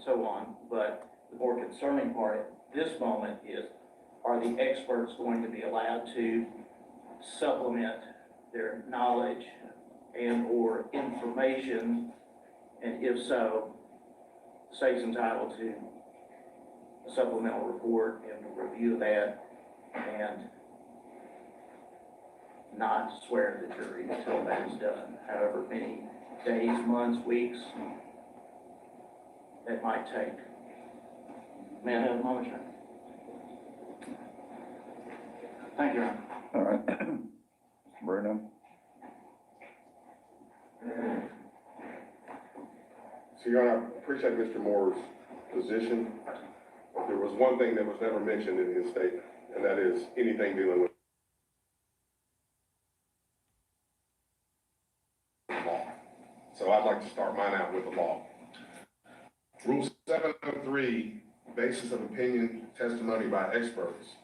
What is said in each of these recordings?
so on. But the more concerning part at this moment is, are the experts going to be allowed to supplement their knowledge and or information? And if so, the state's entitled to a supplemental report and a review of that, and not swear the jury until that is done. However many days, months, weeks that might take. May I have a moment, Your Honor? Thank you, Your Honor. All right. Mr. Bruno. So, Your Honor, I appreciate Mr. Moore's position. There was one thing that was never mentioned in his statement, and that is anything dealing with law. So I'd like to start mine out with the law. Rule 703, basis of opinion, testimony by experts,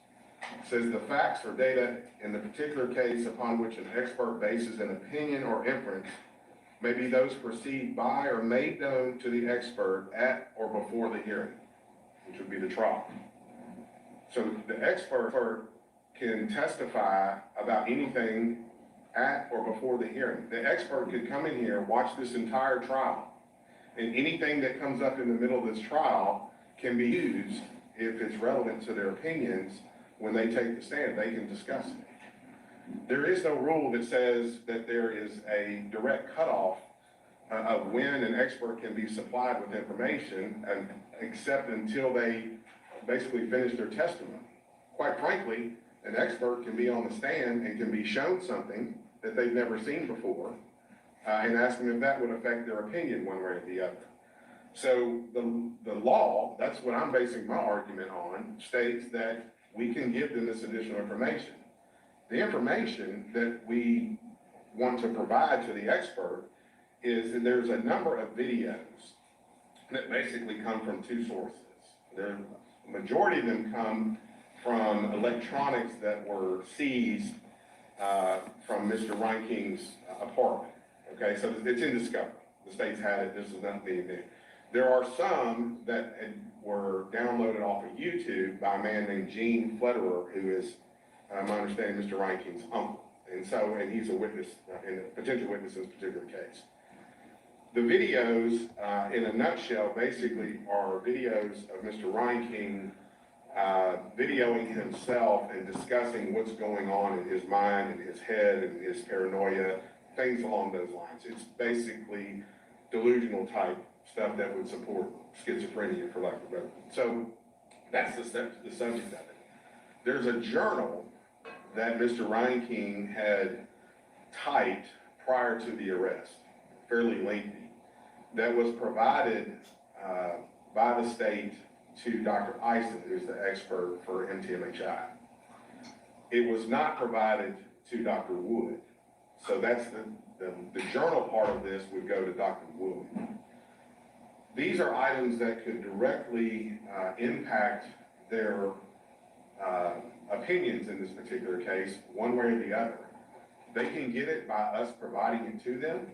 says the facts or data in the particular case upon which an expert bases an opinion or inference may be those perceived by or made known to the expert at or before the hearing, which would be the trial. So the expert can testify about anything at or before the hearing. The expert could come in here, watch this entire trial, and anything that comes up in the middle of this trial can be used if it's relevant to their opinions. When they take the stand, they can discuss it. There is no rule that says that there is a direct cutoff of when an expert can be supplied with information, and except until they basically finish their testimony. Quite frankly, an expert can be on the stand and can be shown something that they've never seen before, and ask them if that would affect their opinion one way or the other. So the law, that's what I'm basing my argument on, states that we can give them this additional information. The information that we want to provide to the expert is that there's a number of videos that basically come from two sources. The majority of them come from electronics that were seized from Mr. Reinking's apartment. Okay, so it's in discovery. The state's had it, this is not being new. There are some that were downloaded off of YouTube by a man named Gene Flederer, who is, my understanding, Mr. Reinking's uncle. And he's a witness, and a potential witness in this particular case. The videos, in a nutshell, basically are videos of Mr. Reinking videoing himself and discussing what's going on in his mind and his head and his paranoia, things along those lines. It's basically delusional type stuff that would support schizophrenia, for lack of a better word. So that's the subject of it. There's a journal that Mr. Reinking had typed prior to the arrest, fairly lengthy, that was provided by the state to Dr. Eisen, who's the expert for MTMHI. It was not provided to Dr. Wood. So that's the journal part of this would go to Dr. Wood. These are items that could directly impact their opinions in this particular case, one way or the other. They can get it by us providing it to them,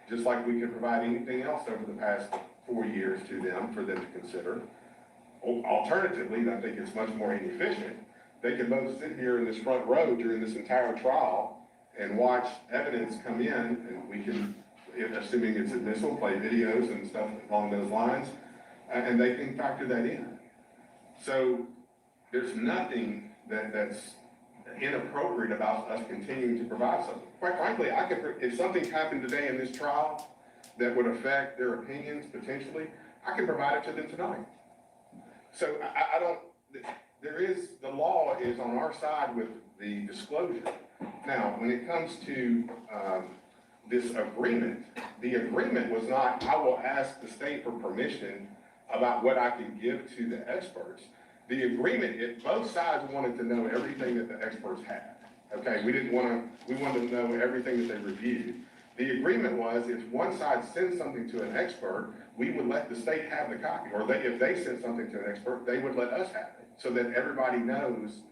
just like we could provide anything else over the past 4 years to them for them to consider. Alternatively, and I think it's much more inefficient, they can both sit here in this front row during this entire trial and watch evidence come in, and we can, assuming it's admissible, play videos and stuff along those lines, and they can factor that in. So there's nothing that's inappropriate about us continuing to provide something. Quite frankly, if something happened today in this trial that would affect their opinions potentially, I can provide it to them tonight. So the law is on our side with the disclosure. Now, when it comes to this agreement, the agreement was not, I will ask the state for permission about what I can give to the experts. The agreement, both sides wanted to know everything that the experts had. Okay, we wanted to know everything that they reviewed. The agreement was, if one side sends something to an expert, we would let the state have the copy, or if they sent something to an expert, they would let us have it, so that everybody knows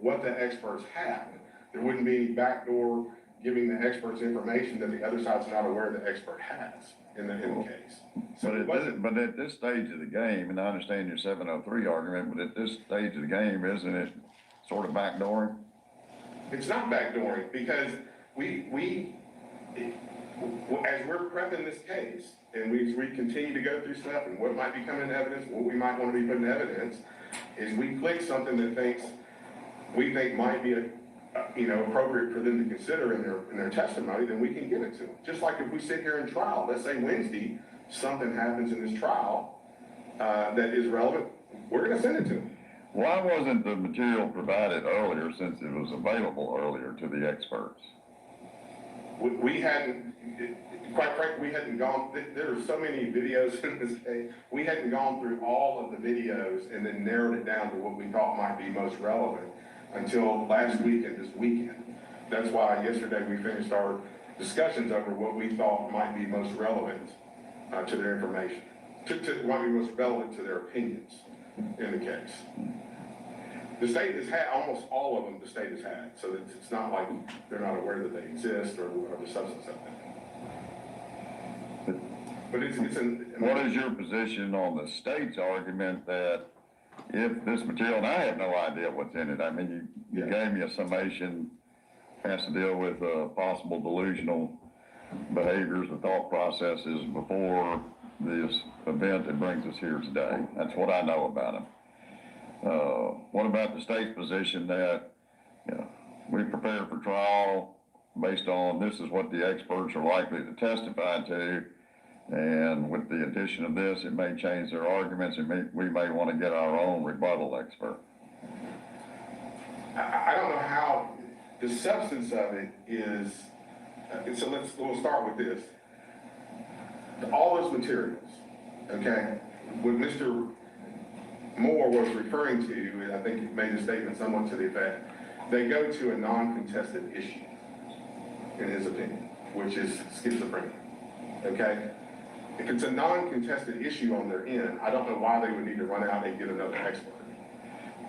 what the experts have. There wouldn't be any backdoor giving the experts information that the other side's not aware the expert has. in the case. So But it wasn't, but at this stage of the game, and I understand your 703 argument, but at this stage of the game, isn't it sort of backdooring? it's not backdooring, because as we're prepping this case, and we continue to go through stuff, and what might be coming in evidence, what we might want to be putting in evidence, is we click something that we think might be appropriate for them to consider in their testimony, then we can give it to them. Just like if we sit here in trial, let's say Wednesday, something happens in this trial that is relevant, we're gonna send it to them. Why wasn't the material provided earlier, since it was available earlier to the experts? We hadn't, quite frankly, we hadn't gone, there were so many videos in this case, we hadn't gone through all of the videos and then narrowed it down to what we thought might be most relevant until last week and this weekend. That's why yesterday we finished our discussions over what we thought might be most relevant to their information, might be most relevant to their opinions in the case. The state has had, almost all of them the state has had, so it's not like they're not aware that they exist or the substance of them. But What is your position on the state's argument that if this material, and I have no idea what's in it, I mean, you gave me a summation, has to deal with possible delusional behaviors or thought processes before this event that brings us here today. That's what I know about them. What about the state's position that, we prepare for trial based on this is what the experts are likely to testify to, and with the addition of this, it may change their arguments, and we may want to get our own rebuttal expert? I don't know how, the substance of it is, so we'll start with this. All those materials, okay, what Mr. Moore was referring to, and I think he made a statement somewhat to the effect, they go to a non-contested issue, in his opinion, which is schizophrenia, okay? If it's a non-contested issue on their end, I don't know why they would need to run out and get another expert.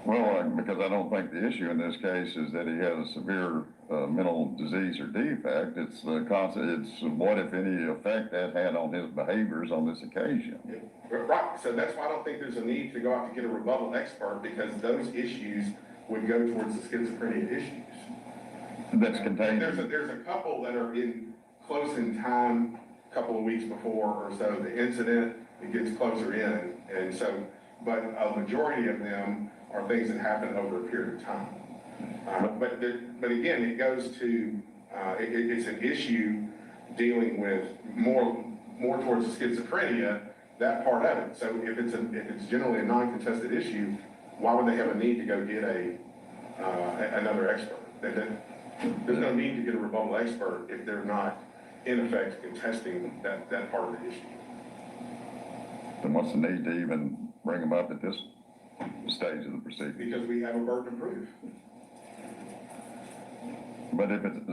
Well, because I don't think the issue in this case is that he has a severe mental disease or defect. It's the concept, it's what, if any, effect that had on his behaviors on this occasion. Yeah, right, so that's why I don't think there's a need to go out to get a rebuttal expert, because those issues would go towards the schizophrenia issues. That's contained. There's a couple that are close in time, a couple of weeks before or so, the incident, it gets closer in, and so, but a majority of them are things that happen over a period of time. But again, it goes to, it's an issue dealing with more towards the schizophrenia, that part of it. So if it's generally a non-contested issue, why would they have a need to go get another expert? There's no need to get a rebuttal expert if they're not, in effect, contesting that part of the issue. Then what's the need to even bring them up at this stage of the proceeding? Because we have a burden of proof. But if it's,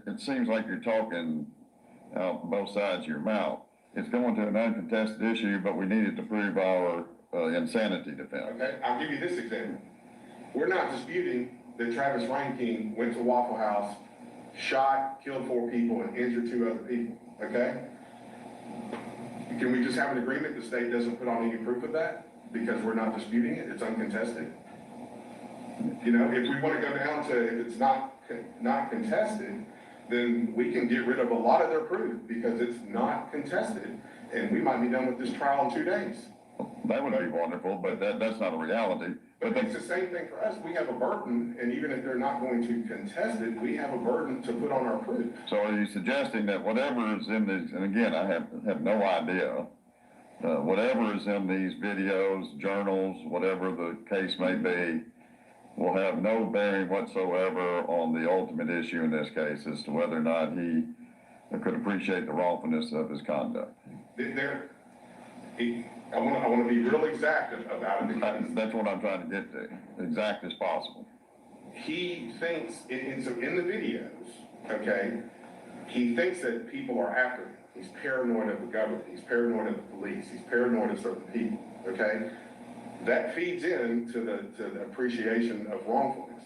it seems like you're talking out both sides of your mouth. It's going to an uncontested issue, but we needed to prove our insanity defense. Okay, I'll give you this example. We're not disputing that Travis Reinking went to Waffle House, shot, killed 4 people, and injured 2 other people, okay? Can we just have an agreement the state doesn't put on any proof of that? Because we're not disputing it, it's uncontested? You know, if we want to go down to, if it's not contested, then we can get rid of a lot of their proof because it's not contested, and we might be done with this trial in 2 days. That would be wonderful, but that's not a reality. But it's the same thing for us. We have a burden, and even if they're not going to contest it, we have a burden to put on our proof. So are you suggesting that whatever is in these, and again, I have no idea, whatever is in these videos, journals, whatever the case may be, will have no bearing whatsoever on the ultimate issue in this case as to whether or not he could appreciate the wrongfulness of his conduct? I want to be real exact about it. That's what I'm trying to get to, exact as possible. He thinks, so in the videos, okay, he thinks that people are after him. He's paranoid of the government. He's paranoid of the police. He's paranoid of certain people, okay? That feeds into the appreciation of wrongfulness.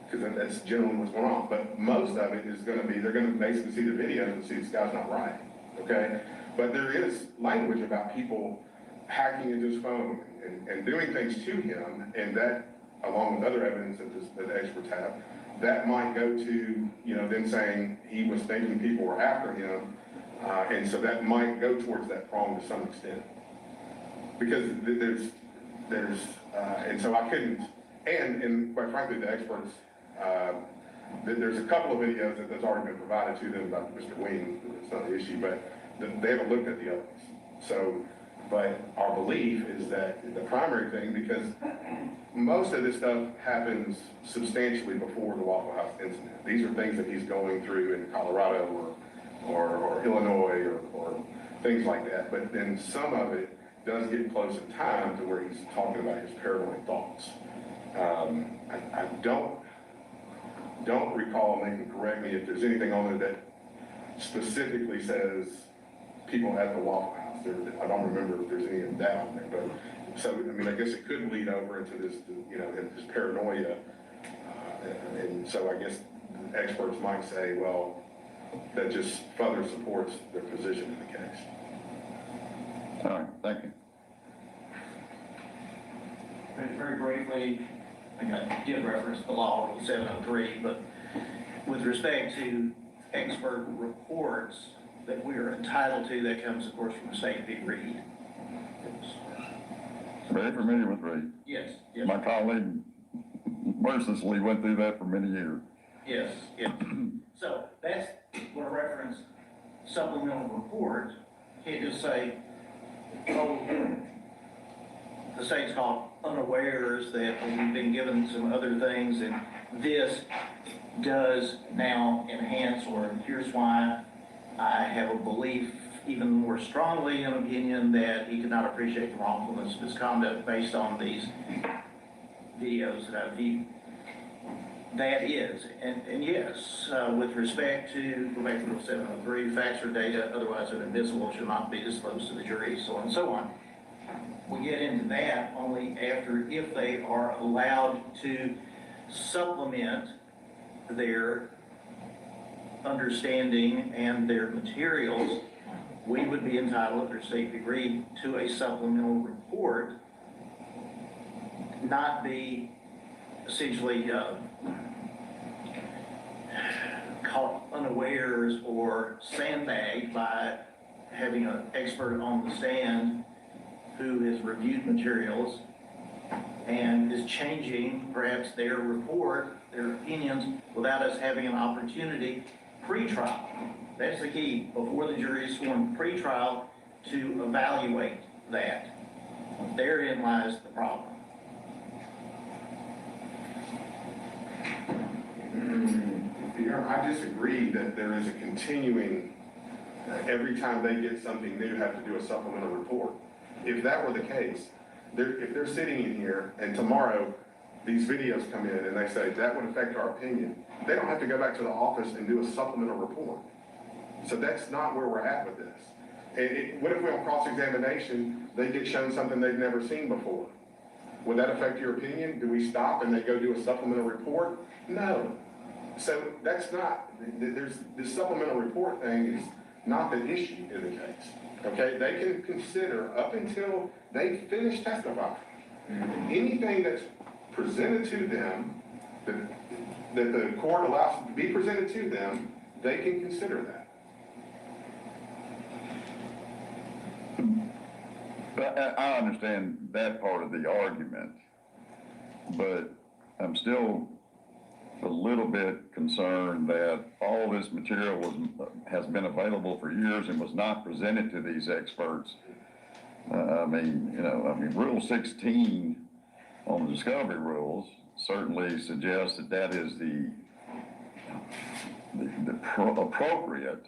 because that's generally what's going on. But most of it is gonna be, they're gonna basically see the videos and see this guy's not right, okay? But there is language about people hacking into his phone and doing things to him, and that, along with other evidence that the experts have, that might go to, you know, them saying he was thinking people were after him, and so that might go towards that prong to some extent. Because and so I couldn't, and quite frankly, the experts, there's a couple of videos that's already been provided to them about Mr. Wing, it's not an issue, but they haven't looked at the others. So, but our belief is that the primary thing, because most of this stuff happens substantially before the Waffle House incident. These are things that he's going through in Colorado or Illinois or things like that. But then some of it does get close in time to where he's talking about his paranoid thoughts. I don't recall, and they can correct me if there's anything on there that specifically says people at the Waffle House. I don't remember if there's any of that on there, but so, I mean, I guess it could lead over into this, you know, this paranoia. And so I guess experts might say, well, that just further supports their position in the case. All right, thank you. Very briefly, I did reference the law, Rule 703, but with respect to expert reports that we are entitled to, that comes, of course, from State v. Reed. Very familiar with Reed. Yes, yes. My colleague mercilessly went through that for many years. Yes, yes. So that's what I reference supplemental report. Can't just say, oh, the state's called unawares that we've been given some other things and this does now enhance, or here's why I have a belief even more strongly in opinion that he could not appreciate the wrongfulness of his conduct based on these videos that I've viewed. That is, and yes, with respect to, go back to Rule 703, facts or data otherwise inadmissible shall not be disclosed to the jury, so on and so on. We get into that only after, if they are allowed to supplement their understanding and their materials, we would be entitled, under State v. Reed, to a supplemental report, not be essentially caught unawares or sandbagged by having an expert on the stand who has reviewed materials and is changing perhaps their report, their opinions, without us having an opportunity pre-trial. That's the key, before the jury is sworn, pre-trial, to evaluate that. Therein lies the problem. I disagree that there is a continuing, every time they get something new, have to do a supplemental report. If that were the case, if they're sitting in here and tomorrow these videos come in and they say that would affect our opinion, they don't have to go back to the office and do a supplemental report. So that's not where we're at with this. What if we on cross-examination, they get shown something they've never seen before? Would that affect your opinion? Do we stop and they go do a supplemental report? No. So that's not, this supplemental report thing is not the issue in the case. Okay, they can consider up until they finish testifying, anything that's presented to them, that the court allows to be presented to them, they can consider that. But I understand that part of the argument, but I'm still a little bit concerned that all this material has been available for years and was not presented to these experts. Rule 16 on the discovery rules certainly suggests that that is the appropriate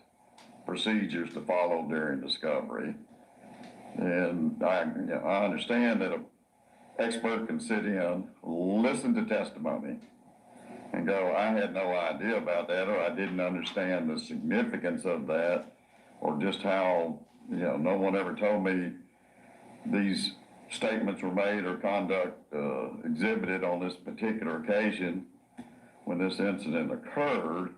procedures to follow during discovery. And I understand that an expert can sit in, listen to testimony, and go, I had no idea about that, or I didn't understand the significance of that, or just how, no one ever told me these statements were made or conduct exhibited on this particular occasion, when this incident occurred,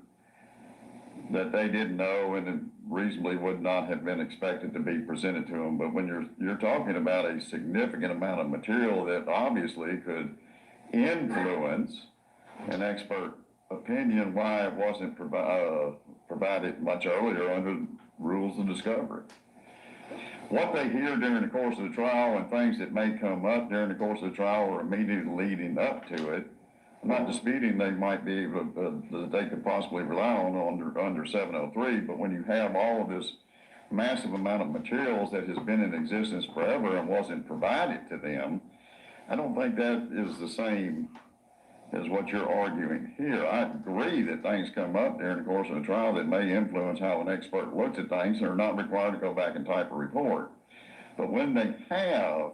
that they didn't know and it reasonably would not have been expected to be presented to them. But when you're talking about a significant amount of material that obviously could influence an expert opinion, why it wasn't provided much earlier under rules of discovery. What they hear during the course of the trial and things that may come up during the course of the trial or immediately leading up to it, I'm not disputing they might be able that they could possibly rely on under 703, but when you have all of this massive amount of materials that has been in existence forever and wasn't provided to them, I don't think that is the same as what you're arguing here. I agree that things come up during the course of the trial that may influence how an expert looks at things and are not required to go back and type a report. But when they have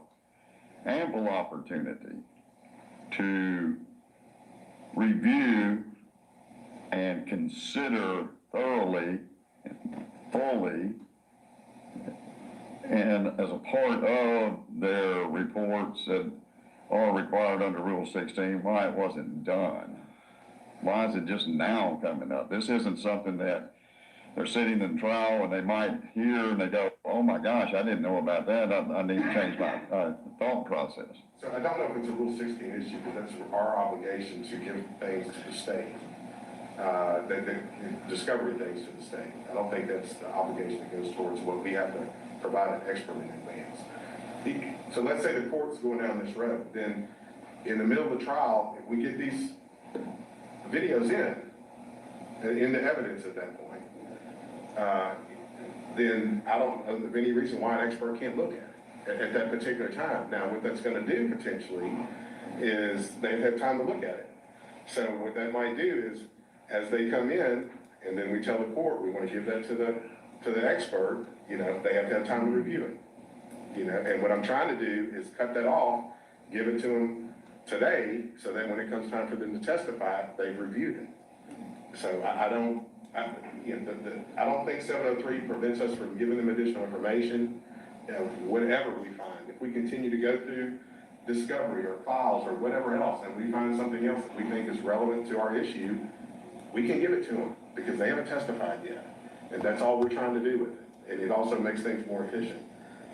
ample opportunity to review and consider thoroughly, fully, and as a part of their reports that are required under Rule 16, why it wasn't done. Why is it just now coming up? This isn't something that they're sitting in trial and they might hear and they go, oh my gosh, I didn't know about that. I need to change my thought process. So I don't know if it's a Rule 16 issue, because that's our obligation to give things to the state, the discovery things to the state. I don't think that's the obligation that goes towards what we have to provide an expert in advance. So let's say the court's going down this road, then in the middle of the trial, if we get these videos in the evidence at that point, then I don't know of any reason why an expert can't look at it at that particular time. Now, what that's going to do potentially is they have time to look at it. So what that might do is, as they come in, and then we tell the court we want to give that to the expert, they have to have time to review it. And what I'm trying to do is cut that off, give it to them today, so that when it comes time for them to testify, they've reviewed it. So I don't think 703 prevents us from giving them additional information, whatever we find. If we continue to go through discovery or files or whatever else, and we find something else that we think is relevant to our issue, we can give it to them, because they haven't testified yet. And that's all we're trying to do with it. And it also makes things more efficient.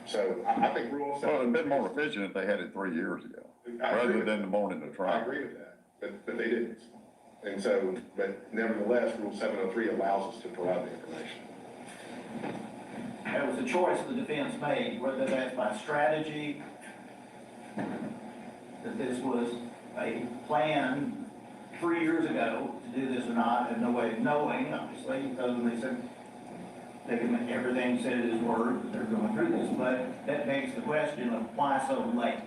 So I think Rule 7. Well, it'd been more efficient if they had it 3 years ago, rather than the morning of trial. I agree with that, but they didn't. And so, but nevertheless, Rule 703 allows us to provide the information. That was a choice the defense made, whether that's by strategy, that this was a plan 3 years ago to do this or not. I have no way of knowing, obviously, other than they said everything said in his word that they're going through this. But that begs the question of why so late.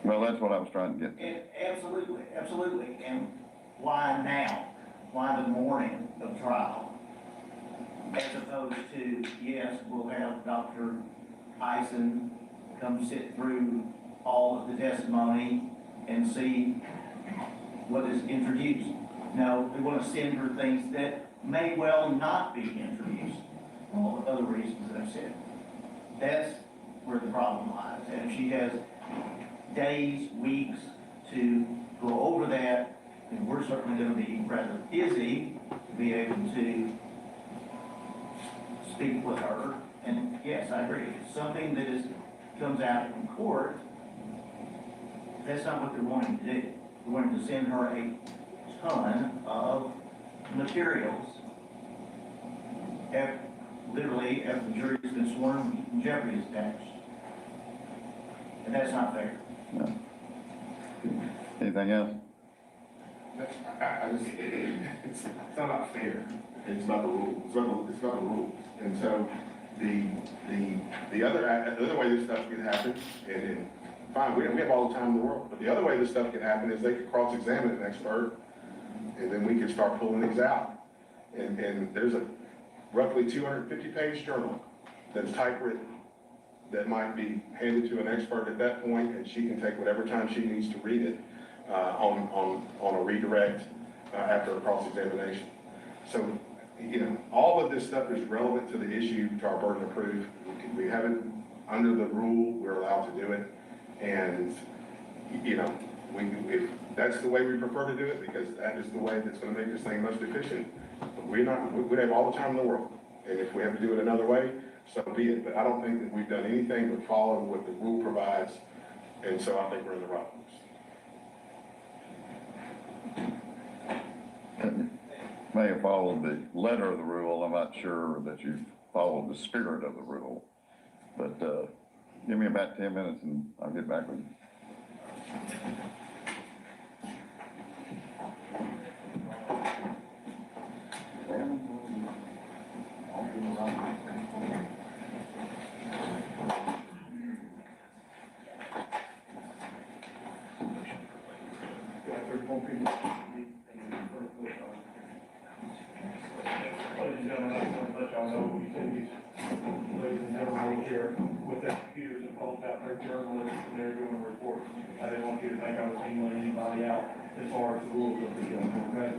Well, that's what I was trying to get to. Absolutely, absolutely. And why now? Why the morning of trial? As opposed to, yes, we'll have Dr. Eisen come sit through all of the testimony and see what is introduced. No, we want to send her things that may well not be introduced, for all the other reasons that I've said. That's where the problem lies. And if she has days, weeks to go over that, and we're certainly going to be rather busy to be able to speak with her. And yes, I agree. It's something that comes out in court. That's not what they're wanting to do. They're wanting to send her a ton of materials. Literally, after the jury's been sworn, jeopardy is attached. And that's not fair. No. Anything else? It's not about fair. It's about the rules. It's about the rules. And so the other way this stuff can happen, and fine, we have all the time in the world, but the other way this stuff can happen is they could cross-examine an expert, and then we can start pulling these out. And there's a roughly 250-page journal that's typewritten that might be handed to an expert at that point, and she can take whatever time she needs to read it on a redirect after a cross-examination. So, all of this stuff is relevant to the issue, to our burden of proof. We have it under the rule, we're allowed to do it. And, if that's the way we prefer to do it, because that is the way that's gonna make this thing most efficient, we have all the time in the world. And if we have to do it another way, so be it. But I don't think that we've done anything but follow what the rule provides, and so I think we're in the right place. May have followed the letter of the rule. I'm not sure that you've followed the spirit of the rule. But give me about 10 minutes and I'll get back with you. Ladies and gentlemen, I just want to let y'all know we can use, ladies and gentlemen, here with their computers and phones out, their journalists, and they're doing reports. I didn't want you to think I was singling anybody out as far as the rules of the show, okay?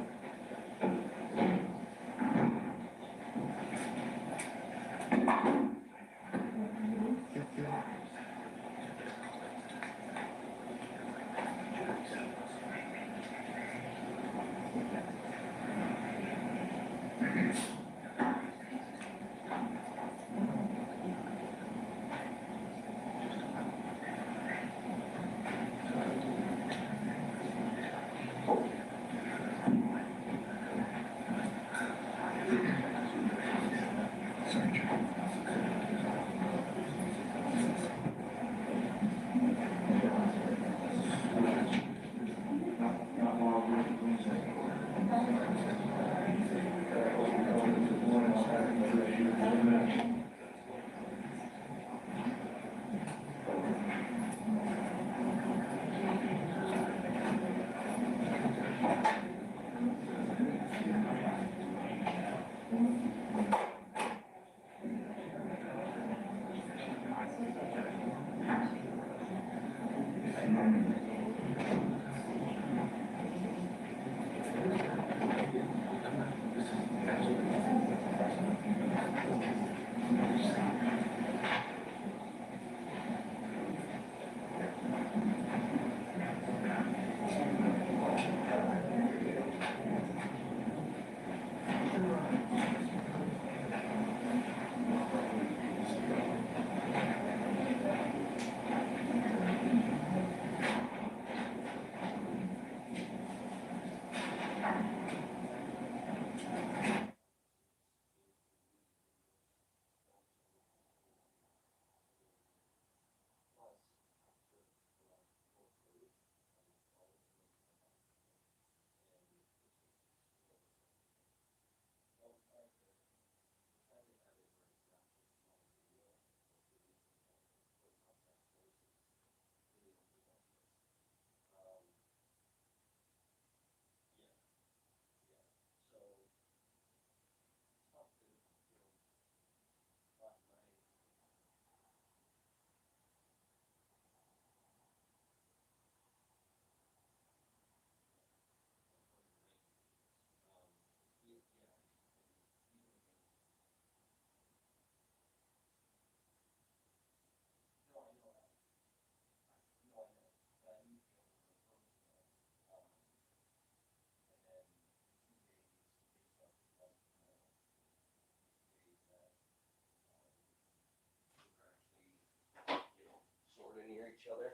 Sort of near each other.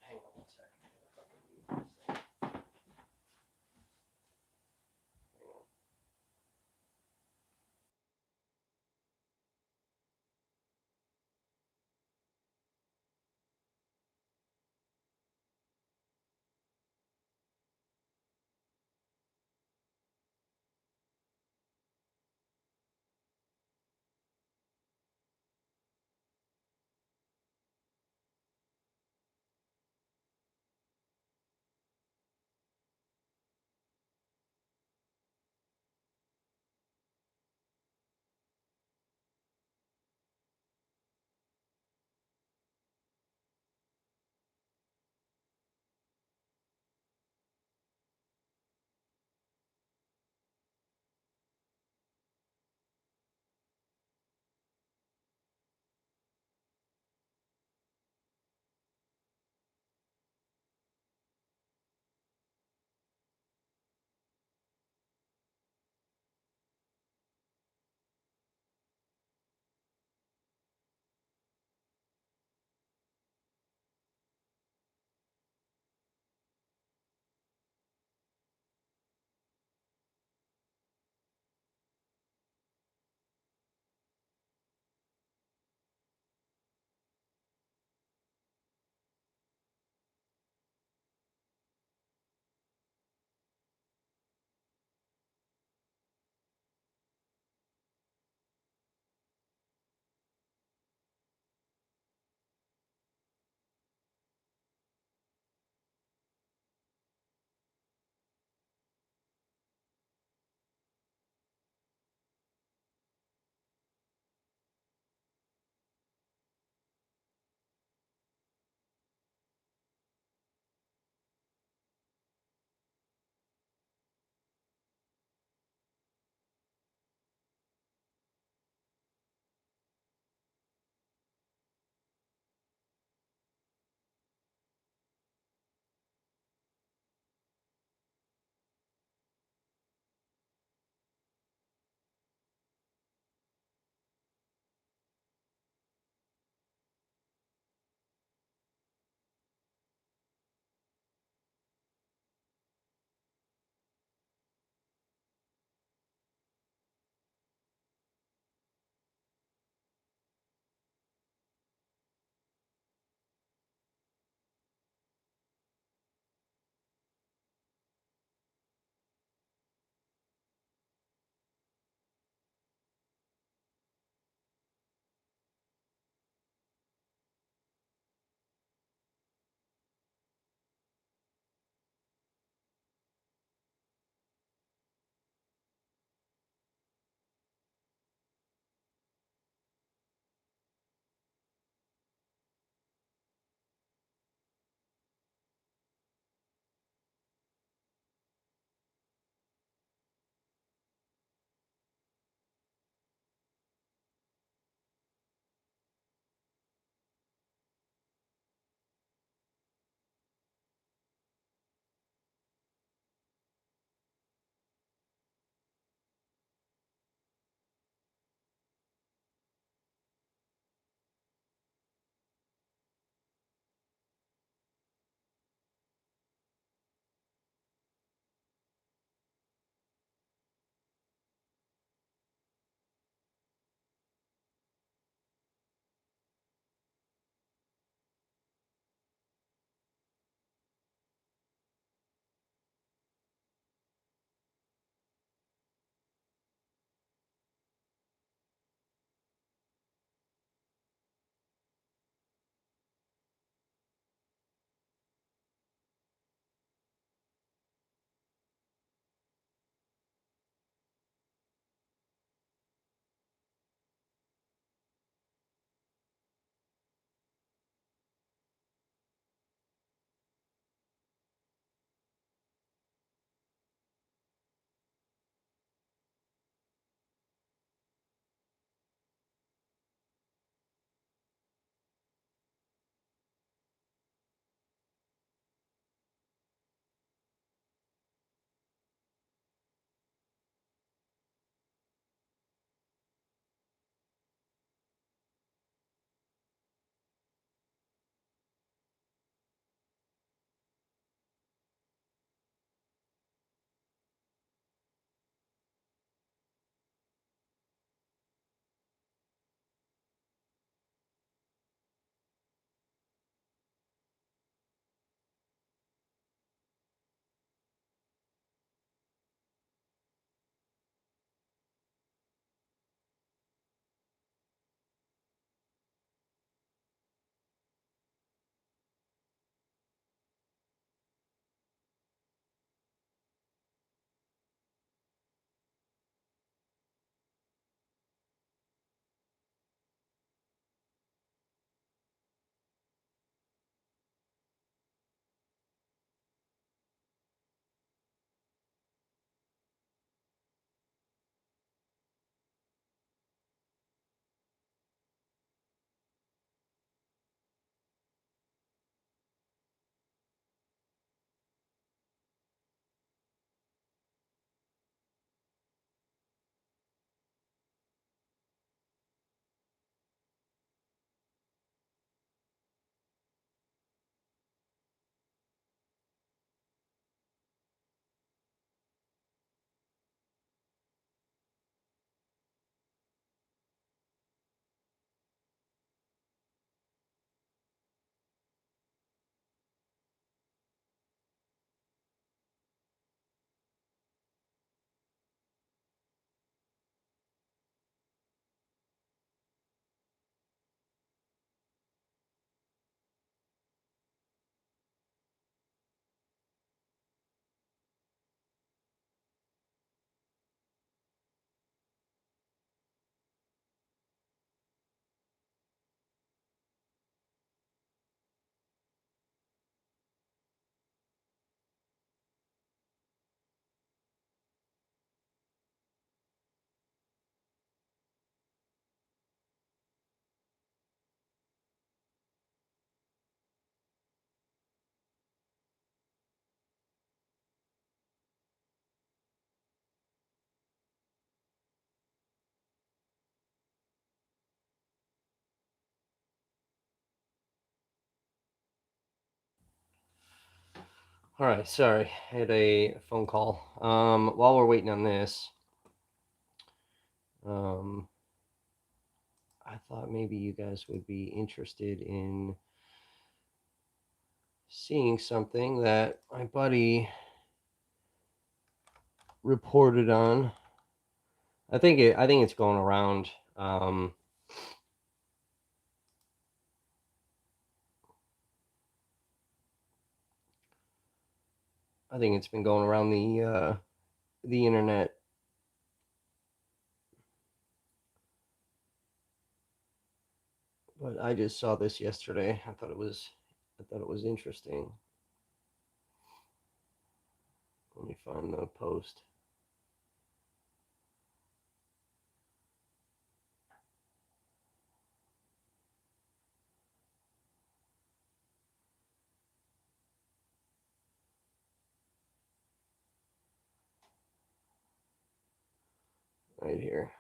Hang on one second. All right, sorry, I had a phone call. While we're waiting on this, I thought maybe you guys would be interested in seeing something that my buddy reported on. I think it's going around. I think it's been going around the internet. But I just saw this yesterday. I thought it was interesting. Let me find the post. Right here.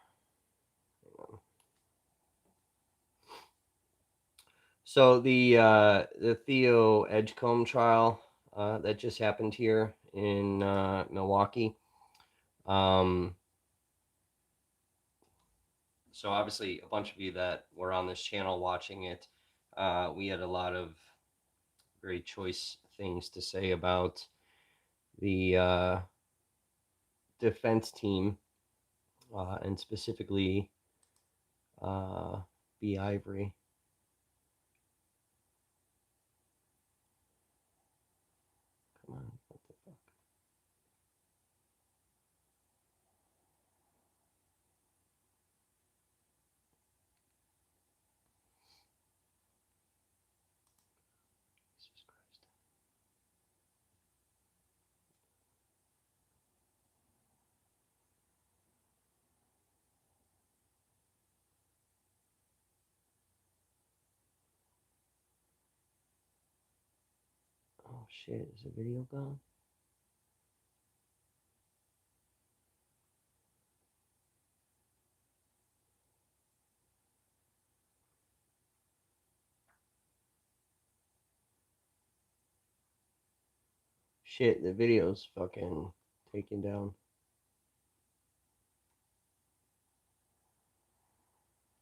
So the Theo Edgecombe trial that just happened here in Milwaukee. So obviously, a bunch of you that were on this channel watching it, we had a lot of very choice things to say about the defense team, and specifically B. Ivory. Come on, what the fuck? Jesus Christ. Oh shit, is the video gone? Shit, the video's fucking taken down.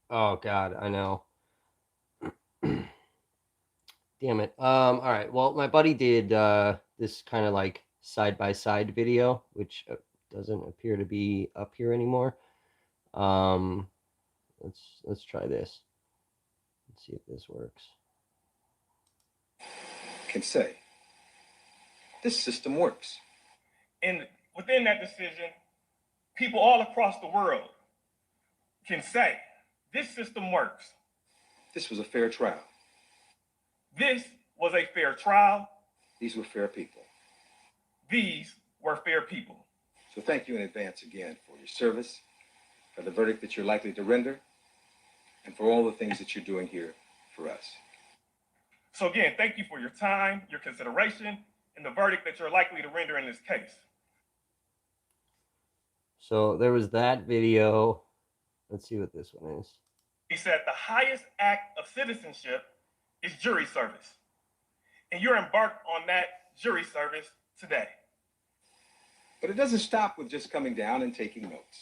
Oh god, I know. Damn it. All right. Well, my buddy did this kind of like side by side video, which doesn't appear to be up here anymore. Um, let's try this. Let's see if this works. Can say this system works. And within that decision, people all across the world can say, this system works. This was a fair trial. This was a fair trial. These were fair people. These were fair people. So thank you in advance again for your service, for the verdict that you're likely to render, and for all the things that you're doing here for us. So again, thank you for your time, your consideration, and the verdict that you're likely to render in this case. So there was that video. Let's see what this one is. He said the highest act of citizenship is jury service. And you're embarked on that jury service today. But it doesn't stop with just coming down and taking notes.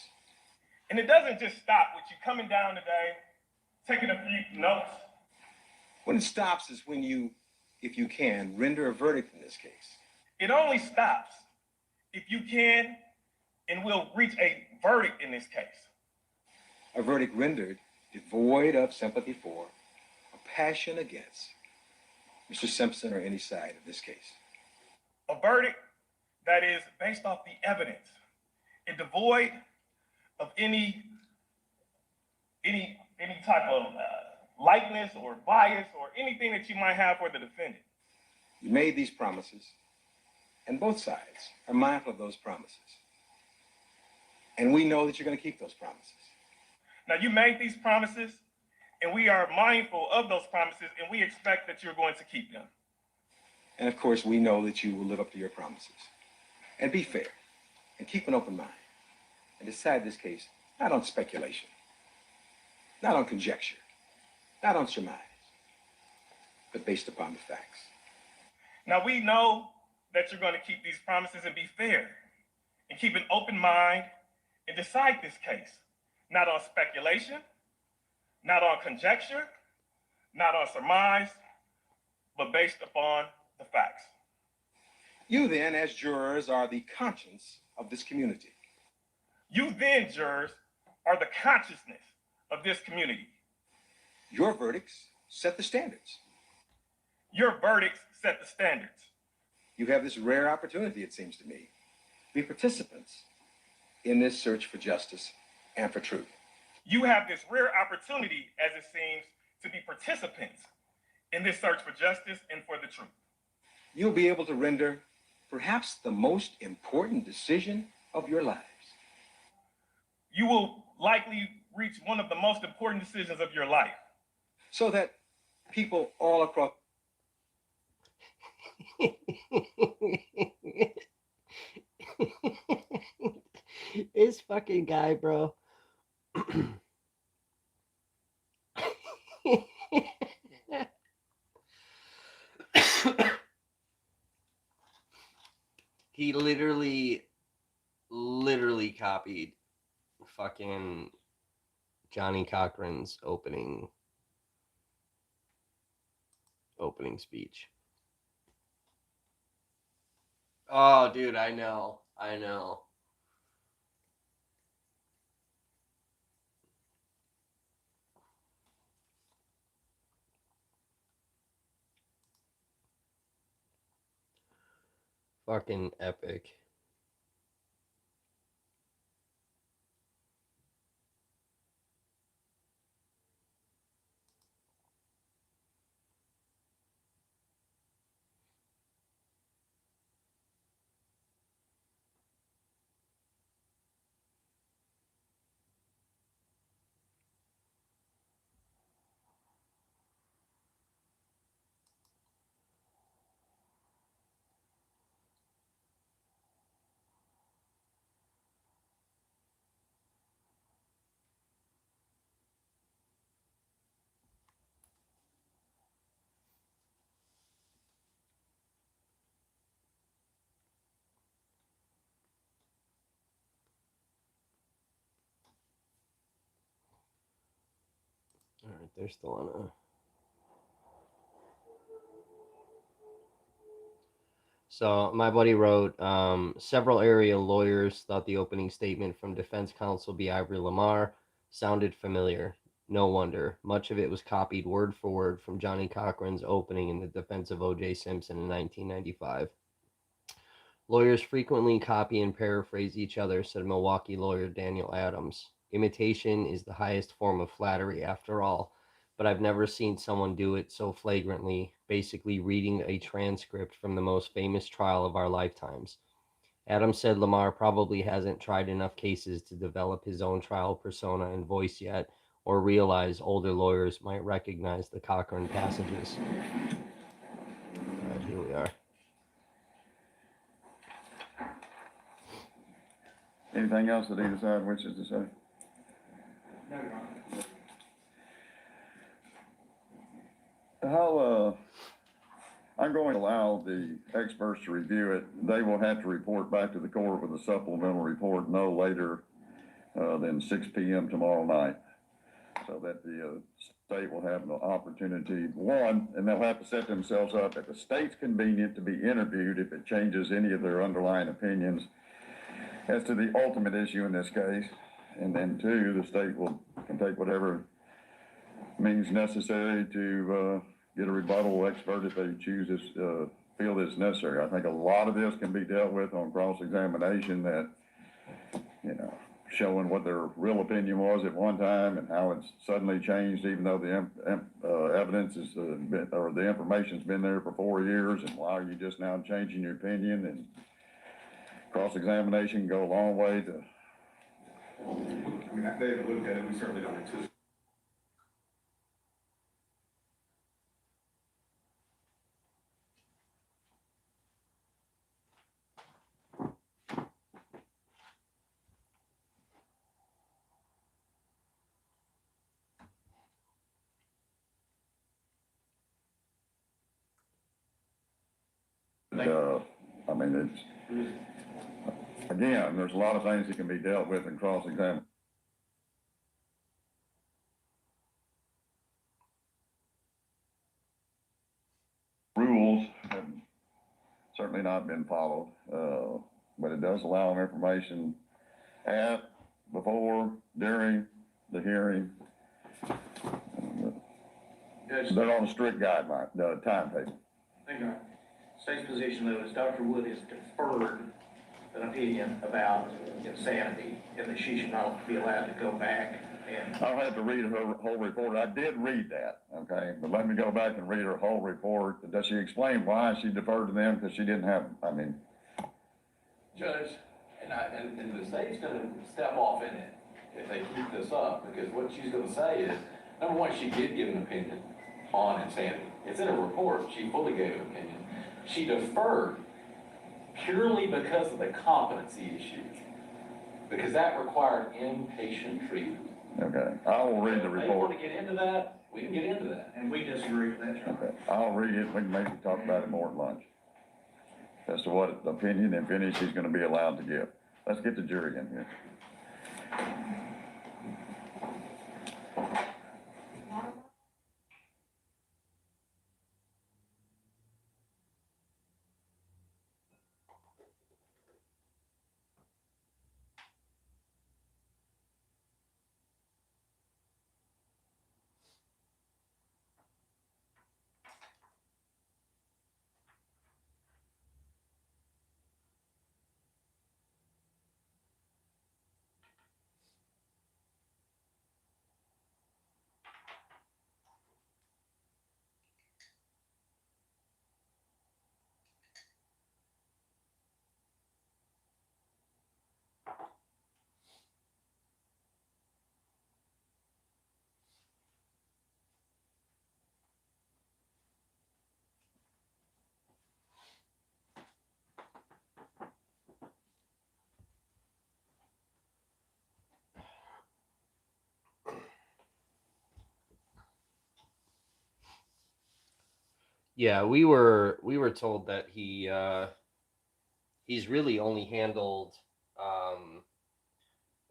And it doesn't just stop with you coming down today, taking a few notes. When it stops is when you, if you can, render a verdict in this case. It only stops if you can and will reach a verdict in this case. A verdict rendered devoid of sympathy for or passion against Mr. Simpson or any side of this case. A verdict that is based off the evidence and devoid of any type of likeness or bias or anything that you might have for the defendant. You made these promises, and both sides are mindful of those promises. And we know that you're going to keep those promises. Now, you made these promises, and we are mindful of those promises, and we expect that you're going to keep them. And of course, we know that you will live up to your promises. And be fair, and keep an open mind, and decide this case not on speculation, not on conjecture, not on surmise, but based upon the facts. Now, we know that you're going to keep these promises and be fair and keep an open mind and decide this case, not on speculation, not on conjecture, not on surmise, but based upon the facts. You then, as jurors, are the conscience of this community. You then, jurors, are the consciousness of this community. Your verdicts set the standards. Your verdicts set the standards. You have this rare opportunity, it seems to me, to be participants in this search for justice and for truth. You have this rare opportunity, as it seems, to be participants in this search for justice and for the truth. You'll be able to render perhaps the most important decision of your lives. You will likely reach one of the most important decisions of your life. So that people all across This fucking guy, bro. He literally copied fucking Johnny Cochran's opening speech. Oh, dude, I know. Fucking epic. All right, they're still on a... So my buddy wrote, several area lawyers thought the opening statement from defense counsel B. Ivory Lamar sounded familiar. No wonder. Much of it was copied word for word from Johnny Cochran's opening in the defense of O.J. Simpson in 1995. Lawyers frequently copy and paraphrase each other, said Milwaukee lawyer Daniel Adams. Imitation is the highest form of flattery, after all, but I've never seen someone do it so flagrantly, basically reading a transcript from the most famous trial of our lifetimes. Adams said Lamar probably hasn't tried enough cases to develop his own trial persona and voice yet, or realize older lawyers might recognize the Cochran passages. All right, here we are. Anything else that either side wishes to say? No, Your Honor. How, I'm going to allow the experts to review it. They will have to report back to the court with a supplemental report no later than 6 p.m. tomorrow night, so that the state will have the opportunity, and they'll have to set themselves up at the state's convenient to be interviewed if it changes any of their underlying opinions as to the ultimate issue in this case. And then two, the state can take whatever means necessary to get a rebuttal expert if they feel it's necessary. I think a lot of this can be dealt with on cross-examination, that, showing what their real opinion was at one time and how it's suddenly changed, even though the evidence or the information's been there for 4 years, and why are you just now changing your opinion? And cross-examination can go a long way to... I mean, after they've looked at it, we certainly don't anticipate. I mean, again, there's a lot of things that can be dealt with in cross-examination. Rules have certainly not been followed, but it does allow them information at, before, during the hearing. Judge, They're on a strict guideline, the timetable. thank you. State's position though is Dr. Wood has deferred an opinion about insanity and that she should not be allowed to go back and. I'll have to read her whole report. I did read that, okay? But let me go back and read her whole report. Does she explain why she deferred to them? Because she didn't have, I mean. Judge, and the state's gonna step off in it if they keep this up, because what she's gonna say is, number one, she did give an opinion on insanity. It's in her report, she fully gave an opinion. She deferred purely because of the competency issue, because that required inpatient treatment. Okay, I will read the If they report. want to get into that, we can get into that. And we disagree with that, Your Honor. Okay, I'll read it. We can maybe talk about it more at lunch. As to what opinion, if any, she's gonna be allowed to give. Let's get the jury in here. Yeah, we were told that he's really only handled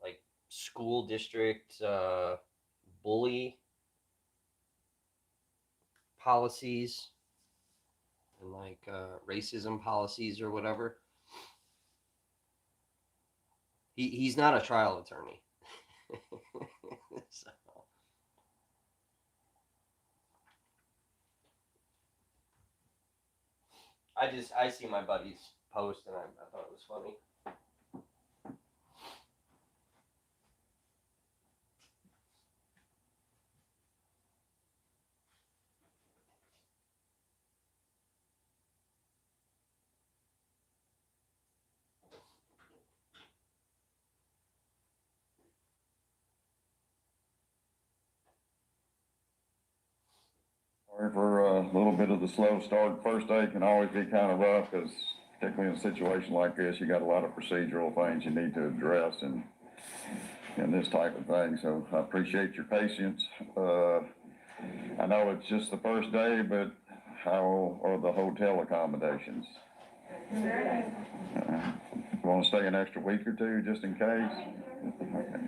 like school district bully policies and like racism policies or whatever. He's not a trial attorney. So. I see my buddy's post and I thought it was funny. Sorry for a little bit of the slow start. First day can always be kind of rough because particularly in a situation like this, you got a lot of procedural things you need to address and this type of thing. So I appreciate your patience. I know it's just the first day, but how are the hotel accommodations? Want to stay an extra week or two just in case? Okay.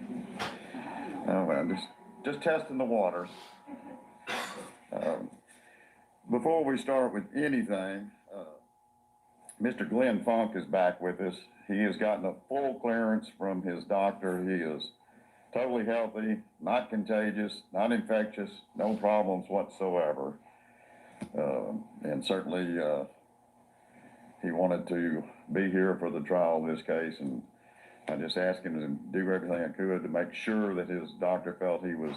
Oh, well, just testing the waters. Before we start with anything, Mr. Glenn Funk is back with us. He has gotten a full clearance from his doctor. He is totally healthy, not contagious, not infectious, no problems whatsoever. And certainly he wanted to be here for the trial of this case, and I just asked him to do everything I could to make sure that his doctor felt he was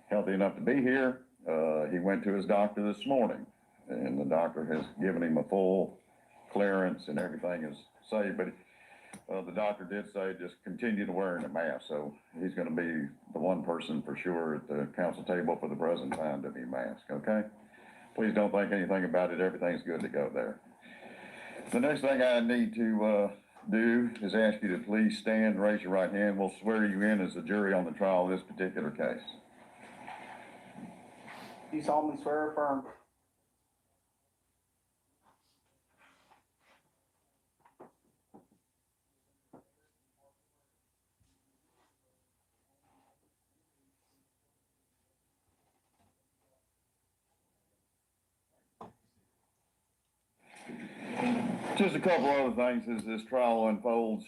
healthy enough to be here. He went to his doctor this morning, and the doctor has given him a full clearance and everything is safe, but the doctor did say just continue to wearing a mask, so he's going to be the one person for sure at the council table for the present time to be masked, okay? Please don't think anything about it. Everything's good to go there. The next thing I need to do is ask you to please stand and raise your right hand. We'll swear you in as the jury on the trial of this particular case. Do you solemnly swear or affirm Just a couple other things as this trial unfolds.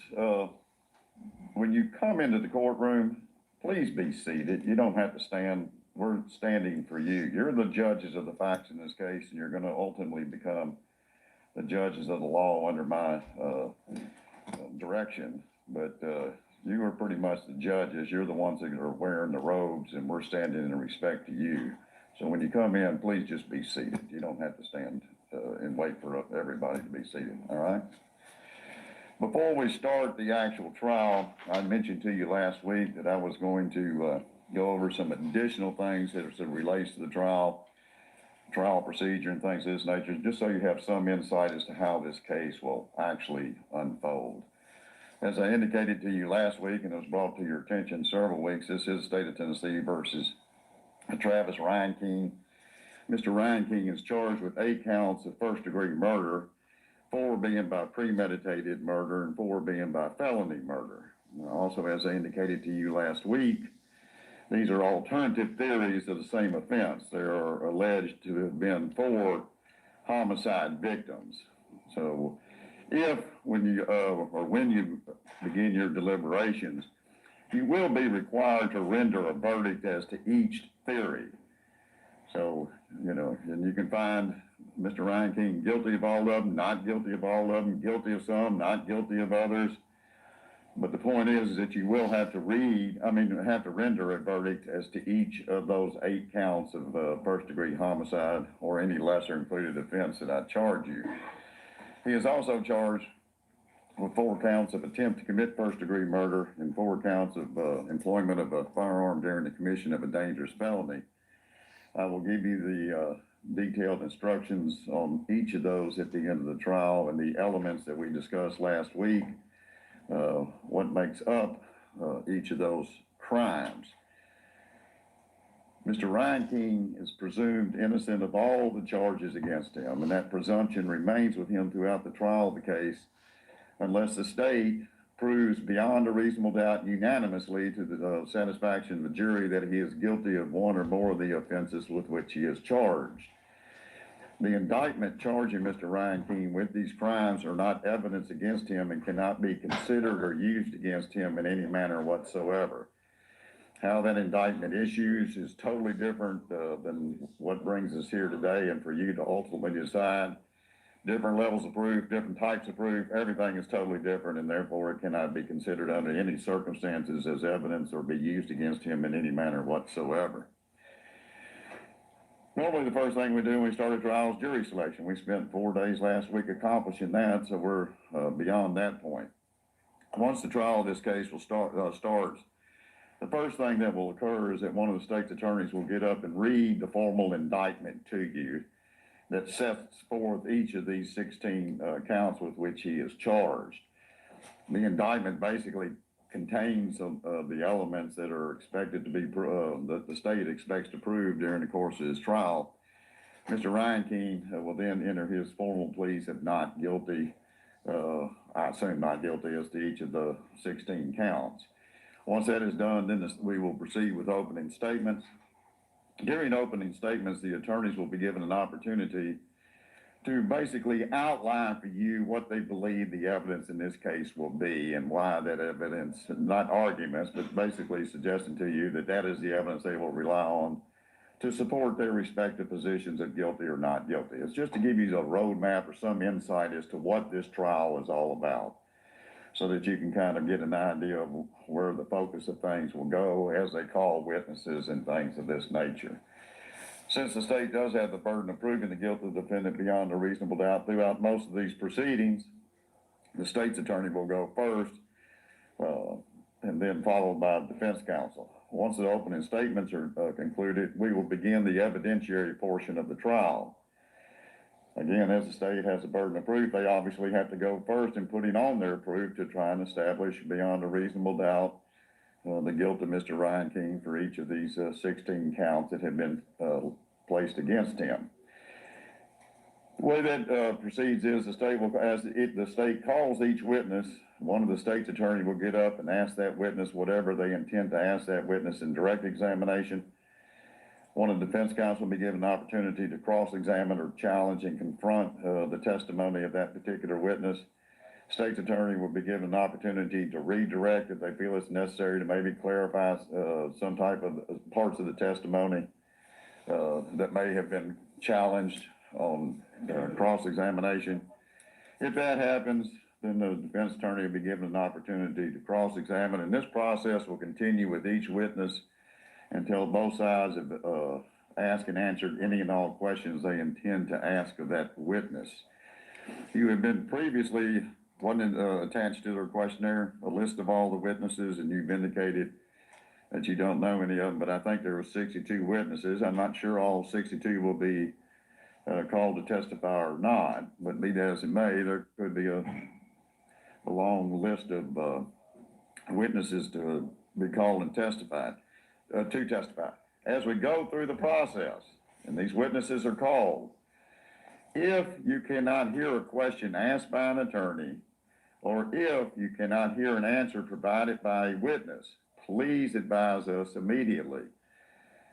When you come into the courtroom, please be seated. You don't have to stand. We're standing for you. You're the judges of the facts in this case, and you're going to ultimately become the judges of the law under my direction. But you are pretty much the judges. You're the ones that are wearing the robes, and we're standing in respect to you. So when you come in, please just be seated. You don't have to stand and wait for everybody to be seated, all right? Before we start the actual trial, I mentioned to you last week that I was going to go over some additional things that relates to the trial procedure and things of this nature, just so you have some insight as to how this case will actually unfold. As I indicated to you last week, and it was brought to your attention several weeks, this is State of Tennessee versus Travis Reinking. Mr. Reinking is charged with 8 counts of first-degree murder, 4 being by premeditated murder and 4 being by felony murder. Also, as I indicated to you last week, these are alternative theories of the same offense. They are alleged to have been 4 homicide victims. So when you begin your deliberations, you will be required to render a verdict as to each theory. So, and you can find Mr. Reinking guilty of all of them, not guilty of all of them, guilty of some, not guilty of others. But the point is that you will have to render a verdict as to each of those 8 counts of first-degree homicide or any lesser included offense that I charge you. He is also charged with 4 counts of attempt to commit first-degree murder and 4 counts of employment of a firearm during the commission of a dangerous felony. I will give you the detailed instructions on each of those at the end of the trial and the elements that we discussed last week, what makes up each of those crimes. Mr. Reinking is presumed innocent of all the charges against him, and that presumption remains with him throughout the trial of the case unless the state proves beyond a reasonable doubt unanimously to the satisfaction of the jury that he is guilty of 1 or more of the offenses with which he is charged. The indictment charging Mr. Reinking with these crimes are not evidence against him and cannot be considered or used against him in any manner whatsoever. How that indictment issues is totally different than what brings us here today, and for you to ultimately decide. Different levels of proof, different types of proof, everything is totally different, and therefore it cannot be considered under any circumstances as evidence or be used against him in any manner whatsoever. Normally, the first thing we do when we start a trial is jury selection. We spent 4 days last week accomplishing that, so we're beyond that point. Once the trial of this case will starts, the first thing that will occur is that one of the state's attorneys will get up and read the formal indictment to you that sets forth each of these 16 counts with which he is charged. The indictment basically contains the elements that are expected to be, that the state expects to prove during the course of his trial. Mr. Reinking will then enter his formal pleas of not guilty, I assume not guilty as to each of the 16 counts. Once that is done, then we will proceed with opening statements. During opening statements, the attorneys will be given an opportunity to basically outline for you what they believe the evidence in this case will be and why that evidence, not arguments, but basically suggesting to you that that is the evidence they will rely on to support their respective positions of guilty or not guilty. It's just to give you a roadmap or some insight as to what this trial is all about, so that you can kind of get an idea of where the focus of things will go as they call witnesses and things of this nature. Since the state does have the burden of proving the guilt of the defendant beyond a reasonable doubt throughout most of these proceedings, the state's attorney will go first and then followed by defense counsel. Once the opening statements are concluded, we will begin the evidentiary portion of the trial. Again, as the state has a burden of proof, they obviously have to go first in putting on their proof to try and establish beyond a reasonable doubt the guilt of Mr. Reinking for each of these 16 counts that have been placed against him. The way that proceeds is the state will, the state calls each witness, one of the state's attorney will get up and ask that witness whatever they intend to ask that witness in direct examination. One of the defense counsel will be given an opportunity to cross-examine or challenge and confront the testimony of that particular witness. State's attorney will be given an opportunity to redirect if they feel it's necessary to maybe clarify some type of parts of the testimony that may have been challenged on cross-examination. If that happens, then the defense attorney will be given an opportunity to cross-examine, and this process will continue with each witness until both sides have asked and answered any and all questions they intend to ask of that witness. You have been previously, wasn't attached to their questionnaire, a list of all the witnesses, and you've indicated that you don't know any of them, but I think there were 62 witnesses. I'm not sure all 62 will be called to testify or not, but be that as it may, there could be a long list of witnesses to be called and testified, to testify. As we go through the process, and these witnesses are called, if you cannot hear a question asked by an attorney, or if you cannot hear an answer provided by a witness, please advise us immediately.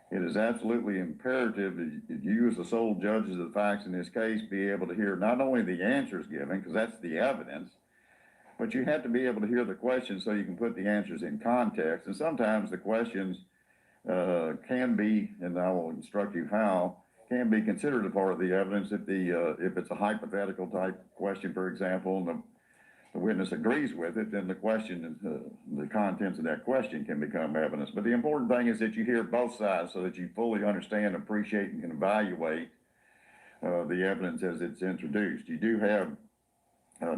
It is absolutely imperative that you, as the sole judges of the facts in this case, be able to hear not only the answers given, because that's the evidence, but you have to be able to hear the questions so you can put the answers in context. And sometimes the questions can be, and I will instruct you how, can be considered a part of the evidence if it's a hypothetical type question, for example, and the witness agrees with it, then the question, the contents of that question can become evidence. But the important thing is that you hear both sides so that you fully understand, appreciate, and can evaluate the evidence as it's introduced. You do have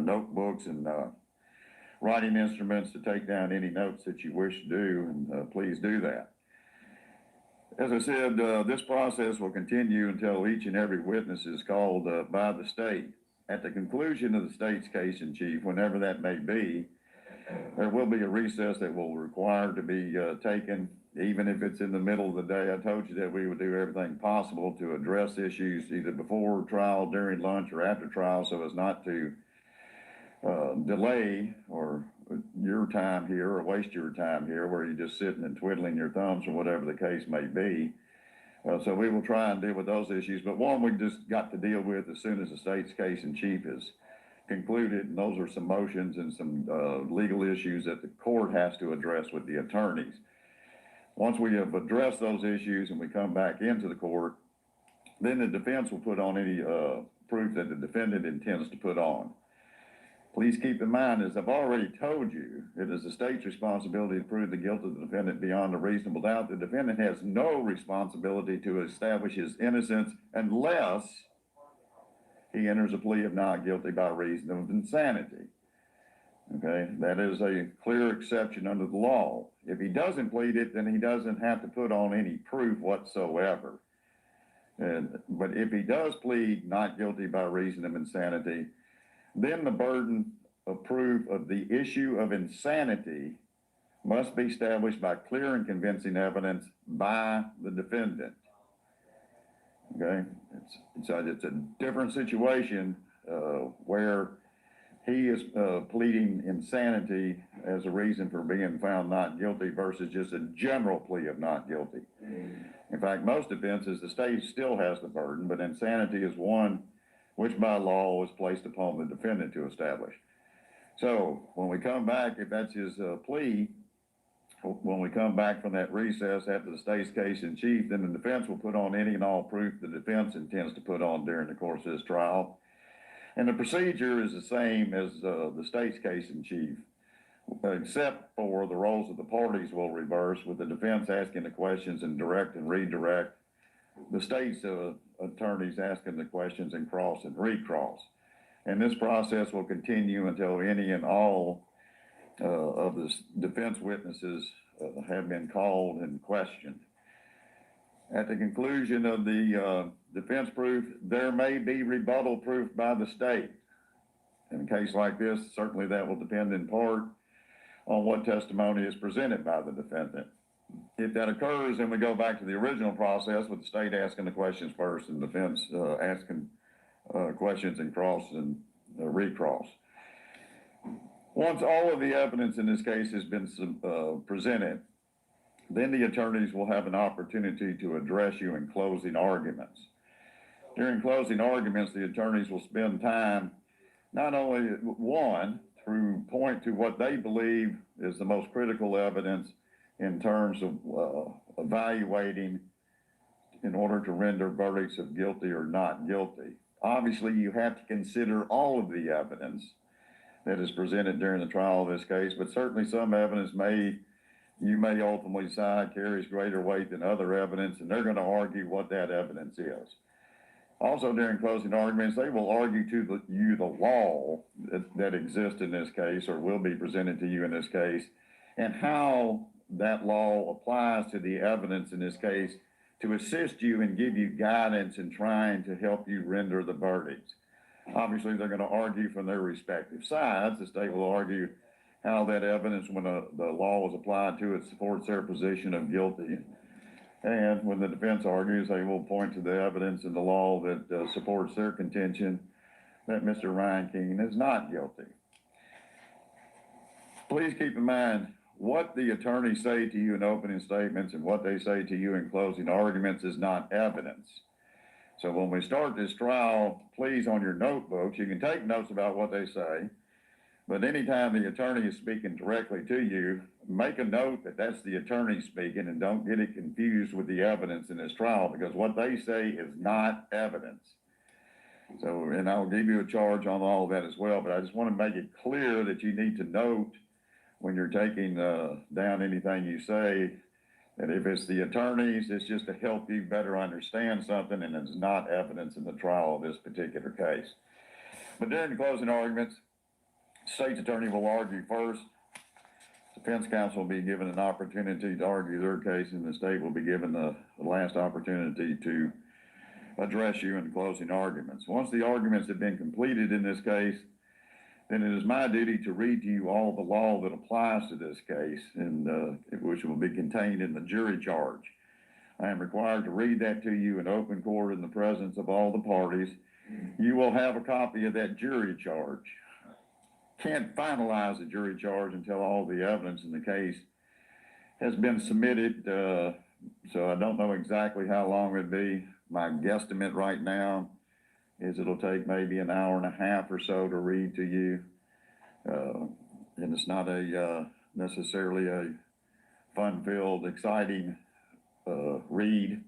notebooks and writing instruments to take down any notes that you wish to do, and please do that. As I said, this process will continue until each and every witness is called by the state. At the conclusion of the state's case in chief, whenever that may be, there will be a recess that will require to be taken, even if it's in the middle of the day. I told you that we would do everything possible to address issues either before trial, during lunch, or after trial, so as not to delay or your time here or waste your time here where you're just sitting and twiddling your thumbs or whatever the case may be. So we will try and deal with those issues, but one we just got to deal with as soon as the state's case in chief is concluded, and those are some motions and some legal issues that the court has to address with the attorneys. Once we have addressed those issues and we come back into the court, then the defense will put on any proof that the defendant intends to put on. Please keep in mind, as I've already told you, it is the state's responsibility to prove the guilt of the defendant beyond a reasonable doubt. The defendant has no responsibility to establish his innocence unless he enters a plea of not guilty by reason of insanity. Okay, that is a clear exception under the law. If he doesn't plead it, then he doesn't have to put on any proof whatsoever. But if he does plead not guilty by reason of insanity, then the burden of proof of the issue of insanity must be established by clear and convincing evidence by the defendant. Okay, it's a different situation where he is pleading insanity as a reason for being found not guilty versus just a general plea of not guilty. In fact, most offenses, the state still has the burden, but insanity is one which by law is placed upon the defendant to establish. So when we come back, if that's his plea, when we come back from that recess after the state's case in chief, then the defense will put on any and all proof the defense intends to put on during the course of this trial. And the procedure is the same as the state's case in chief, except for the roles of the parties will reverse, with the defense asking the questions and direct and redirect, the state's attorneys asking the questions and cross and recross. And this process will continue until any and all of the defense witnesses have been called and questioned. At the conclusion of the defense proof, there may be rebuttal proof by the state. In a case like this, certainly that will depend in part on what testimony is presented by the defendant. If that occurs, then we go back to the original process with the state asking the questions first and defense asking questions and cross and recross. Once all of the evidence in this case has been presented, then the attorneys will have an opportunity to address you in closing arguments. During closing arguments, the attorneys will spend time not only, one, to point to what they believe is the most critical evidence in terms of evaluating in order to render verdicts of guilty or not guilty. Obviously, you have to consider all of the evidence that is presented during the trial of this case, but certainly some evidence you may ultimately decide carries greater weight than other evidence, and they're going to argue what that evidence is. Also, during closing arguments, they will argue to you the law that exists in this case or will be presented to you in this case, and how that law applies to the evidence in this case to assist you and give you guidance in trying to help you render the verdicts. Obviously, they're going to argue from their respective sides. The state will argue how that evidence, when the law is applied to it, supports their position of guilty. And when the defense argues, they will point to the evidence in the law that supports their contention that Mr. Reinking is not guilty. Please keep in mind, what the attorneys say to you in opening statements and what they say to you in closing arguments is not evidence. So when we start this trial, please, on your notebooks, you can take notes about what they say, but anytime the attorney is speaking directly to you, make a note that that's the attorney speaking and don't get it confused with the evidence in this trial, because what they say is not evidence. So, and I'll give you a charge on all of that as well, but I just want to make it clear that you need to note when you're taking down anything you say, that if it's the attorneys, it's just to help you better understand something, and it's not evidence in the trial of this particular case. But during the closing arguments, the state's attorney will argue first. Defense counsel will be given an opportunity to argue their case, and the state will be given the last opportunity to address you in the closing arguments. Once the arguments have been completed in this case, then it is my duty to read to you all the law that applies to this case, and which will be contained in the jury charge. I am required to read that to you in open court in the presence of all the parties. You will have a copy of that jury charge. Can't finalize the jury charge until all the evidence in the case has been submitted, so I don't know exactly how long it'd be. My guesstimate right now is it'll take maybe an hour and a half or so to read to you. And it's not necessarily a fun-filled, exciting read,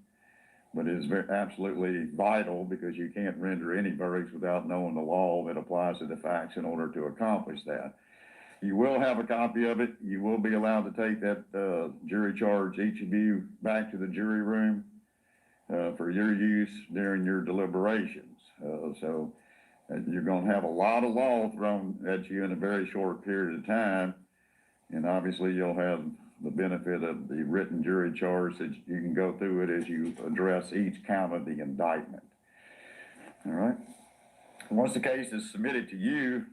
but it is absolutely vital, because you can't render any verdicts without knowing the law that applies to the facts in order to accomplish that. You will have a copy of it. You will be allowed to take that jury charge, each of you, back to the jury room for your use during your deliberations. So you're going to have a lot of law thrown at you in a very short period of time, and obviously you'll have the benefit of the written jury charge that you can go through it as you address each count of the indictment. All right. Once the case is submitted to you,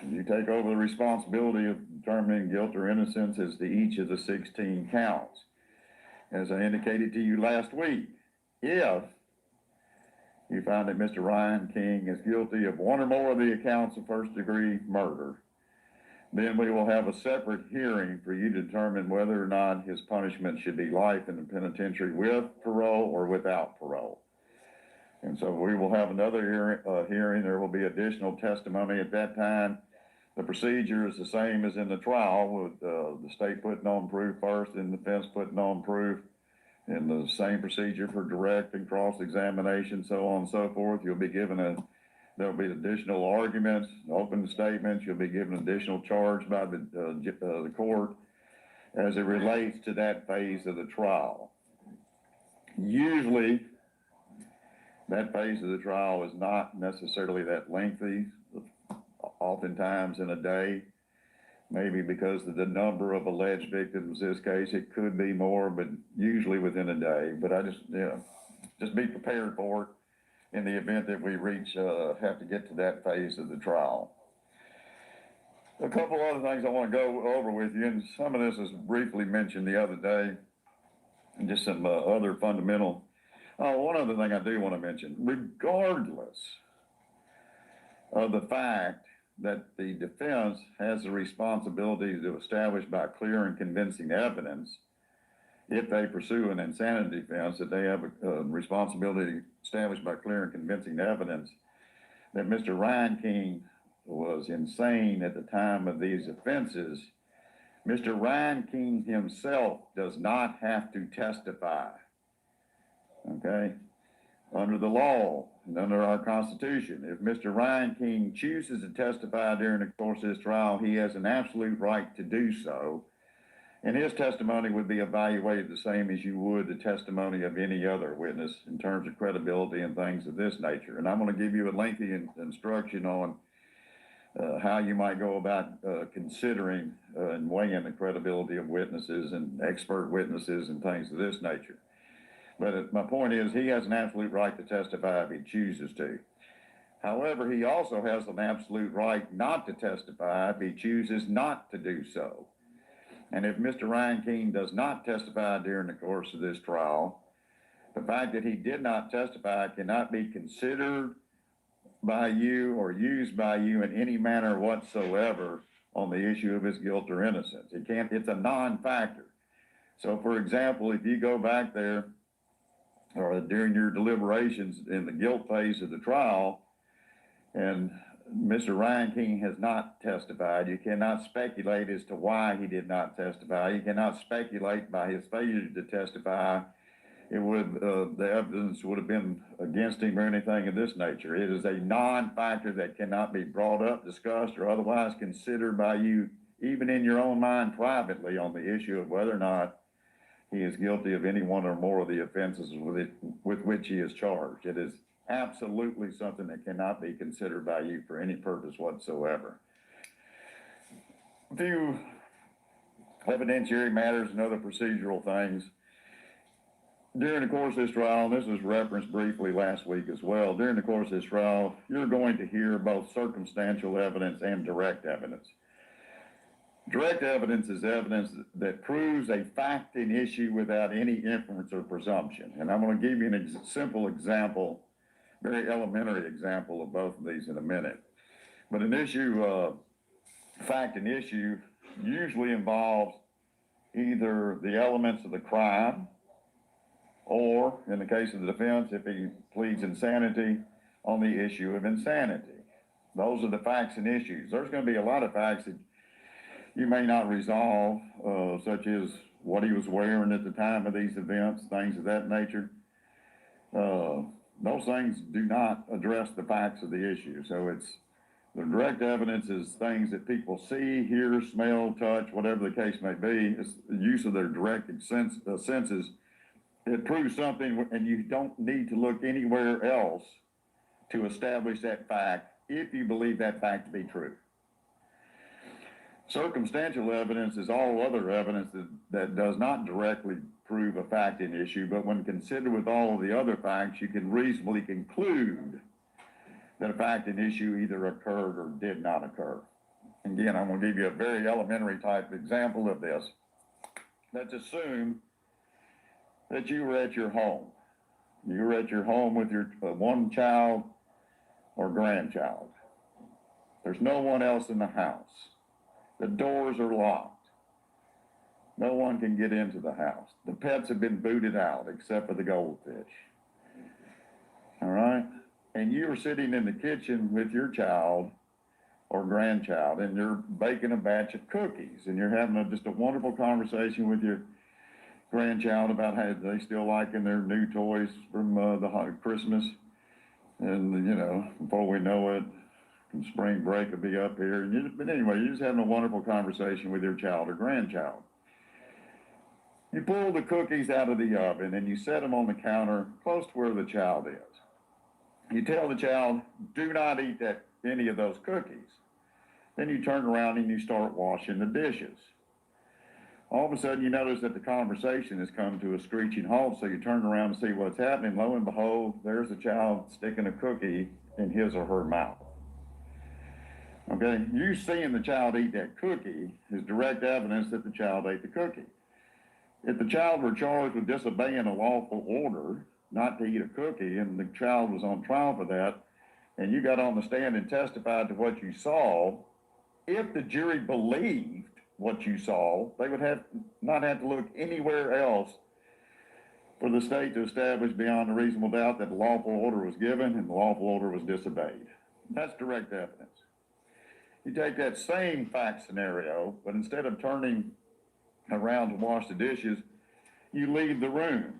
you take over the responsibility of determining guilt or innocence as to each of the 16 counts. As I indicated to you last week, if you find that Mr. Reinking is guilty of one or more of the accounts of first-degree murder, then we will have a separate hearing for you to determine whether or not his punishment should be life in the penitentiary with parole or without parole. And so we will have another hearing. There will be additional testimony at that time. The procedure is the same as in the trial, with the state putting on proof first and the defense putting on proof, and the same procedure for direct and cross-examination, so on and so forth. You'll be given there'll be additional arguments, open statements. You'll be given additional charge by the court as it relates to that phase of the trial. Usually, that phase of the trial is not necessarily that lengthy, oftentimes in a day, maybe because of the number of alleged victims in this case. It could be more, but usually within a day. But I just be prepared for it in the event that we have to get to that phase of the trial. A couple other things I want to go over with you, and some of this was briefly mentioned the other day, and just some other fundamental. One other thing I do want to mention, regardless of the fact that the defense has the responsibility to establish by clear and convincing evidence, if they pursue an insanity defense, that they have a responsibility established by clear and convincing evidence that Mr. Reinking was insane at the time of these offenses. Mr. Reinking himself does not have to testify. Okay? Under the law and under our Constitution, if Mr. Reinking chooses to testify during the course of this trial, he has an absolute right to do so. And his testimony would be evaluated the same as you would the testimony of any other witness in terms of credibility and things of this nature. And I'm going to give you a lengthy instruction on how you might go about considering and weighing the credibility of witnesses and expert witnesses and things of this nature. But my point is, he has an absolute right to testify if he chooses to. However, he also has an absolute right not to testify if he chooses not to do so. And if Mr. Reinking does not testify during the course of this trial, the fact that he did not testify cannot be considered by you or used by you in any manner whatsoever on the issue of his guilt or innocence. It's a non-factor. So for example, if you go back there or during your deliberations in the guilt phase of the trial and Mr. Reinking has not testified, you cannot speculate as to why he did not testify. You cannot speculate by his failure to testify. The evidence would have been against him or anything of this nature. It is a non-factor that cannot be brought up, discussed, or otherwise considered by you, even in your own mind privately, on the issue of whether or not he is guilty of any one or more of the offenses with which he is charged. It is absolutely something that cannot be considered by you for any purpose whatsoever. A few evidentiary matters and other procedural things. During the course of this trial, and this was referenced briefly last week as well, during the course of this trial, you're going to hear both circumstantial evidence and direct evidence. Direct evidence is evidence that proves a fact and issue without any inference or presumption. And I'm going to give you a simple example, very elementary example of both of these in a minute. But an issue, fact and issue, usually involves either the elements of the crime, or in the case of the defense, if he pleads insanity, on the issue of insanity. Those are the facts and issues. There's going to be a lot of facts that you may not resolve, such as what he was wearing at the time of these events, things of that nature. Those things do not address the facts of the issue. So the direct evidence is things that people see, hear, smell, touch, whatever the case may be. It's the use of their direct senses. It proves something, and you don't need to look anywhere else to establish that fact if you believe that fact to be true. Circumstantial evidence is all other evidence that does not directly prove a fact and issue, but when considered with all of the other facts, you can reasonably conclude that a fact and issue either occurred or did not occur. Again, I'm going to give you a very elementary type example of this. Let's assume that you were at your home. You were at your home with your one child or grandchild. There's no one else in the house. The doors are locked. No one can get into the house. The pets have been booted out except for the goldfish. All right? And you are sitting in the kitchen with your child or grandchild, and you're baking a batch of cookies, and you're having just a wonderful conversation with your grandchild about how they still liking their new toys from the Christmas. And, before we know it, spring break will be up here. But anyway, you're just having a wonderful conversation with your child or grandchild. You pull the cookies out of the oven and you set them on the counter close to where the child is. You tell the child, do not eat any of those cookies. Then you turn around and you start washing the dishes. All of a sudden you notice that the conversation has come to a screeching halt, so you turn around to see what's happening. Lo and behold, there's a child sticking a cookie in his or her mouth. Okay, you seeing the child eat that cookie is direct evidence that the child ate the cookie. If the child were charged with disobeying a lawful order not to eat a cookie, and the child was on trial for that, and you got on the stand and testified to what you saw, if the jury believed what you saw, they would not have to look anywhere else for the state to establish beyond a reasonable doubt that the lawful order was given and the lawful order was disobeyed. That's direct evidence. You take that same fact scenario, but instead of turning around to wash the dishes, you leave the room.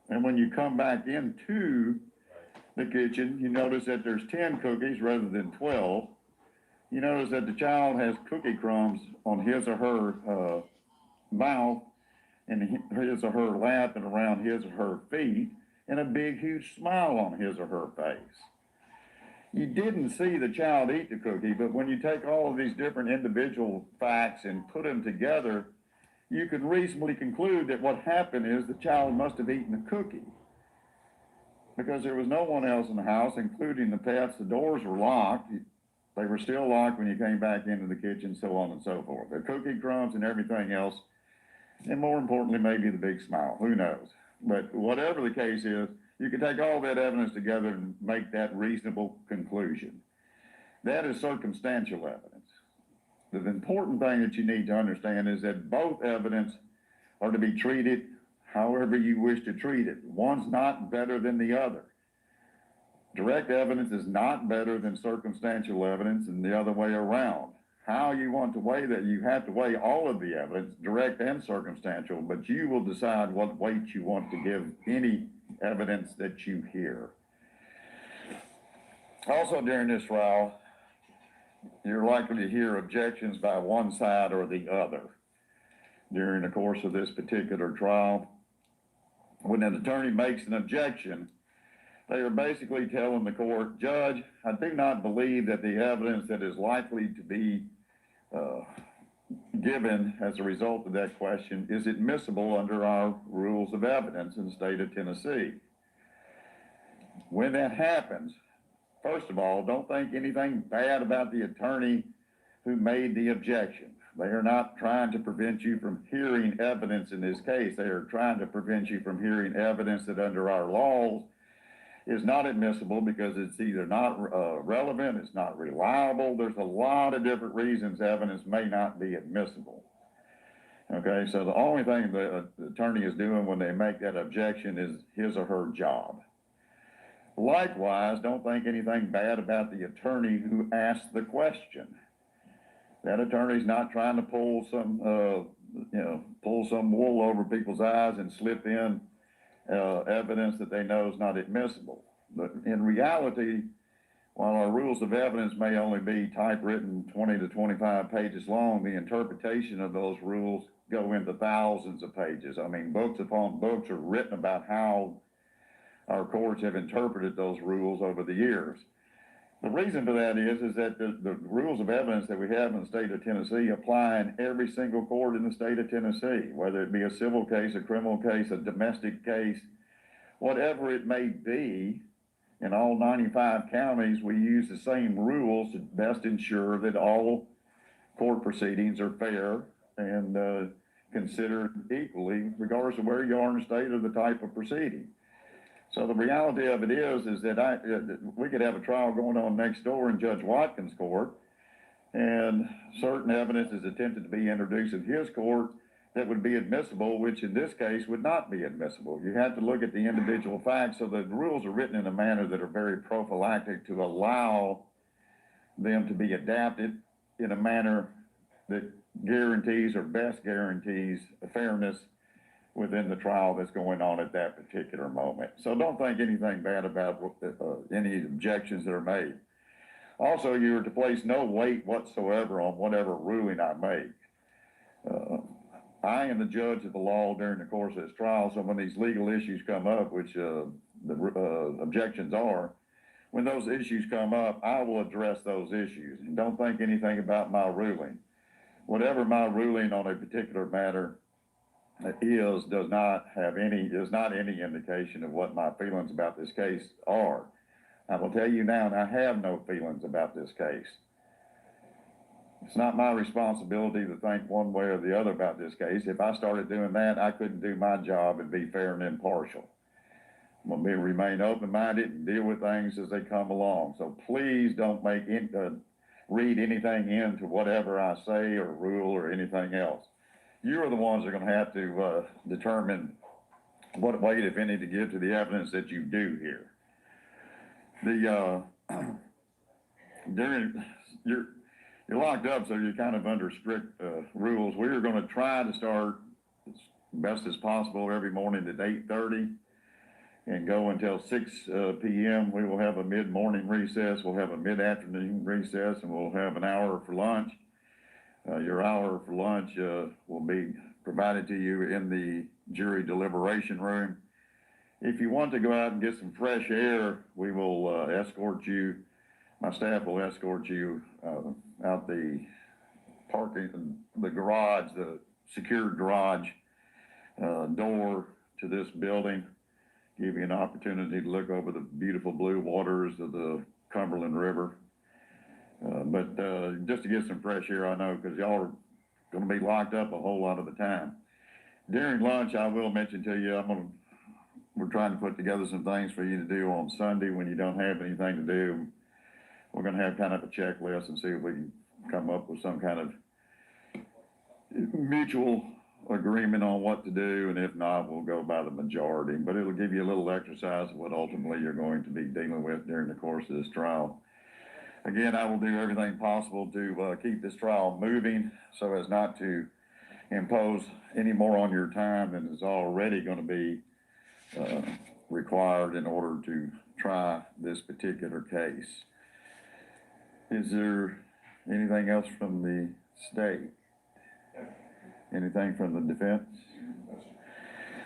And when you come back into the kitchen, you notice that there's 10 cookies rather than 12. You notice that the child has cookie crumbs on his or her mouth and his or her lap and around his or her feet, and a big, huge smile on his or her face. You didn't see the child eat the cookie, but when you take all of these different individual facts and put them together, you can reasonably conclude that what happened is the child must have eaten the cookie, because there was no one else in the house, including the pets. The doors were locked. They were still locked when you came back into the kitchen, so on and so forth. The cookie crumbs and everything else, and more importantly, maybe the big smile, who knows? But whatever the case is, you can take all that evidence together and make that reasonable conclusion. That is circumstantial evidence. The important thing that you need to understand is that both evidence are to be treated however you wish to treat it. One's not better than the other. Direct evidence is not better than circumstantial evidence, and the other way around. How you want to weigh that, you have to weigh all of the evidence, direct and circumstantial, but you will decide what weight you want to give any evidence that you hear. Also, during this trial, you're likely to hear objections by one side or the other. During the course of this particular trial, when an attorney makes an objection, they are basically telling the court, Judge, I do not believe that the evidence that is likely to be given as a result of that question is admissible under our rules of evidence in the state of Tennessee. When that happens, first of all, don't think anything bad about the attorney who made the objection. They are not trying to prevent you from hearing evidence in this case. They are trying to prevent you from hearing evidence that under our laws is not admissible because it's either not relevant, it's not reliable. There's a lot of different reasons evidence may not be admissible. Okay, so the only thing the attorney is doing when they make that objection is his or her job. Likewise, don't think anything bad about the attorney who asked the question. That attorney's not trying to pull some wool over people's eyes and slip in evidence that they know is not admissible. But in reality, while our rules of evidence may only be typewritten 20 to 25 pages long, the interpretation of those rules go into thousands of pages. I mean, books upon books are written about how our courts have interpreted those rules over the years. The reason for that is that the rules of evidence that we have in the state of Tennessee apply in every single court in the state of Tennessee, whether it be a civil case, a criminal case, a domestic case, whatever it may be. In all 95 counties, we use the same rules to best ensure that all court proceedings are fair and considered equally, regardless of where you are in the state or the type of proceeding. So the reality of it is that we could have a trial going on next door in Judge Watkins' court, and certain evidence is attempted to be introduced in his court that would be admissible, which in this case would not be admissible. You have to look at the individual facts, so the rules are written in a manner that are very prophylactic to allow them to be adapted in a manner that guarantees or best guarantees fairness within the trial that's going on at that particular moment. So don't think anything bad about any objections that are made. Also, you are to place no weight whatsoever on whatever ruling I make. I am the judge of the law during the course of this trial, so when these legal issues come up, which the objections are, when those issues come up, I will address those issues. And don't think anything about my ruling. Whatever my ruling on a particular matter is not any indication of what my feelings about this case are. I will tell you now, and I have no feelings about this case. It's not my responsibility to think one way or the other about this case. If I started doing that, I couldn't do my job and be fair and impartial. We'll remain open-minded and deal with things as they come along. So please don't read anything into whatever I say or rule or anything else. You are the ones that are gonna have to, determine what weight, if any, to give to the evidence that you do here. You're locked up, so you're kind of under strict, rules. We are gonna try to start as best as possible every morning at 8:30 and go until 6 p.m. We will have a mid-morning recess, we'll have a mid-afternoon recess, and we'll have an hour for lunch. Your hour for lunch will be provided to you in the jury deliberation room. If you want to go out and get some fresh air, we will escort you. My staff will escort you out the parking, the garage, the secured garage door to this building. Give you an opportunity to look over the beautiful blue waters of the Cumberland River. But just to get some fresh air, I know, because y'all are going to be locked up a whole lot of the time. During lunch, I will mention to you, we're trying to put together some things for you to do on Sunday when you don't have anything to do. We're going to have kind of a checklist and see if we can come up with some kind of mutual agreement on what to do, and if not, we'll go by the majority. But it'll give you a little exercise of what ultimately you're going to be dealing with during the course of this trial. Again, I will do everything possible to keep this trial moving so as not to impose any more on your time than is already going to be required in order to try this particular case. Is there anything else from the state? Anything from the defense?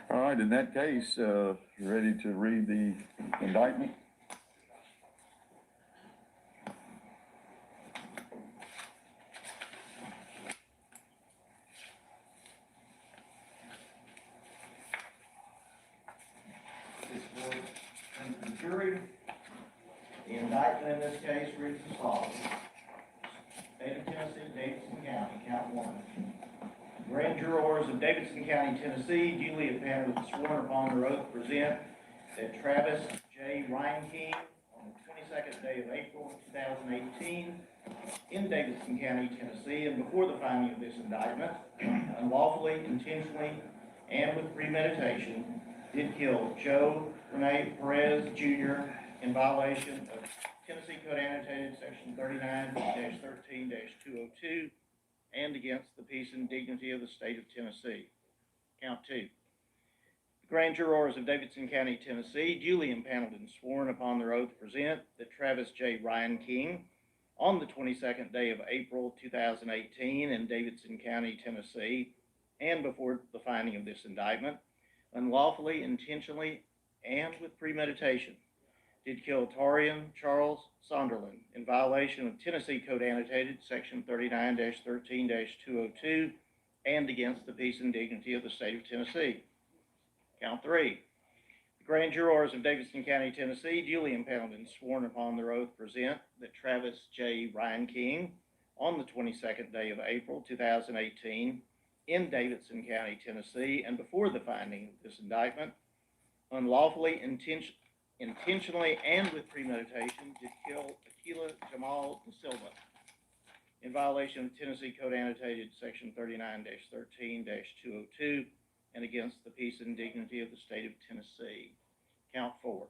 All right, in that case, ready to read the indictment? And the jury, the indictment in this case reads as follows. State of Tennessee, Davidson County, count 1. Grand jurors of Davidson County, Tennessee, duly impaneled and sworn upon their oath present that Travis J. Reinking on the 22nd day of April 2018 in Davidson County, Tennessee, and before the finding of this indictment, unlawfully, intentionally, and with premeditation, did kill Joe Perez Jr. in violation of Tennessee Code Annotated Section 39-13-202 and against the peace and dignity of the state of Tennessee. Count 2. The grand jurors of Davidson County, Tennessee, duly impaneled and sworn upon their oath present that Travis J. Reinking, on the 22nd day of April 2018 in Davidson County, Tennessee, and before the finding of this indictment, unlawfully, intentionally, and with premeditation, did kill Torian Charles Sonderland in violation of Tennessee Code Annotated Section 39-13-202 and against the peace and dignity of the state of Tennessee. Count 3. The grand jurors of Davidson County, Tennessee, duly impaneled and sworn upon their oath present that Travis J. Reinking, on the 22nd day of April 2018 in Davidson County, Tennessee, and before the finding of this indictment, unlawfully, intentionally, and with premeditation, did kill Aquila Jamal Da Silva in violation of Tennessee Code Annotated Section 39-13-202 and against the peace and dignity of the state of Tennessee. Count 4.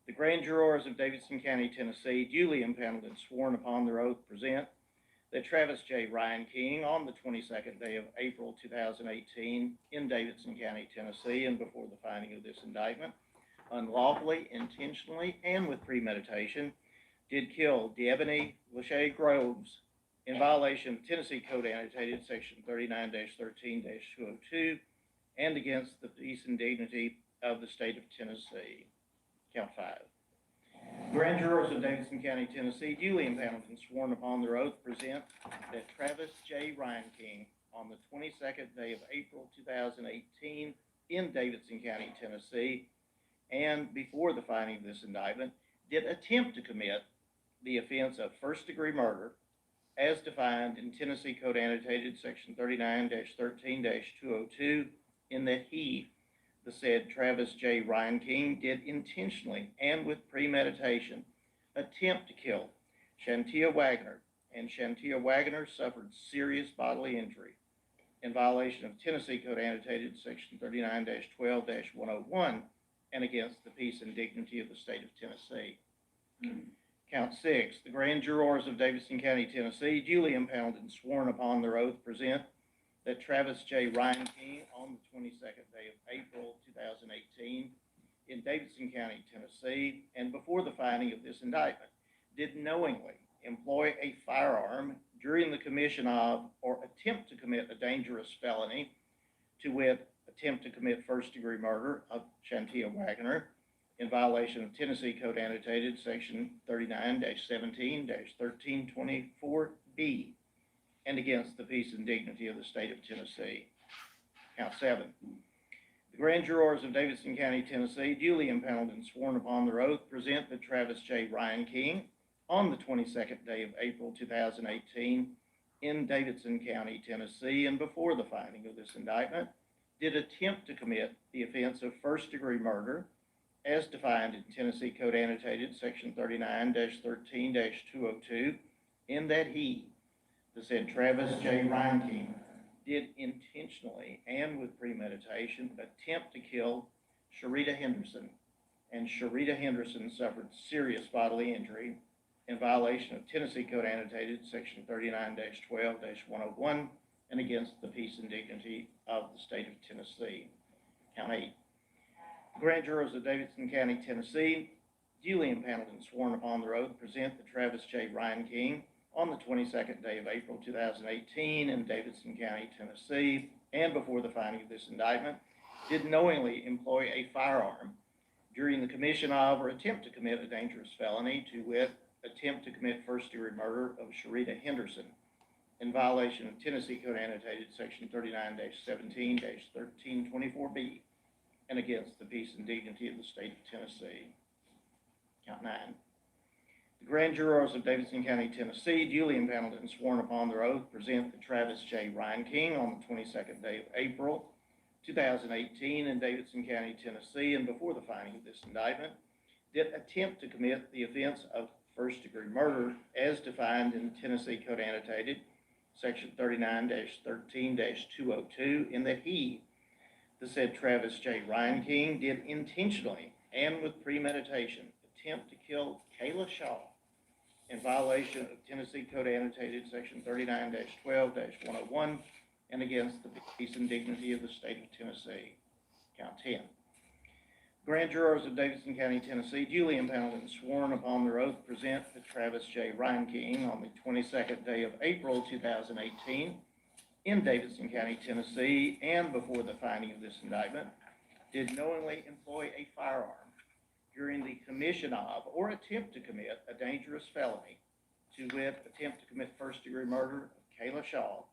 The grand jurors of Davidson County, Tennessee, duly impaneled and sworn upon their oath present that Travis J. Reinking, on the 22nd day of April 2018 in Davidson County, Tennessee, and before the finding of this indictment, unlawfully, intentionally, and with premeditation, did kill D'Ebony Lachey Groves in violation of Tennessee Code Annotated Section 39-13-202 and against the peace and dignity of the state of Tennessee. Count 5. Grand jurors of Davidson County, Tennessee, duly impaneled and sworn upon their oath present that Travis J. Reinking, on the 22nd day of April 2018 in Davidson County, Tennessee, and before the finding of this indictment, did attempt to commit the offense of first-degree murder as defined in Tennessee Code Annotated Section 39-13-202 in that he the said Travis J. Reinking did intentionally and with premeditation attempt to kill Shantia Wagner, and Shantia Wagner suffered serious bodily injury in violation of Tennessee Code Annotated Section 39-12-101 and against the peace and dignity of the state of Tennessee. Count 6, the grand jurors of Davidson County, Tennessee, duly impounded and sworn upon their oath, present that Travis J. Reinking on the 22nd day of April 2018 in Davidson County, Tennessee, and before the filing of this indictment, did knowingly employ a firearm during the commission of or attempt to commit a dangerous felony, to wit, attempt to commit first-degree murder of Shantia Wagner in violation of Tennessee Code Annotated Section 39-17-1324B and against the peace and dignity of the state of Tennessee. Count 7. The grand jurors of Davidson County, Tennessee, duly impounded and sworn upon their oath, present that Travis J. Reinking on the 22nd day of April 2018 in Davidson County, Tennessee, and before the filing of this indictment, did attempt to commit the offense of first-degree murder as defined in Tennessee Code Annotated Section 39-13-202, in that he, the said Travis J. Reinking, did intentionally and with premeditation attempt to kill Sharita Henderson, and Sharita Henderson suffered serious bodily injury in violation of Tennessee Code Annotated Section 39-12-101 and against the peace and dignity of the state of Tennessee. Count 8. The grand jurors of Davidson County, Tennessee, duly impounded and sworn upon their oath, present that Travis J. Reinking on the 22nd day of April 2018 in Davidson County, Tennessee, and before the filing of this indictment, did knowingly employ a firearm during the commission of or attempt to commit a dangerous felony, to wit, attempt to commit first-degree murder of Sharita Henderson in violation of Tennessee Code Annotated Section 39-17-1324B and against the peace and dignity of the state of Tennessee. Count 9. The grand jurors of Davidson County, Tennessee, duly impounded and sworn upon their oath, present that Travis J. Reinking on the 22nd day of April 2018 in Davidson County, Tennessee, and before the filing of this indictment, did attempt to commit the offense of first-degree murder as defined in Tennessee Code Annotated Section 39-13-202, in that he, the said Travis J. Reinking, did intentionally and with premeditation attempt to kill Kayla Shaw in violation of Tennessee Code Annotated Section 39-12-101 and against the peace and dignity of the state of Tennessee. Count 10. Grand jurors of Davidson County, Tennessee, duly impounded and sworn upon their oath, present that Travis J. Reinking on the 22nd day of April 2018 in Davidson County, Tennessee, and before the filing of this indictment, did knowingly employ a firearm during the commission of or attempt to commit a dangerous felony, to wit, attempt to commit first-degree murder of Kayla Shaw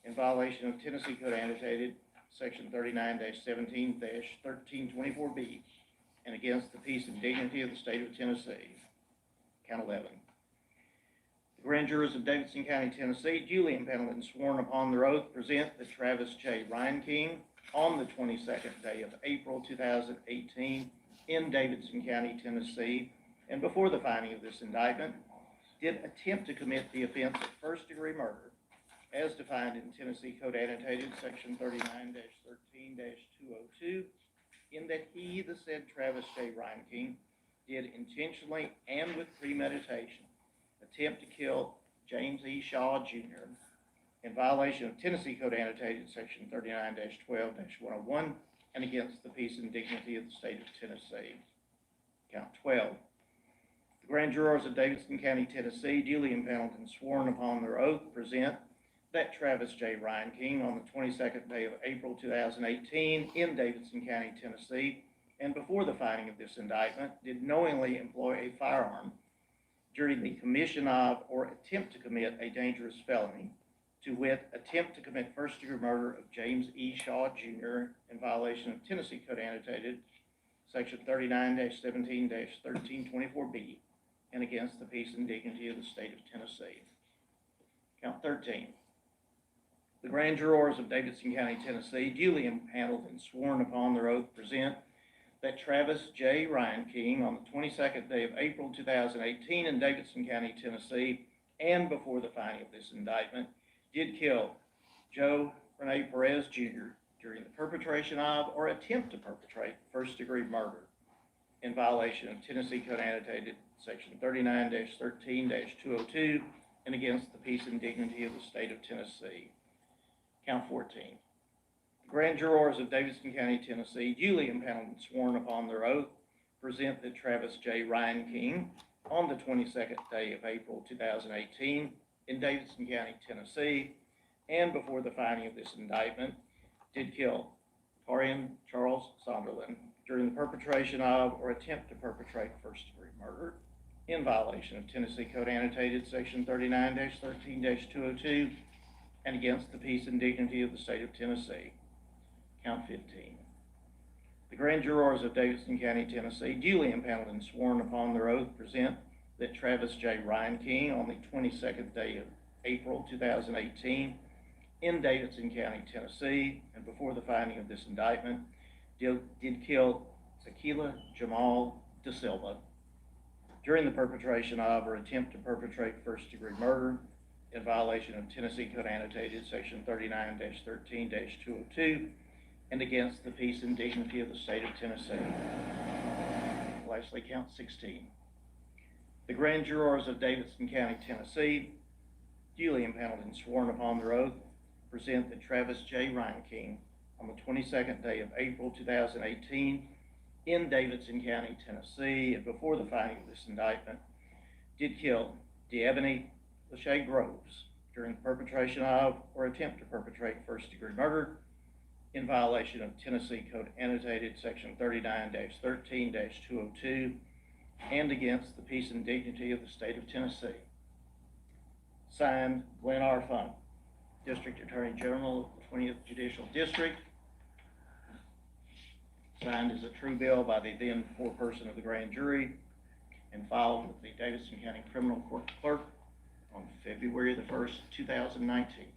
in violation of Tennessee Code Annotated Section 39-17-1324B and against the peace and dignity of the state of Tennessee. Count 11. The grand jurors of Davidson County, Tennessee, duly impounded and sworn upon their oath, present that Travis J. Reinking on the 22nd day of April 2018 in Davidson County, Tennessee, and before the filing of this indictment, did attempt to commit the offense of first-degree murder as defined in Tennessee Code Annotated Section 39-13-202, in that he, the said Travis J. Reinking, did intentionally and with premeditation attempt to kill James E. Shaw, Jr. in violation of Tennessee Code Annotated Section 39-12-101 and against the peace and dignity of the state of Tennessee. Count 12. The grand jurors of Davidson County, Tennessee, duly impounded and sworn upon their oath, present that Travis J. Reinking on the 22nd day of April 2018 in Davidson County, Tennessee, and before the filing of this indictment, did knowingly employ a firearm during the commission of or attempt to commit a dangerous felony, to wit, attempt to commit first-degree murder of James E. Shaw, Jr. in violation of Tennessee Code Annotated Section 39-17-1324B and against the peace and dignity of the state of Tennessee. Count 13. The grand jurors of Davidson County, Tennessee, duly impaneled and sworn upon their oath, present that Travis J. Reinking, on the 22nd day of April 2018 in Davidson County, Tennessee, and before the finding of this indictment, did kill Joe Rene Perez Jr. during the perpetration of or attempt to perpetrate first-degree murder in violation of Tennessee Code Annotated Section 39-13-202 and against the peace and dignity of the state of Tennessee. Count 14. The grand jurors of Davidson County, Tennessee, duly impaneled and sworn upon their oath, present that Travis J. Reinking, on the 22nd day of April 2018 in Davidson County, Tennessee, and before the finding of this indictment, did kill Torian Charles Sonderland during the perpetration of or attempt to perpetrate first-degree murder in violation of Tennessee Code Annotated Section 39-13-202 and against the peace and dignity of the state of Tennessee. Count 15. The grand jurors of Davidson County, Tennessee, duly impaneled and sworn upon their oath, present that Travis J. Reinking, on the 22nd day of April 2018 in Davidson County, Tennessee, and before the finding of this indictment, did kill Tequila Jamal Da Silva during the perpetration of or attempt to perpetrate first-degree murder in violation of Tennessee Code Annotated Section 39-13-202 and against the peace and dignity of the state of Tennessee. Lastly, count 16. The grand jurors of Davidson County, Tennessee, duly impaneled and sworn upon their oath, present that Travis J. Reinking, on the 22nd day of April 2018 in Davidson County, Tennessee, and before the finding of this indictment, did kill DeEbony Lachey Groves during the perpetration of or attempt to perpetrate first-degree murder in violation of Tennessee Code Annotated Section 39-13-202 and against the peace and dignity of the state of Tennessee. Signed, Glenn R. Funk, District Attorney General of the 20th Judicial District. Signed as a true bill by the then foreperson of the grand jury and filed with the Davidson County Criminal Court Clerk on February the 1st, 2019.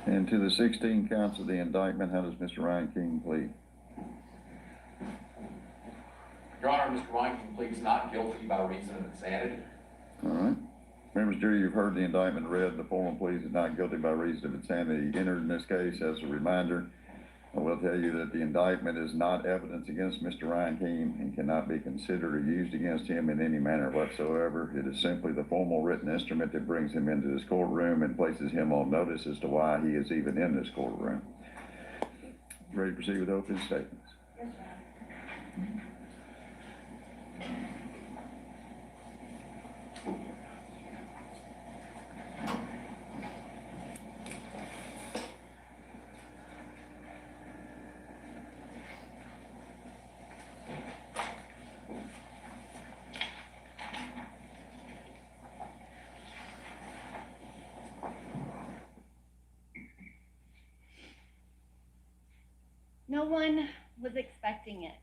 And to the 16 counts of the indictment, how does Mr. Reinking plead? Your Honor, Mr. Reinking pleads not guilty by reason of insanity. All right. Members of the jury, you've heard the indictment read. The formal pleas is not guilty by reason of insanity entered in this case. As a reminder, I will tell you that the indictment is not evidence against Mr. Reinking and cannot be considered or used against him in any manner whatsoever. It is simply the formal written instrument that brings him into this courtroom and places him on notice as to why he is even in this courtroom. Ready to proceed with opening statements? Yes, sir. No one was expecting it.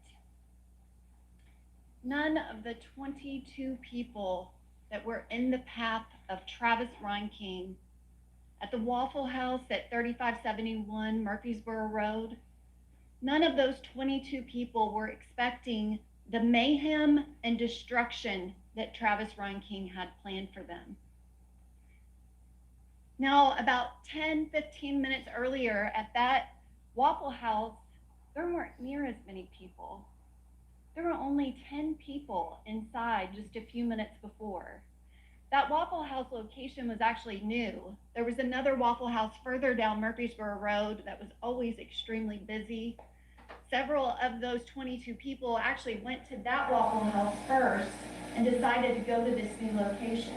None of the 22 people that were in the path of Travis Reinking at the Waffle House at 3571 Murfreesboro Road, none of those 22 people were expecting the mayhem and destruction that Travis Reinking had planned for them. Now, about 10-15 minutes earlier at that Waffle House, there weren't near as many people. There were only 10 people inside just a few minutes before. That Waffle House location was actually new. There was another Waffle House further down Murfreesboro Road that was always extremely busy. Several of those 22 people actually went to that Waffle House first and decided to go to this new location.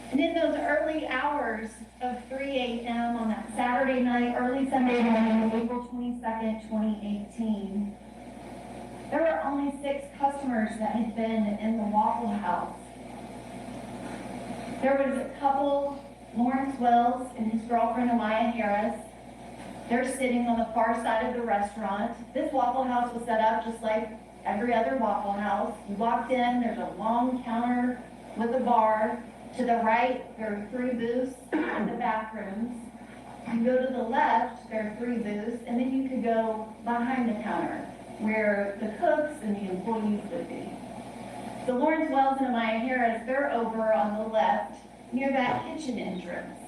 And in those early hours of 3 a.m. on that Saturday night, early Sunday morning, April 22nd, 2018, there were only 6 customers that had been in the Waffle House. There was a couple, Lawrence Wells and his girlfriend Amaya Harris. They're sitting on the far side of the restaurant. This Waffle House was set up just like every other Waffle House. You walked in, there's a long counter with a bar. To the right, there are 3 booths in the bathrooms. You go to the left, there are 3 booths, and then you could go behind the counter where the cooks and the employees would be. The Lawrence Wells and Amaya Harris, they're over on the left near that kitchen entrance.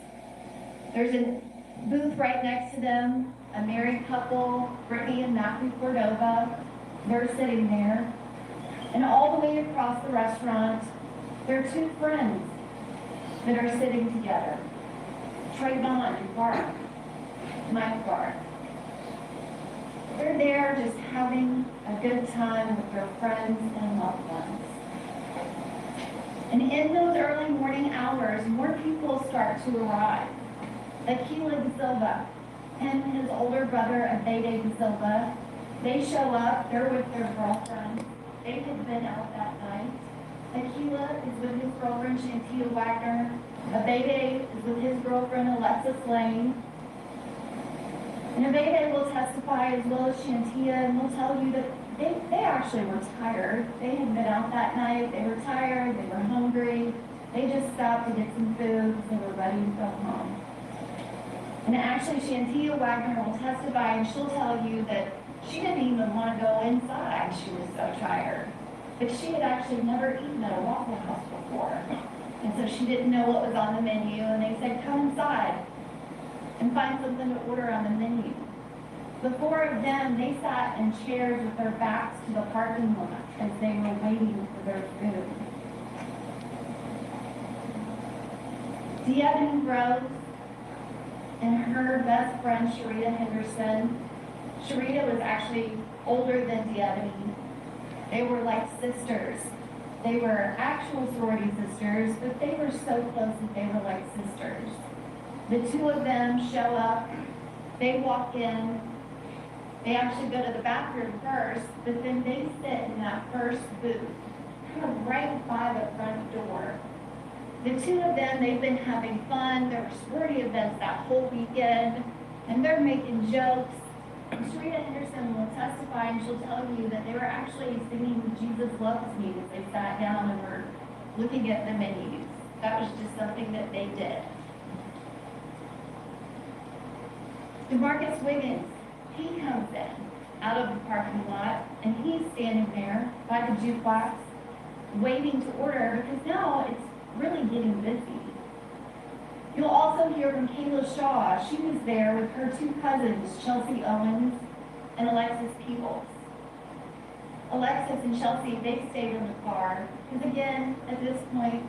There's a booth right next to them, a married couple, Brittany and Matthew Cordova. They're sitting there. And all the way across the restaurant, there are 2 friends that are sitting together. Trayvon and Bart, Mike Bart. They're there just having a good time with their friends and loved ones. And in those early morning hours, more people start to arrive. Aquila De Silva and his older brother, Abede De Silva, they show up, they're with their girlfriends. They had been out that night. Aquila is with his girlfriend, Shantia Wagner. Abede is with his girlfriend, Alexis Lane. And Abede will testify as well as Shantia, and will tell you that they actually were tired. They had been out that night, they were tired, they were hungry. They just stopped to get some food, they were ready to go home. And actually, Shantia Wagner will testify, and she'll tell you that she didn't even want to go inside, she was so tired. But she had actually never eaten at a Waffle House before. And so she didn't know what was on the menu, and they said, come inside and find something to order on the menu. The 4 of them, they sat in chairs with their backs to the parking lot as they were waiting for their food. Deebony Rose and her best friend, Sharita Henderson. Sharita was actually older than Deebony. They were like sisters. They were actual sorority sisters, but they were so close that they were like sisters. The 2 of them show up, they walk in, they actually go to the bathroom first, but then they sit in that first booth, kind of right by the front door. The 2 of them, they've been having fun, there were sorority events that whole weekend, and they're making jokes. Sharita Henderson will testify, and she'll tell you that they were actually singing Jesus Loves Me as they sat down and were looking at the menus. That was just something that they did. DeMarcus Wiggins, he comes in out of the parking lot, and he's standing there by the jukebox waiting to order because now it's really getting busy. You'll also hear from Kayla Shaw. She was there with her 2 cousins, Chelsea Owens and Alexis Peebles. Alexis and Chelsea, they stayed in the car because again, at this point,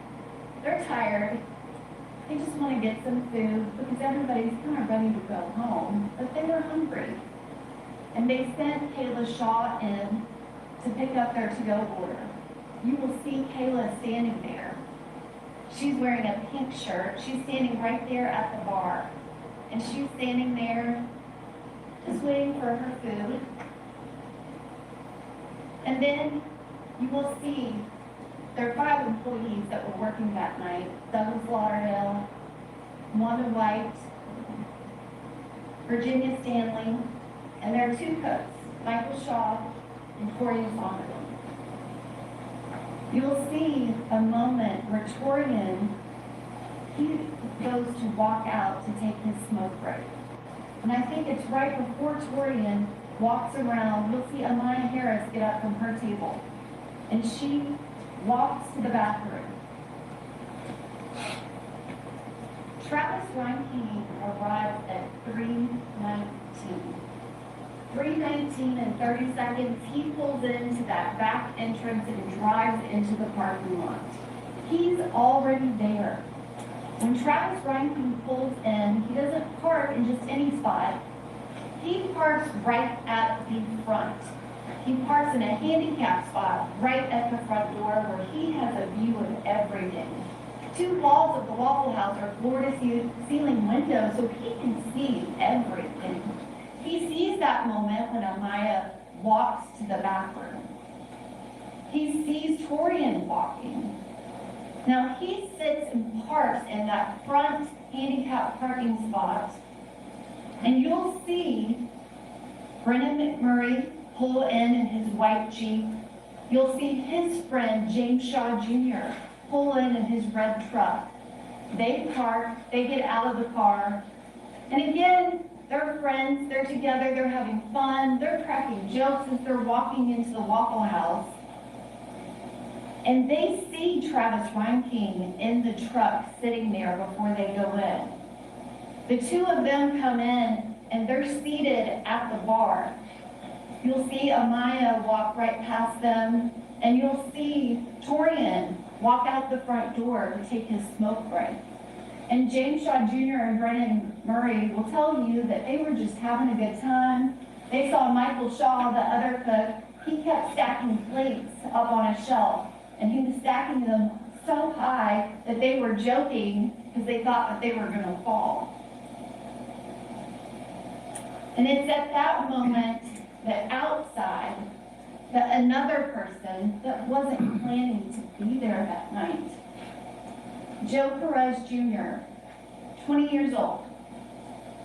they're tired. They just want to get some food because everybody's kind of ready to go home, but they were hungry. And they sent Kayla Shaw in to pick up their to-go order. You will see Kayla standing there. She's wearing a pink shirt. She's standing right there at the bar. And she's standing there just waiting for her food. And then you will see there are 5 employees that were working that night. Douglas Lauderdale, Wanda White, Virginia Stanley, and there are 2 cooks, Michael Shaw and Torian Saunders. You will see a moment where Torian, he goes to walk out to take his smoke break. And I think it's right before Torian walks around, you'll see Amaya Harris get up from her table. And she walks to the bathroom. Travis Reinking arrives at 3:19. 3:19 and 30 seconds, he pulls into that back entrance and drives into the parking lot. He's already there. When Travis Reinking pulls in, he doesn't park in just any spot. He parks right at the front. He parks in a handicap spot right at the front door where he has a view of everything. 2 walls of the Waffle House are floor-to-ceiling windows, so he can see everything. He sees that moment when Amaya walks to the bathroom. He sees Torian walking. Now he sits and parks in that front handicap parking spot, and you'll see Brennan McMurray pull in his white Jeep You'll see his friend, James Shaw Jr., pull in his red truck. They park, they get out of the car, and again, they're friends, they're together, they're having fun, they're cracking jokes as they're walking into the Waffle House. And they see Travis Reinking in the truck sitting there before they go in. The two of them come in and they're seated at the bar. You'll see Amaya walk right past them, and you'll see Torian walk out the front door to take his smoke break. And James Shaw Jr. and Brennan Murray will tell you that they were just having a good time. They saw Michael Shaw, the other cook, he kept stacking plates up on a shelf, and he was stacking them so high that they were joking because they thought that they were going to fall. And it's at that moment that outside, that another person that wasn't planning to be there that night, Joe Perez Jr., 20 years old.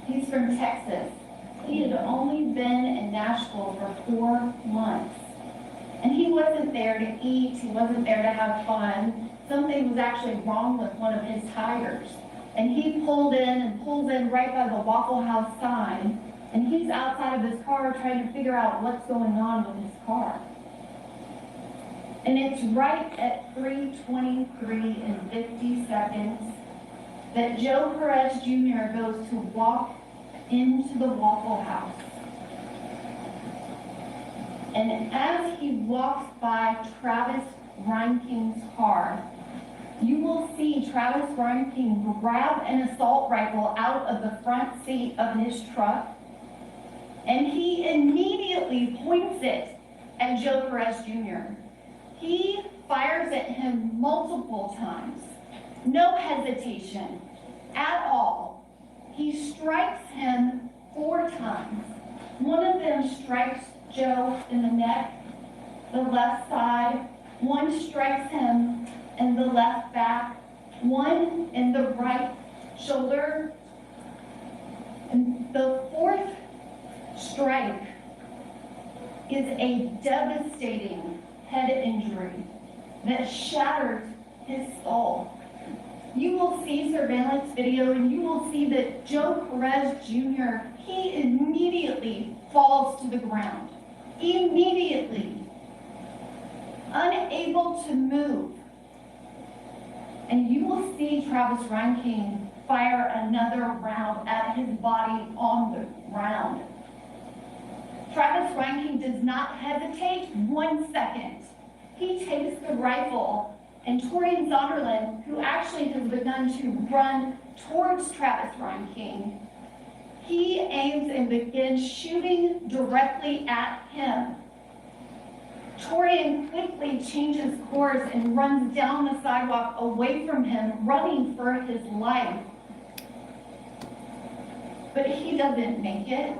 He's from Texas. He had only been in Nashville for 4 months. And he wasn't there to eat, he wasn't there to have fun. Something was actually wrong with one of his tires. And he pulls in right by the Waffle House sign, and he's outside of his car trying to figure out what's going on with his car. And it's right at 3:23 and 50 seconds that Joe Perez Jr. goes to walk into the Waffle House. And as he walks by Travis Reinking's car, you will see Travis Reinking grab an assault rifle out of the front seat of his truck, and he immediately points it at Joe Perez Jr. He fires at him multiple times, no hesitation at all. He strikes him 4 times. One of them strikes Joe in the neck, the left side. One strikes him in the left back, one in the right shoulder. And the 4th strike is a devastating head injury that shatters his skull. You will see surveillance video and you will see that Joe Perez Jr., he immediately falls to the ground. Immediately. Unable to move. And you will see Travis Reinking fire another round at his body on the ground. Travis Reinking does not hesitate 1 second. He takes the rifle, and Torian Zonderland, who actually has begun to run towards Travis Reinking, he aims and begins shooting directly at him. Torian quickly changes course and runs down the sidewalk away from him, running for his life. But he doesn't make it.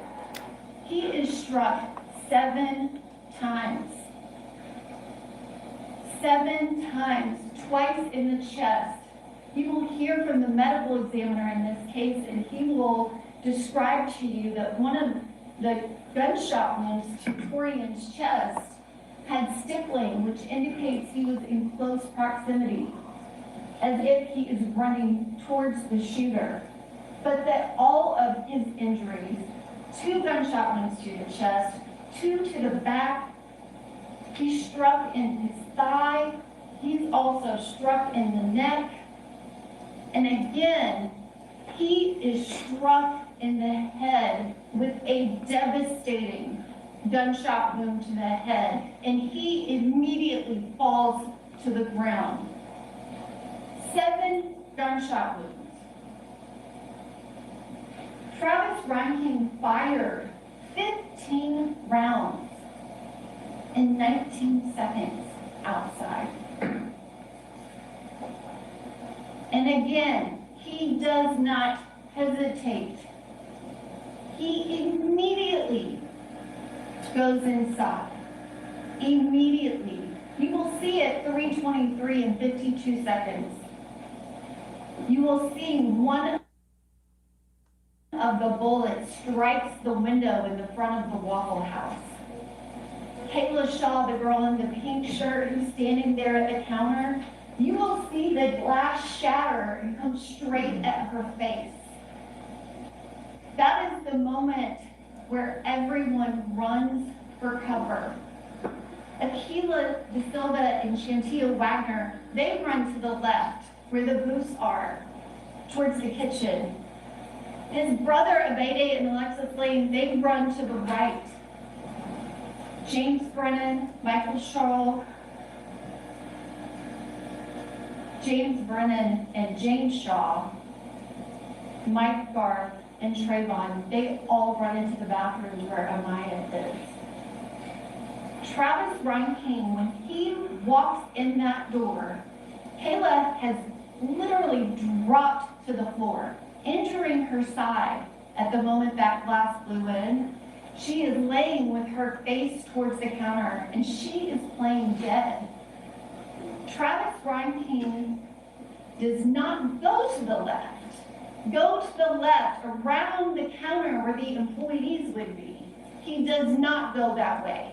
He is struck 7 times. 7 times, twice in the chest. You will hear from the medical examiner in this case, and he will describe to you that one of the gunshot wounds to Torian's chest had stippling, which indicates he was in close proximity, as if he is running towards the shooter. But that all of his injuries, 2 gunshot wounds to the chest, 2 to the back, he's struck in his thigh, he's also struck in the neck, and again, he is struck in the head with a devastating gunshot wound to the head, and he immediately falls to the ground. 7 gunshot wounds. Travis Reinking fired 15 rounds in 19 seconds outside. And again, he does not hesitate. He immediately goes inside. Immediately. You will see at 3:23 and 52 seconds. You will see one of the bullets strikes the window in the front of the Waffle House. Kayla Shaw, the girl in the pink shirt who's standing there at the counter, you will see the glass shatter and come straight at her face. That is the moment where everyone runs for cover. Aquila De Silva and Shantia Wagner, they run to the left where the booths are, towards the kitchen. His brother Abede and Alexis Lane, they run to the right. James Brennan, Michael Sharl, James Brennan and James Shaw, Mike Garth, and Trayvon, they all run into the bathroom where Amaya is. Travis Reinking, when he walks in that door, Kayla has literally dropped to the floor, entering her side at the moment that glass blew in. She is laying with her face towards the counter, and she is playing dead. Travis Reinking does not go to the left. Go to the left, around the counter where the employees would be. He does not go that way.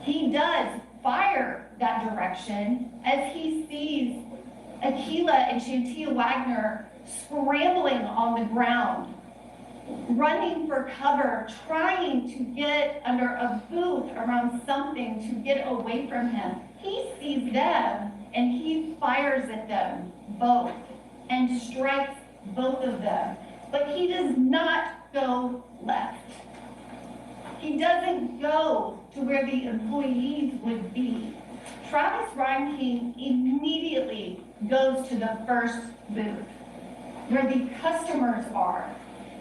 He does fire that direction as he sees Aquila and Shantia Wagner scrambling on the ground, running for cover, trying to get under a booth around something to get away from him. He sees them and he fires at them both and strikes both of them. But he does not go left. He doesn't go to where the employees would be. Travis Reinking immediately goes to the first booth where the customers are.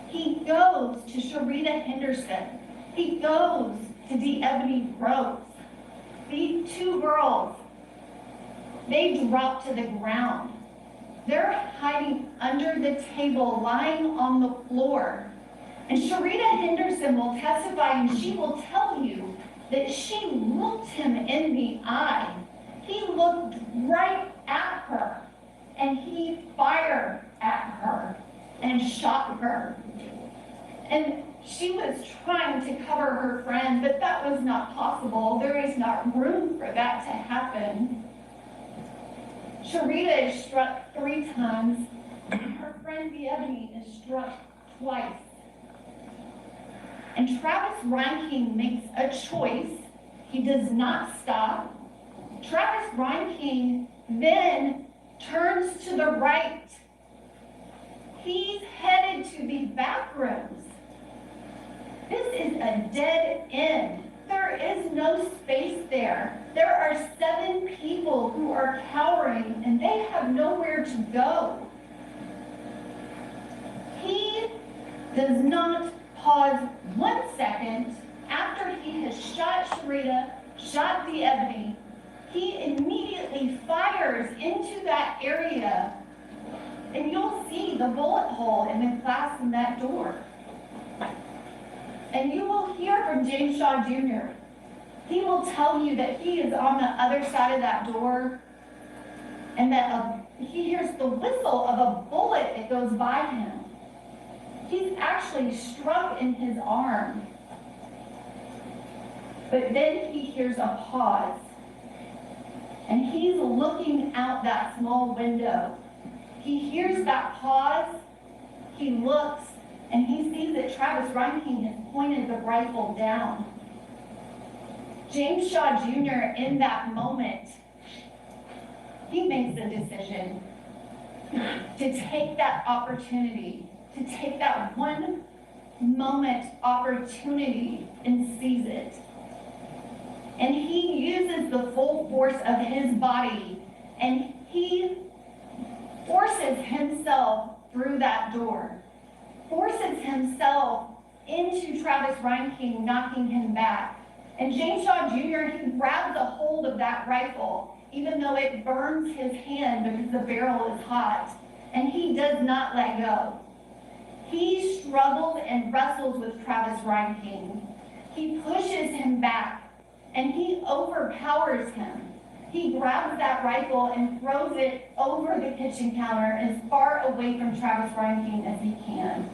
He goes to Sharita Henderson. He goes to DeEbony Rose. These two girls, they drop to the ground. They're hiding under the table, lying on the floor. And Sharita Henderson will testify, and she will tell you that she looked him in the eye. He looked right at her, and he fired at her and shot her. And she was trying to cover her friend, but that was not possible. There is not room for that to happen. Sharita is struck 3 times, and her friend DeEbony is struck twice. And Travis Reinking makes a choice. He does not stop. Travis Reinking then turns to the right. He's headed to the bathrooms. This is a dead end. There is no space there. There are 7 people who are cowering and they have nowhere to go. He does not pause 1 second after he has shot Sharita, shot DeEbony. He immediately fires into that area, and you'll see the bullet hole in the glass in that door. And you will hear from James Shaw Jr. He will tell you that he is on the other side of that door, and that he hears the whistle of a bullet that goes by him. He's actually struck in his arm. But then he hears a pause. And he's looking out that small window. He hears that pause. He looks, and he sees that Travis Reinking has pointed the rifle down. James Shaw Jr., in that moment, he makes a decision to take that opportunity, to take that 1 moment opportunity and seize it. And he uses the full force of his body, and he forces himself through that door, forces himself into Travis Reinking, knocking him back. And James Shaw Jr., he grabs a hold of that rifle, even though it burns his hand because the barrel is hot, and he does not let go. He struggles and wrestles with Travis Reinking. He pushes him back, and he overpowers him. He grabs that rifle and throws it over the kitchen counter as far away from Travis Reinking as he can.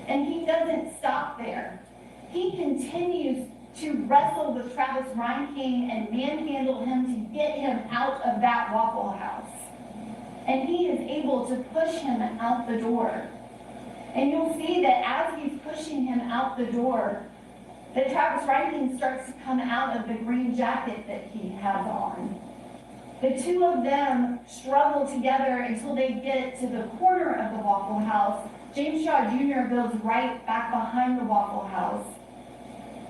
And he doesn't stop there. He continues to wrestle with Travis Reinking and manhandle him to get him out of that Waffle House. And he is able to push him out the door. And you'll see that as he's pushing him out the door, that Travis Reinking starts to come out of the green jacket that he has on. The two of them struggle together until they get to the corner of the Waffle House. James Shaw Jr. goes right back behind the Waffle House,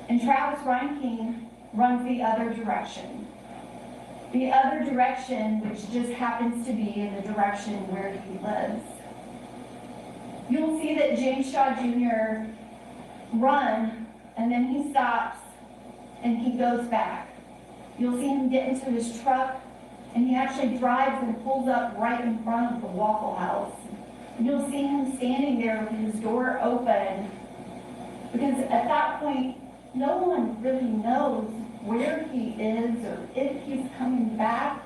and Travis Reinking runs the other direction. The other direction, which just happens to be in the direction where he lives. You'll see that James Shaw Jr. run, and then he stops, and he goes back. You'll see him get into his truck, and he actually drives and pulls up right in front of the Waffle House. And you'll see him standing there with his door open, because at that point, no one really knows where he is or if he's coming back.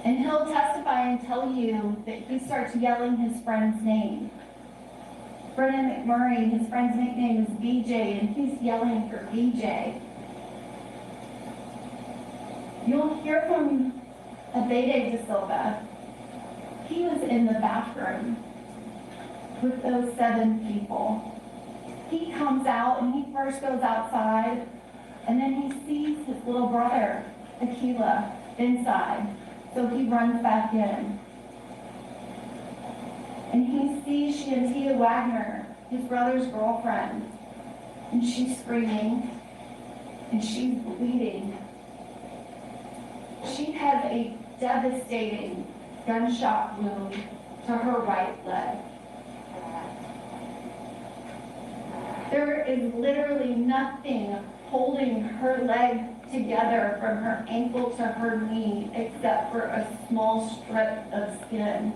And he'll testify and tell you that he starts yelling his friend's name. Brennan McMurray, his friend's nickname is BJ, and he's yelling for BJ. You'll hear from Abede De Silva. He was in the bathroom with those 7 people. He comes out and he first goes outside, and then he sees his little brother, Aquila, inside. So he runs back in. And he sees Shantia Wagner, his brother's girlfriend, and she's screaming, and she's bleeding. She has a devastating gunshot wound to her right leg. There is literally nothing holding her leg together from her ankle to her knee except for a small strip of skin.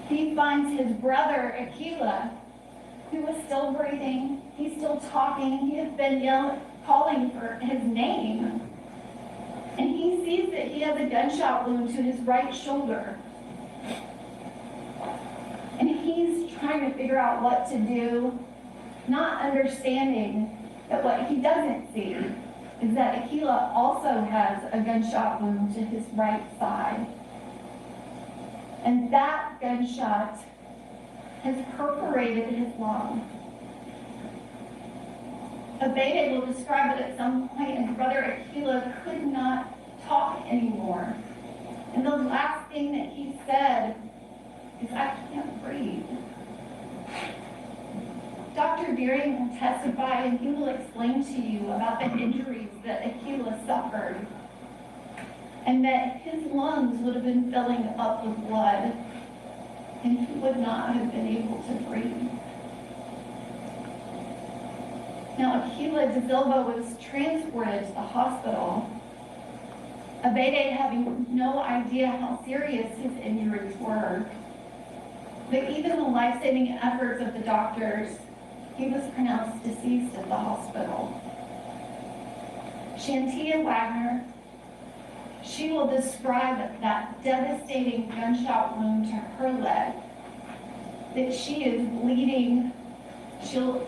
He finds his brother, Aquila, who is still breathing. He's still talking. He has been calling for his name. And he sees that he has a gunshot wound to his right shoulder. And he's trying to figure out what to do, not understanding that what he doesn't see is that Aquila also has a gunshot wound to his right side. And that gunshot has perforated his lung. Abede will describe it at some point, and brother Aquila could not talk anymore. And the last thing that he said is, "I can't breathe." Dr. Deering will testify, and he will explain to you about the injuries that Aquila suffered, and that his lungs would have been filling up with blood, and he would not have been able to breathe. Now, Aquila De Silva was transported to the hospital, Abede having no idea how serious his injuries were. But even the life-saving efforts of the doctors, he was pronounced deceased at the hospital. Shantia Wagner, she will describe that devastating gunshot wound to her leg, that she is bleeding. She'll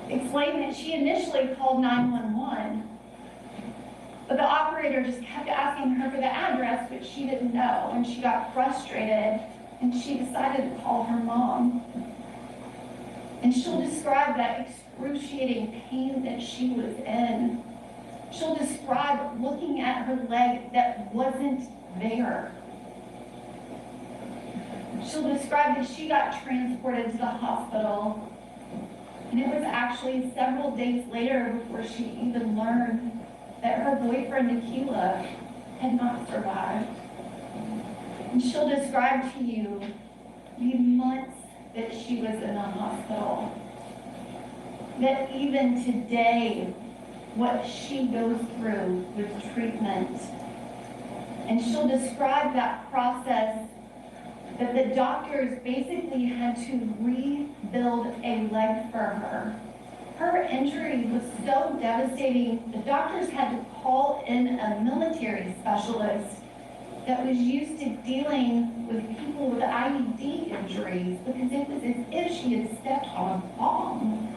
explain that she initially called 911, but the operator just kept asking her for the address, but she didn't know, and she got frustrated, and she decided to call her mom. And she'll describe that excruciating pain that she was in. She'll describe looking at her leg that wasn't there. She'll describe that she got transported to the hospital, and it was actually several days later before she even learned that her boyfriend Aquila had not survived. And she'll describe to you the months that she was in the hospital. That even today, what she goes through with treatment. And she'll describe that process that the doctors basically had to rebuild a leg for her. Her injury was so devastating, the doctors had to call in a military specialist that was used to dealing with people with IED injuries, because it was as if she had stepped on a bomb.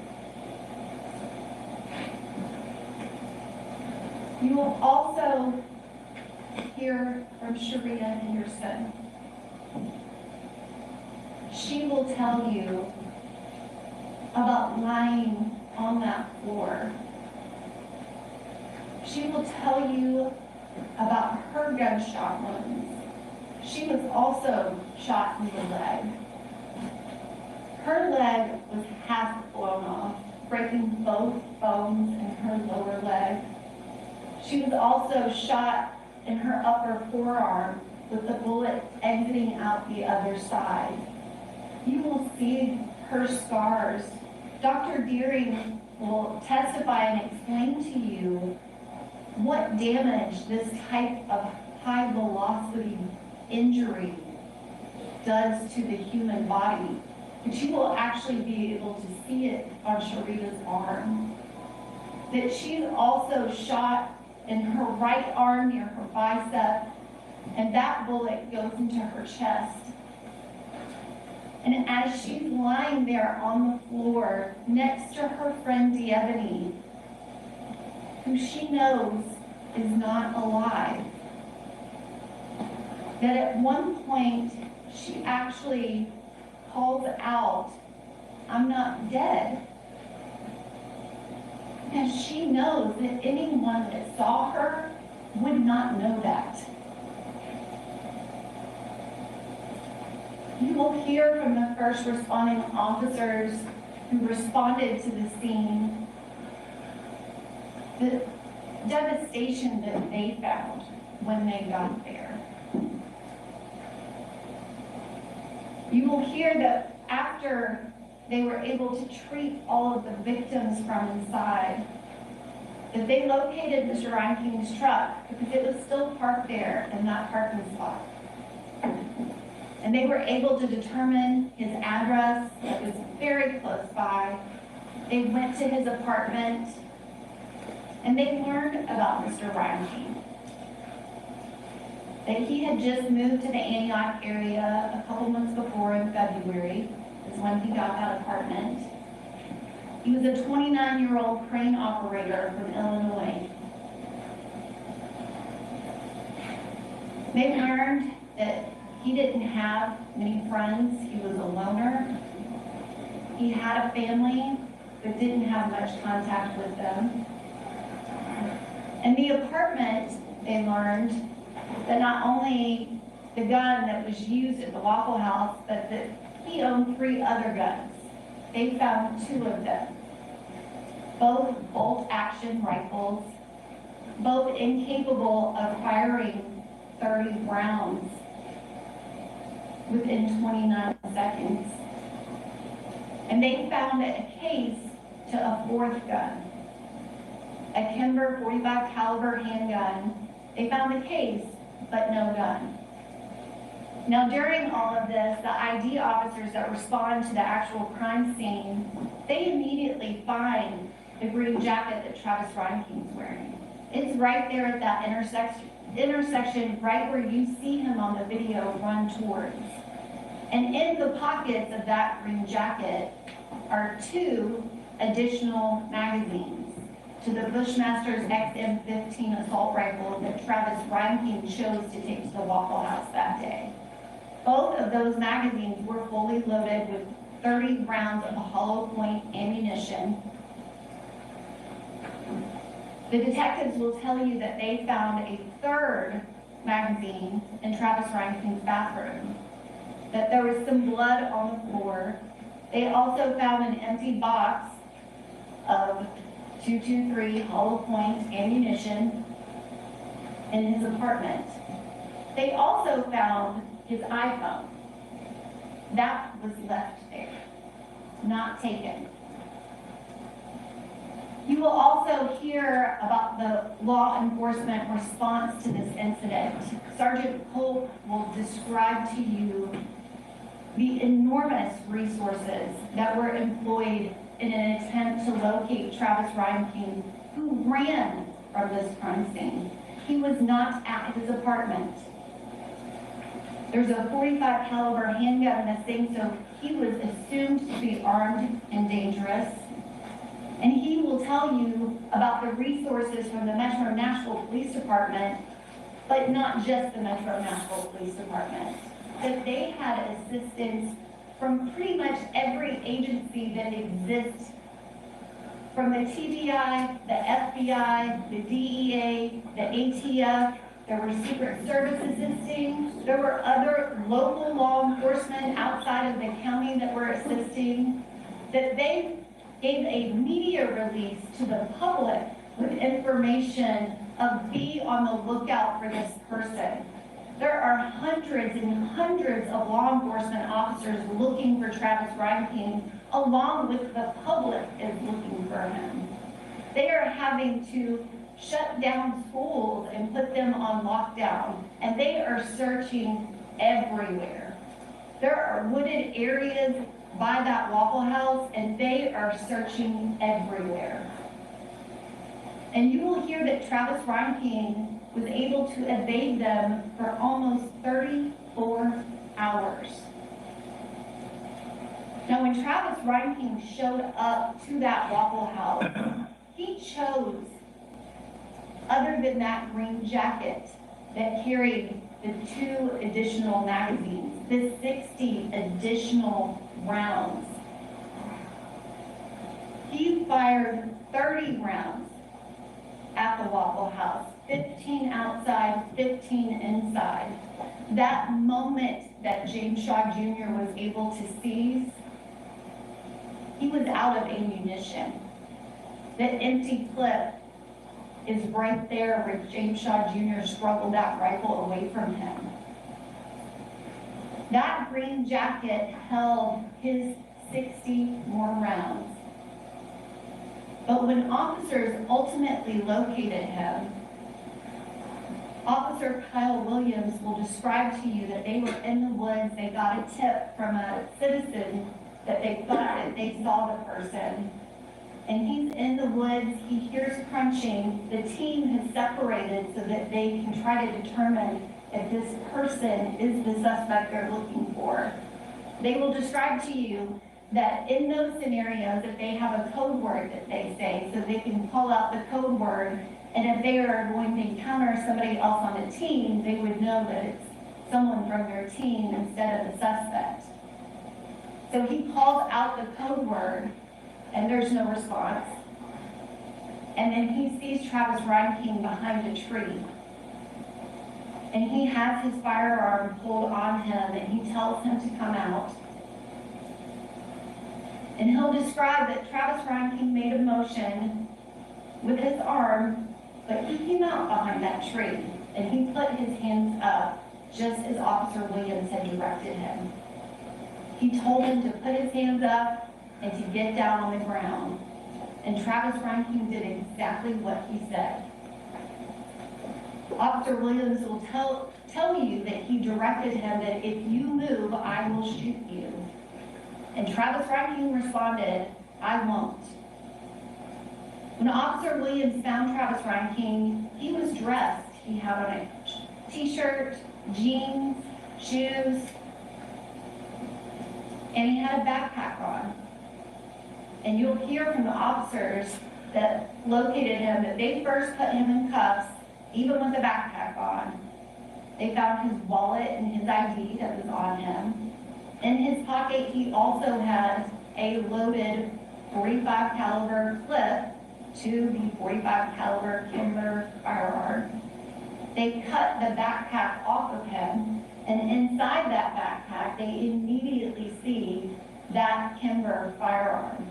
You will also hear from Sharita Henderson. She will tell you about lying on that floor. She will tell you about her gunshot wounds. She was also shot in the leg. Her leg was half blown off, breaking both bones in her lower leg. She was also shot in her upper forearm with the bullet exiting out the other side. You will see her scars. Dr. Deering will testify and explain to you what damage this type of high velocity injury does to the human body. But you will actually be able to see it on Sharita's arm. That she's also shot in her right arm near her bicep, and that bullet goes into her chest. And as she's lying there on the floor next to her friend Diebony, who she knows is not alive, that at one point she actually calls out, "I'm not dead." And she knows that anyone that saw her would not know that. You will hear from the first responding officers who responded to the scene the devastation that they found when they got there. You will hear that after they were able to treat all of the victims from inside, that they located Mr. Reinking's truck because it was still parked there in that parking spot. And they were able to determine his address. It was very close by. They went to his apartment and they learned about Mr. Reinking. That he had just moved to the Antioch area a couple months before in February is when he got that apartment. He was a 29-year-old crane operator from Illinois. They learned that he didn't have many friends. He was a loner. He had a family, but didn't have much contact with them. And the apartment, they learned that not only the gun that was used at the Waffle House, but that he owned 3 other guns. They found 2 of them. Both bolt-action rifles, both incapable of firing 30 rounds within 29 seconds. And they found a case to a 4th gun, a Kimber .45 caliber handgun. They found a case, but no gun. Now, during all of this, the ID officers that respond to the actual crime scene, they immediately find the green jacket that Travis Reinking's wearing. It's right there at that intersection right where you see him on the video run towards. And in the pockets of that green jacket are 2 additional magazines to the Bushmaster's XM15 assault rifle that Travis Reinking chose to take to the Waffle House that day. Both of those magazines were fully loaded with 30 rounds of hollow point ammunition. The detectives will tell you that they found a 3rd magazine in Travis Reinking's bathroom, that there was some blood on the floor. They also found an empty box of .223 hollow point ammunition in his apartment. They also found his iPhone. That was left there, not taken. You will also hear about the law enforcement response to this incident. Sergeant Polk will describe to you the enormous resources that were employed in an attempt to locate Travis Reinking, who ran from this crime scene. He was not at his apartment. There's a .45 caliber handgun in this thing, so he was assumed to be armed and dangerous. And he will tell you about the resources from the Metro Nashville Police Department, but not just the Metro Nashville Police Department. That they had assistance from pretty much every agency that exists, from the TBI, the FBI, the DEA, the ATF. There were Secret Service assisting. There were other local law enforcement outside of the county that were assisting. That they gave a media release to the public with information of be on the lookout for this person. There are hundreds and hundreds of law enforcement officers looking for Travis Reinking, along with the public is looking for him. They are having to shut down schools and put them on lockdown, and they are searching everywhere. There are wooded areas by that Waffle House, and they are searching everywhere. And you will hear that Travis Reinking was able to evade them for almost 34 hours. Now, when Travis Reinking showed up to that Waffle House, he chose, other than that green jacket that carried the 2 additional magazines, the 60 additional rounds. He fired 30 rounds at the Waffle House, 15 outside, 15 inside. That moment that James Shaw Jr. was able to seize, he was out of ammunition. The empty clip is right there where James Shaw Jr. struggled that rifle away from him. That green jacket held his 60 more rounds. But when officers ultimately located him, Officer Kyle Williams will describe to you that they were in the woods. They got a tip from a citizen that they thought that they saw the person. And he's in the woods, he hears crunching. The team has separated so that they can try to determine if this person is the suspect they're looking for. They will describe to you that in those scenarios, if they have a code word that they say, so they can call out the code word, and if they are going to encounter somebody else on the team, they would know that it's someone from their team instead of the suspect. So he calls out the code word, and there's no response. And then he sees Travis Reinking behind a tree. And he has his firearm pulled on him, and he tells him to come out. And he'll describe that Travis Reinking made a motion with his arm, but he came out behind that tree, and he put his hands up just as Officer Williams had directed him. He told him to put his hands up and to get down on the ground. And Travis Reinking did exactly what he said. Officer Williams will tell you that he directed him that if you move, I will shoot you. And Travis Reinking responded, I won't. When Officer Williams found Travis Reinking, he was dressed. He had on a t-shirt, jeans, shoes, and he had a backpack on. And you'll hear from the officers that located him that they first put him in cuffs, even with a backpack on. They found his wallet and his ID that was on him. In his pocket, he also had a loaded .45 caliber clip to the .45 caliber Kimber firearm. They cut the backpack off of him, and inside that backpack, they immediately see that Kimber firearm.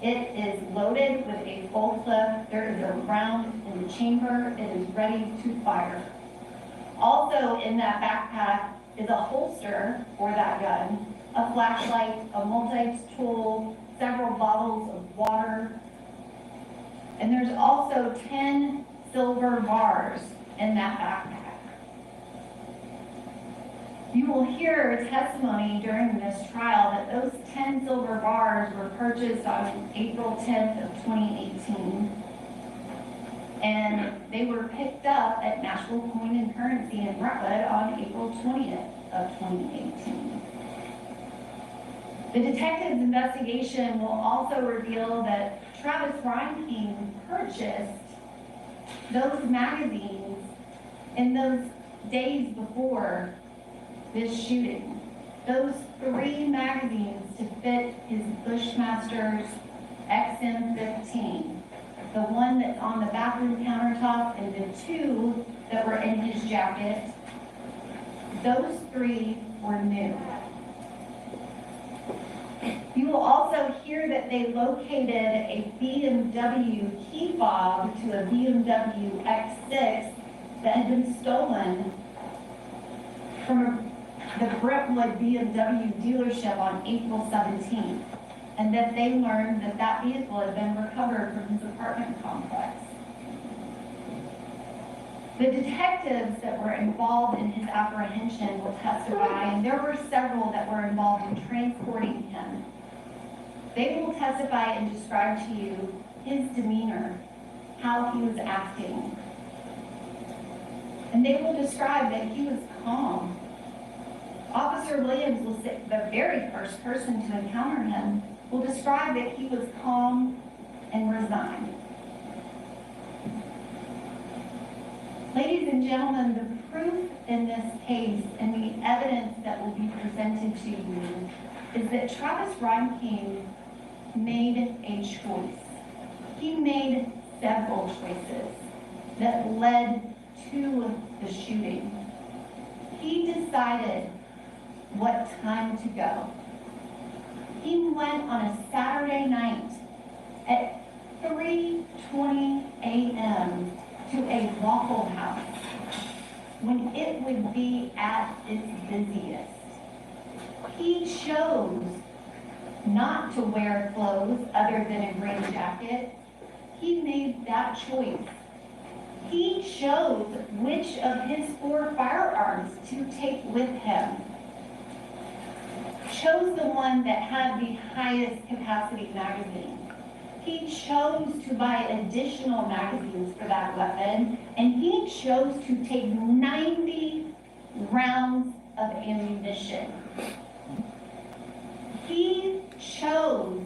It is loaded with a full clip. There is a round in the chamber. It is ready to fire. Also in that backpack is a holster for that gun, a flashlight, a multi-tool, several bottles of water, and there's also 10 silver bars in that backpack. You will hear testimony during this trial that those 10 silver bars were purchased on April 10th of 2018. And they were picked up at Nashville Coin and Currency in Brentwood on April 20th of 2018. The detective's investigation will also reveal that Travis Reinking purchased those magazines in those days before this shooting. Those 3 magazines to fit his Bushmaster's XM15, the one that's on the bathroom countertop and the 2 that were in his jacket, those 3 were new. You will also hear that they located a BMW key fob to a BMW X6 that had been stolen from the Brentwood BMW dealership on April 17th, and that they learned that that vehicle had been recovered from his apartment complex. The detectives that were involved in his apprehension will testify, and there were several that were involved in transporting him. They will testify and describe to you his demeanor, how he was acting. And they will describe that he was calm. Officer Williams will say, the very first person to encounter him, will describe that he was calm and resigned. Ladies and gentlemen, the proof in this case and the evidence that will be presented to you is that Travis Reinking made a choice. He made several choices that led to the shooting. He decided what time to go. He went on a Saturday night at 3:20 a.m. to a Waffle House when it would be at its busiest. He chose not to wear clothes other than a green jacket. He made that choice. He chose which of his 4 firearms to take with him. Chose the one that had the highest capacity magazine. He chose to buy additional magazines for that weapon, and he chose to take 90 rounds of ammunition. He chose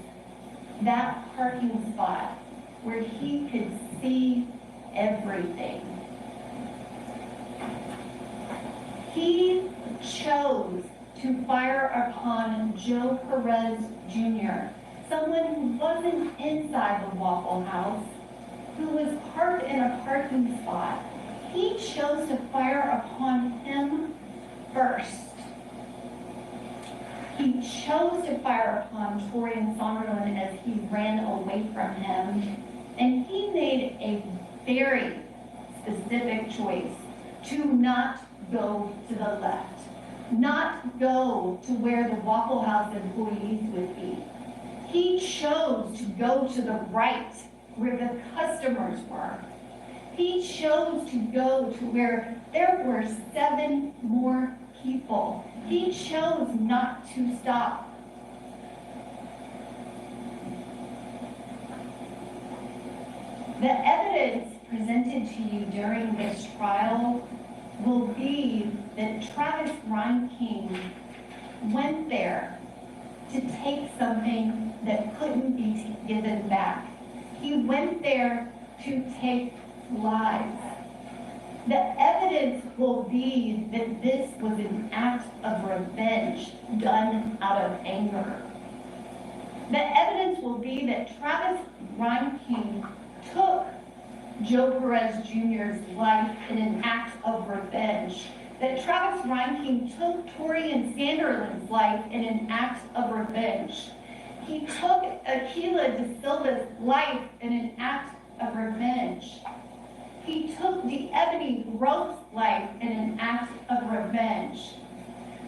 that parking spot where he could see everything. He chose to fire upon Joe Perez Jr., someone who wasn't inside the Waffle House, who was parked in a parking spot. He chose to fire upon him first. He chose to fire upon Torian Sonderland as he ran away from him, and he made a very specific choice to not go to the left, not go to where the Waffle House employees would be. He chose to go to the right, where the customers were. He chose to go to where there were 7 more people. He chose not to stop. The evidence presented to you during this trial will be that Travis Reinking went there to take something that couldn't be given back. He went there to take lives. The evidence will be that this was an act of revenge done out of anger. The evidence will be that Travis Reinking took Joe Perez Jr.'s life in an act of revenge. That Travis Reinking took Torian Sanderland's life in an act of revenge. He took Aquila de Silva's life in an act of revenge. He took Ebony Rope's life in an act of revenge.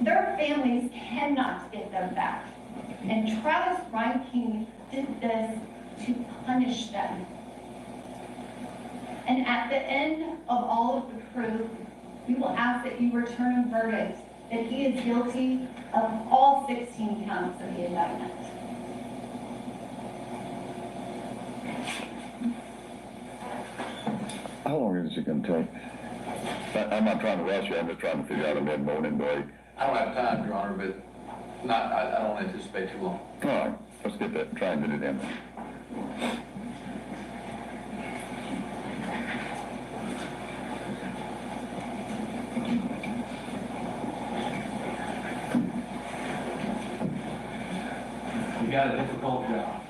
Their families cannot get them back. And Travis Reinking did this to punish them. And at the end of all of the proof, we will ask that you return a verdict that he is guilty of all 16 counts of the indictment. How long is it gonna take? I'm not trying to rush you, I'm just trying to figure out a mid-morning break. I don't have time, Your Honor, but I don't anticipate too long. All right, let's get that, try and get it in there. You got a difficult job.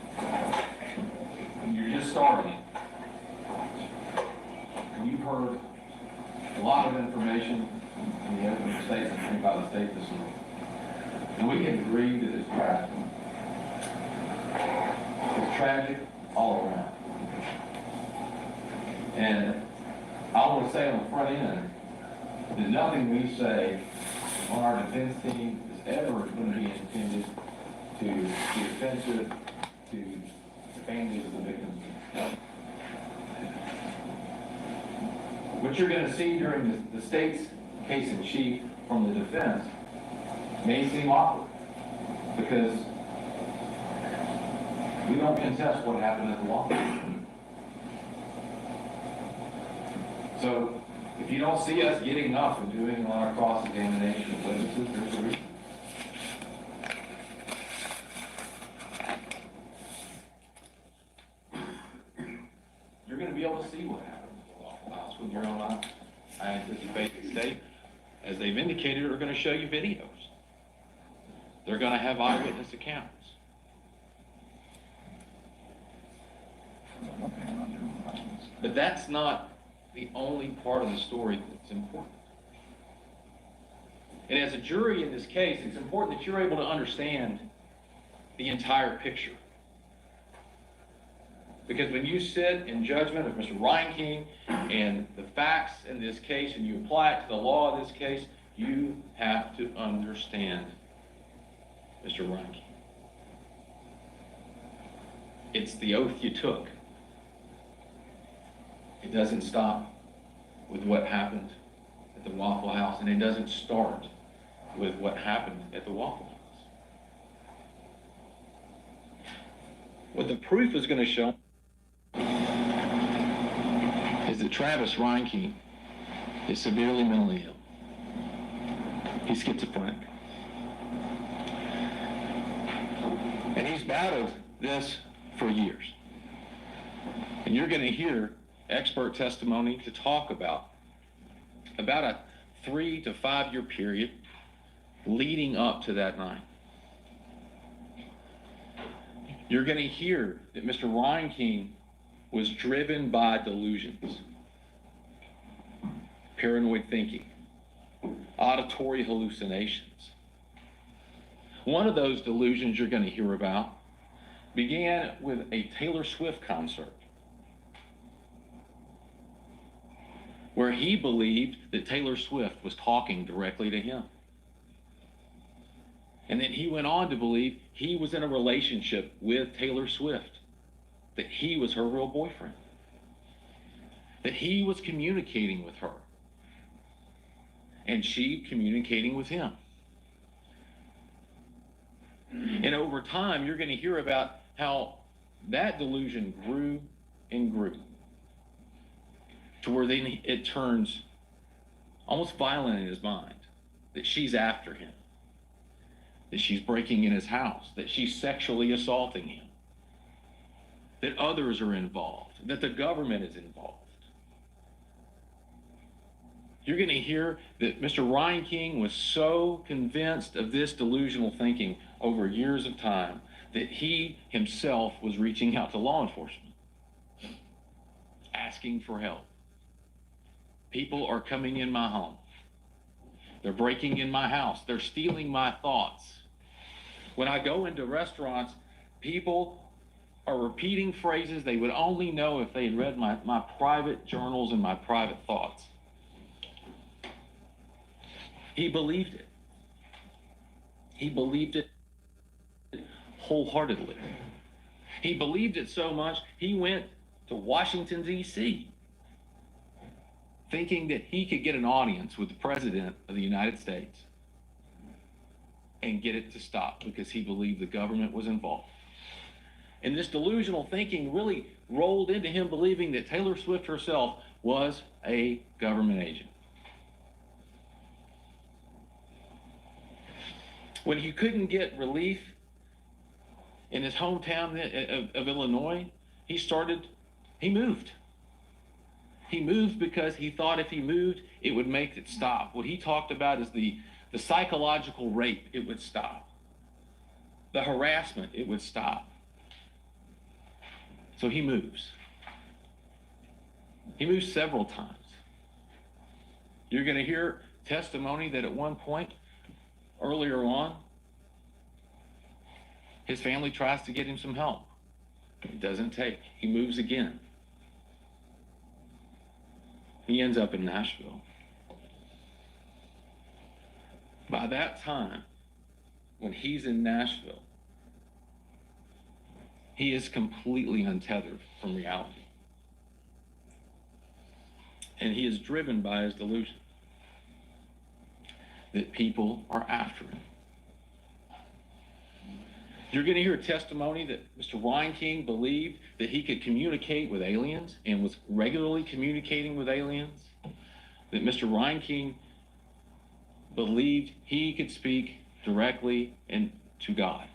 You're just starting. You've heard a lot of information in the opening statements made by the state this morning. And we can agree that it's tragic. It's tragic all around. And I want to say on the front end that nothing we say on our defense team is ever going to be intended to be offensive to the families of the victims. What you're going to see during the state's case in chief from the defense may seem awkward because we don't contest what happened at the law. So if you don't see us getting up and doing a lot of cross-examination of witnesses, there's a reason. You're going to be able to see what happened at the Waffle House with your own eyes. I anticipate the state, as they've indicated, are going to show you videos. They're going to have eyewitness accounts. But that's not the only part of the story that's important. And as a jury in this case, it's important that you're able to understand the entire picture. Because when you sit in judgment of Mr. Reinking and the facts in this case, and you apply it to the law of this case, you have to understand Mr. Reinking. It's the oath you took. It doesn't stop with what happened at the Waffle House, and it doesn't start with what happened at the Waffle House. What the proof is going to show is that Travis Reinking is severely mentally ill. He's schizophrenic. And he's battled this for years. And you're going to hear expert testimony to talk about a 3 to 5 year period leading up to that night. You're going to hear that Mr. Reinking was driven by delusions, paranoid thinking, auditory hallucinations. One of those delusions you're going to hear about began with a Taylor Swift concert, where he believed that Taylor Swift was talking directly to him. And then he went on to believe he was in a relationship with Taylor Swift, that he was her real boyfriend, that he was communicating with her, and she communicating with him. And over time, you're going to hear about how that delusion grew and grew, to where then it turns almost violent in his mind, that she's after him, that she's breaking in his house, that she's sexually assaulting him, that others are involved, that the government is involved. You're going to hear that Mr. Reinking was so convinced of this delusional thinking over years of time that he himself was reaching out to law enforcement, asking for help. People are coming in my home. They're breaking in my house. They're stealing my thoughts. When I go into restaurants, people are repeating phrases they would only know if they had read my private journals and my private thoughts. He believed it. He believed it wholeheartedly. He believed it so much, he went to Washington, D.C., thinking that he could get an audience with the President of the United States and get it to stop because he believed the government was involved. And this delusional thinking really rolled into him believing that Taylor Swift herself was a government agent. When he couldn't get relief in his hometown of Illinois, he moved. He moved because he thought if he moved, it would make it stop. What he talked about is the psychological rape, it would stop. The harassment, it would stop. So he moves. He moves several times. You're going to hear testimony that at one point, earlier on, his family tries to get him some help. It doesn't take. He moves again. He ends up in Nashville. By that time, when he's in Nashville, he is completely untethered from reality. And he is driven by his delusion that people are after him. You're going to hear a testimony that Mr. Reinking believed that he could communicate with aliens and was regularly communicating with aliens. That Mr. Reinking believed he could speak directly to God.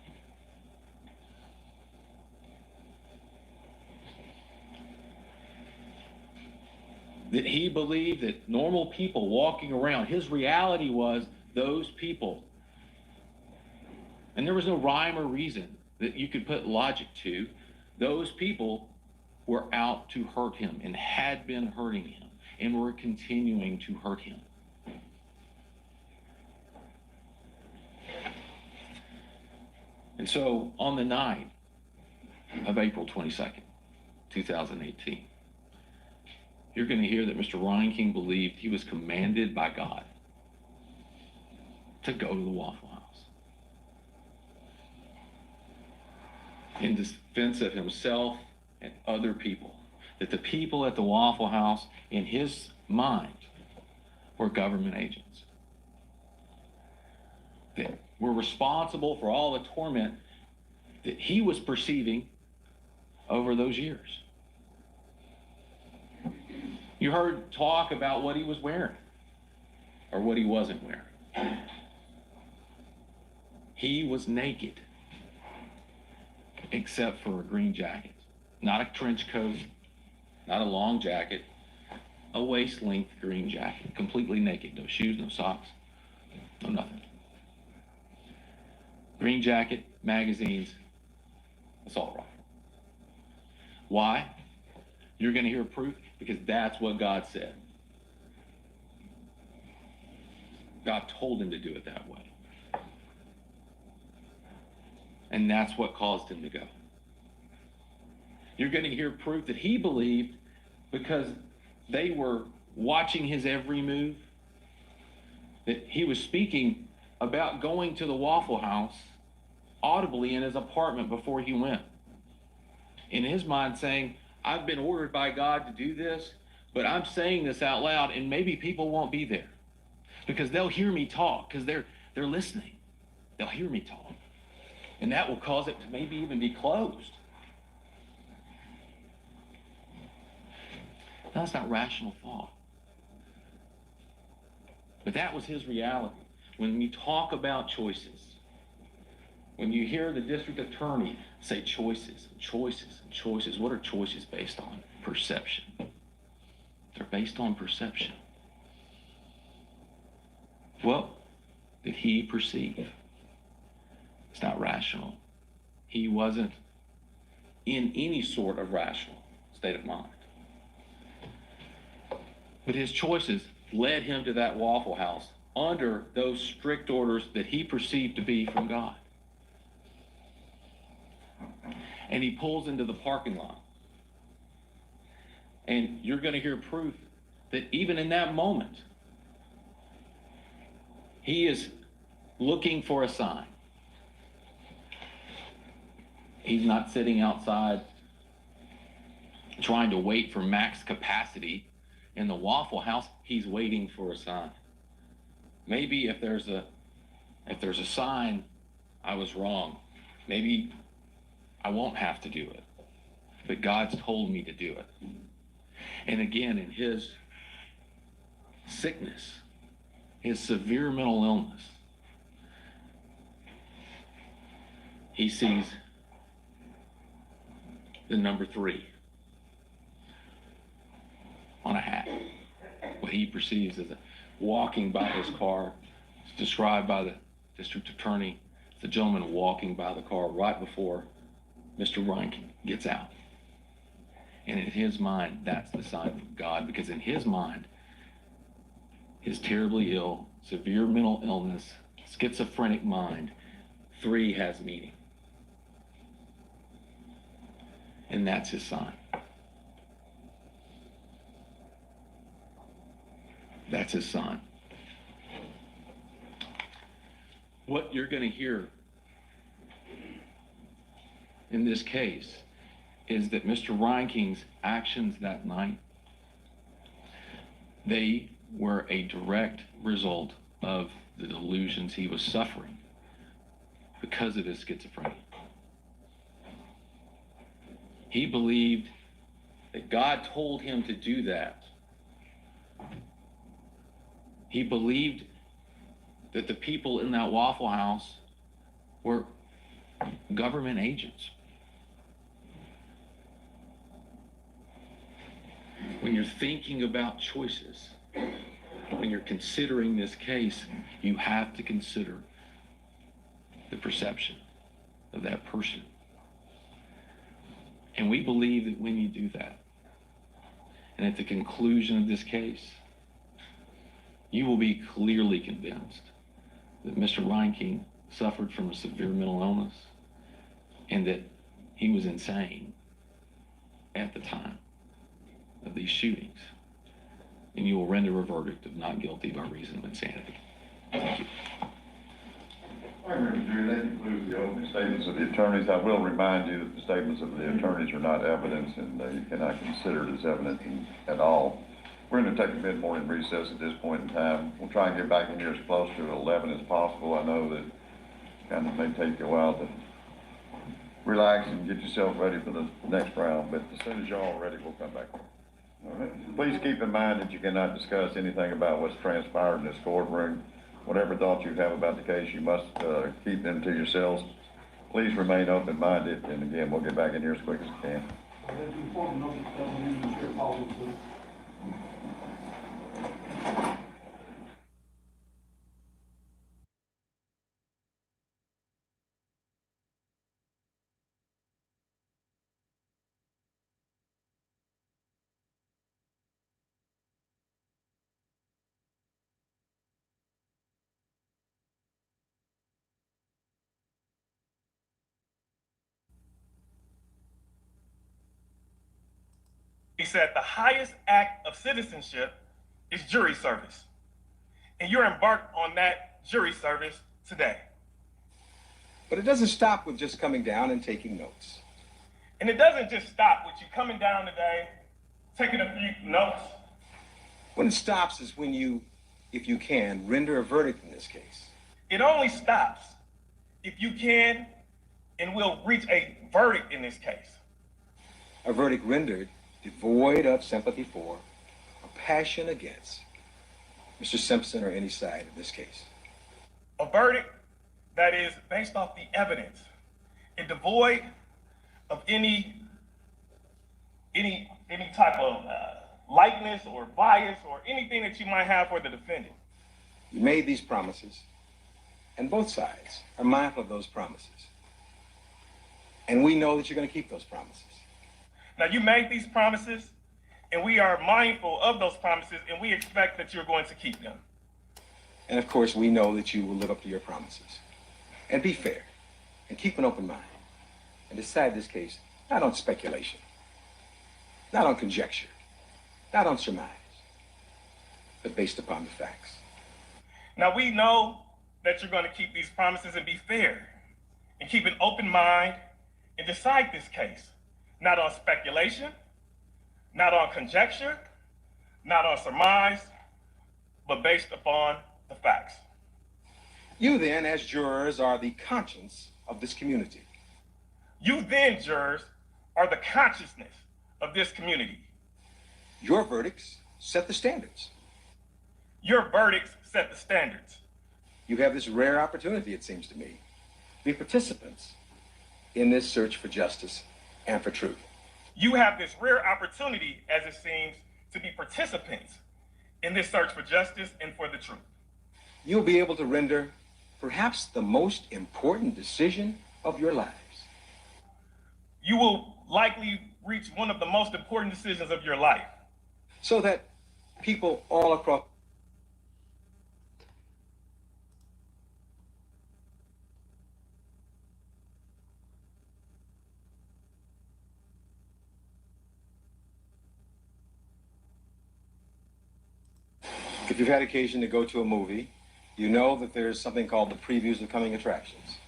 That he believed that normal people walking around, his reality was those people. And there was no rhyme or reason that you could put logic to. Those people were out to hurt him and had been hurting him and were continuing to hurt him. And so on the night of April 22nd, 2018, you're going to hear that Mr. Reinking believed he was commanded by God to go to the Waffle House in defense of himself and other people. That the people at the Waffle House, in his mind, were government agents. That were responsible for all the torment that he was perceiving over those years. You heard talk about what he was wearing or what he wasn't wearing. He was naked, except for a green jacket. Not a trench coat, not a long jacket, a waist-length green jacket, completely naked. No shoes, no socks, no nothing. Green jacket, magazines, assault rifle. Why? You're going to hear proof because that's what God said. God told him to do it that way. And that's what caused him to go. You're going to hear proof that he believed because they were watching his every move, that he was speaking about going to the Waffle House audibly in his apartment before he went. In his mind saying, I've been ordered by God to do this, but I'm saying this out loud and maybe people won't be there because they'll hear me talk because they're listening. They'll hear me talk. And that will cause it to maybe even be closed. That's not rational thought. But that was his reality. When we talk about choices, when you hear the district attorney say choices, choices, and choices, what are choices based on? Perception. They're based on perception. What did he perceive? It's not rational. He wasn't in any sort of rational state of mind. But his choices led him to that Waffle House under those strict orders that he perceived to be from God. And he pulls into the parking lot. And you're going to hear proof that even in that moment, he is looking for a sign. He's not sitting outside trying to wait for max capacity in the Waffle House. He's waiting for a sign. Maybe if there's a sign, I was wrong. Maybe I won't have to do it. But God's told me to do it. And again, in his sickness, his severe mental illness, he sees the number 3 on a hat. What he perceives as walking by his car. It's described by the district attorney as the gentleman walking by the car right before Mr. Reinking gets out. And in his mind, that's the sign of God, because in his mind, his terribly ill, severe mental illness, schizophrenic mind, 3 has meaning. And that's his sign. That's his sign. What you're going to hear in this case is that Mr. Reinking's actions that night, they were a direct result of the delusions he was suffering because of his schizophrenia. He believed that God told him to do that. He believed that the people in that Waffle House were government agents. When you're thinking about choices, when you're considering this case, you have to consider the perception of that person. And we believe that when you do that, and at the conclusion of this case, you will be clearly convinced that Mr. Reinking suffered from a severe mental illness and that he was insane at the time of these shootings. And you will render a verdict of not guilty by reason of insanity. Thank you. All right, Mr. Jr., that concludes the opening statements of the attorneys. I will remind you that the statements of the attorneys are not evidence, and you cannot consider it as evidence at all. We're going to take a mid-morning recess at this point in time. We'll try and get back in here as close to 11 as possible. I know that it kind of may take you a while to relax and get yourself ready for the next round, but as soon as you're all ready, we'll come back. All right. Please keep in mind that you cannot discuss anything about what's transpired in this courtroom. Whatever thoughts you have about the case, you must keep them to yourselves. Please remain open-minded, and again, we'll get back in here as quick as we can. It's important to note that we use your policy. He said the highest act of citizenship is jury service. And you're embarked on that jury service today. But it doesn't stop with just coming down and taking notes. And it doesn't just stop with you coming down today, taking a few notes. When it stops is when you, if you can, render a verdict in this case. It only stops if you can and will reach a verdict in this case. A verdict rendered devoid of sympathy for or passion against Mr. Simpson or any side of this case. A verdict that is based off the evidence and devoid of any type of likeness or bias or anything that you might have for the defendant. You made these promises, and both sides are mindful of those promises. And we know that you're going to keep those promises. Now, you made these promises, and we are mindful of those promises, and we expect that you're going to keep them. And of course, we know that you will live up to your promises. And be fair, and keep an open mind, and decide this case not on speculation, not on conjecture, not on surmise, but based upon the facts. Now, we know that you're going to keep these promises and be fair, and keep an open mind, and decide this case not on speculation, not on conjecture, not on surmise, but based upon the facts. You then, as jurors, are the conscience of this community. You then, jurors, are the consciousness of this community. Your verdicts set the standards. Your verdicts set the standards. You have this rare opportunity, it seems to me, to be participants in this search for justice and for truth. You have this rare opportunity, as it seems, to be participants in this search for justice and for the truth. You'll be able to render perhaps the most important decision of your lives. You will likely reach one of the most important decisions of your life. So that people all across If you've had occasion to go to a movie, you know that there's something called the previews of coming attractions.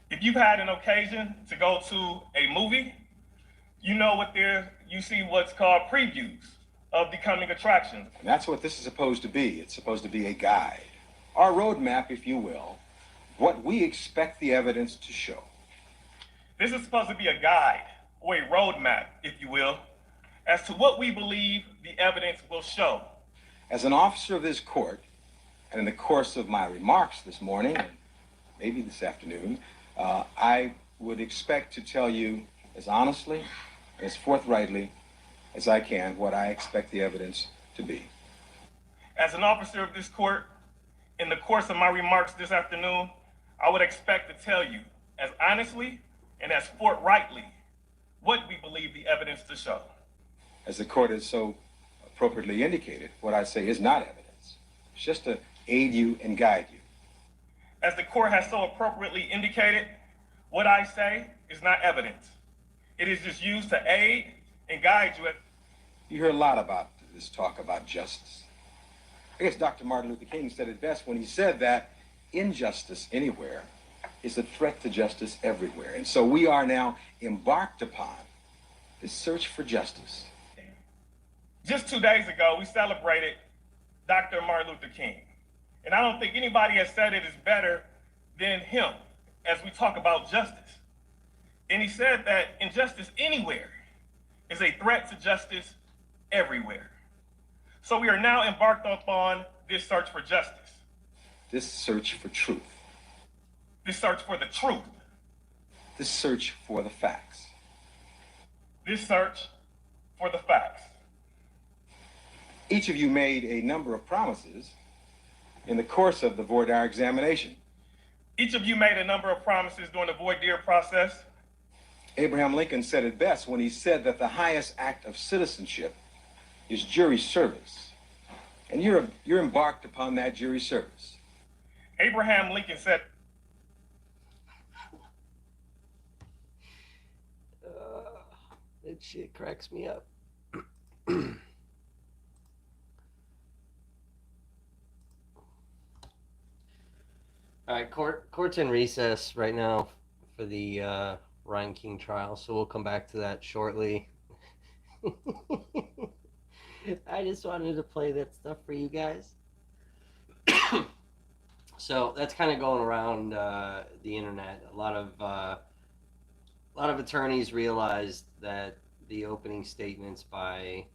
If you've had an occasion to go to a movie, you know you see what's called previews of the coming attractions. And that's what this is supposed to be. It's supposed to be a guide, our roadmap, if you will, what we expect the evidence to show. This is supposed to be a guide, or a roadmap, if you will, as to what we believe the evidence will show. As an officer of this court, and in the course of my remarks this morning, and maybe this afternoon, I would expect to tell you as honestly, as forthrightly as I can what I expect the evidence to be. As an officer of this court, in the course of my remarks this afternoon, I would expect to tell you as honestly and as forthrightly what we believe the evidence to show. As the court has so appropriately indicated, what I say is not evidence. It's just to aid you and guide you. As the court has so appropriately indicated, what I say is not evidence. It is just used to aid and guide you. You hear a lot about this talk about justice. I guess Dr. Martin Luther King said it best when he said that injustice anywhere is a threat to justice everywhere. And so we are now embarked upon this search for justice. Just 2 days ago, we celebrated Dr. Martin Luther King. And I don't think anybody has said it is better than him as we talk about justice. And he said that injustice anywhere is a threat to justice everywhere. So we are now embarked upon this search for justice. This search for truth. This search for the truth. This search for the facts. This search for the facts. Each of you made a number of promises in the course of the voir dire examination. Each of you made a number of promises during the voir dire process. Abraham Lincoln said it best when he said that the highest act of citizenship is jury service. And you're embarked upon that jury service. Abraham Lincoln said, that shit cracks me up. All right, court's in recess right now for the Reinking trial, so we'll come back to that shortly. I just wanted to play that stuff for you guys. So that's kind of going around the internet. A lot of attorneys realized that the opening statements by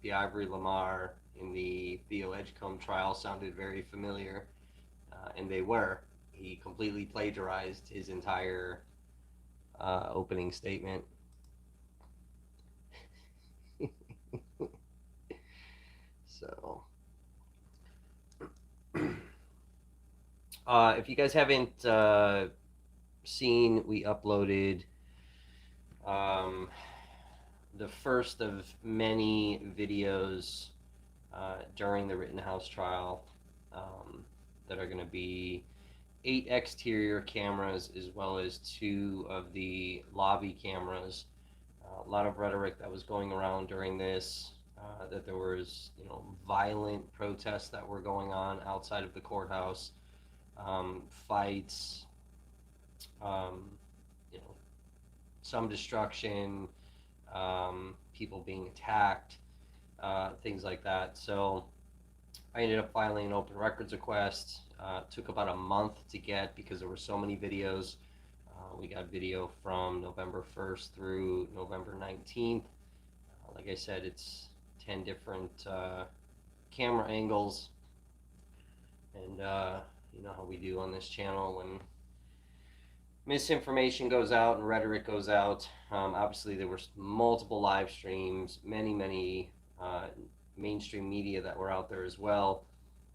the Ivory Lamar in the Theo Edgecombe trial sounded very familiar. And they were. He completely plagiarized his entire opening statement. So, if you guys haven't seen, we uploaded the first of many videos during the Rittenhouse trial. That are going to be 8 exterior cameras as well as 2 of the lobby cameras. A lot of rhetoric that was going around during this, that there was, violent protests that were going on outside of the courthouse, fights, some destruction, people being attacked, things like that. So I ended up filing an open records request. Took about a month to get because there were so many videos. We got video from November 1st through November 19th. Like I said, it's 10 different camera angles. And you know how we do on this channel when misinformation goes out and rhetoric goes out. Obviously, there were multiple live streams, many mainstream media that were out there as well.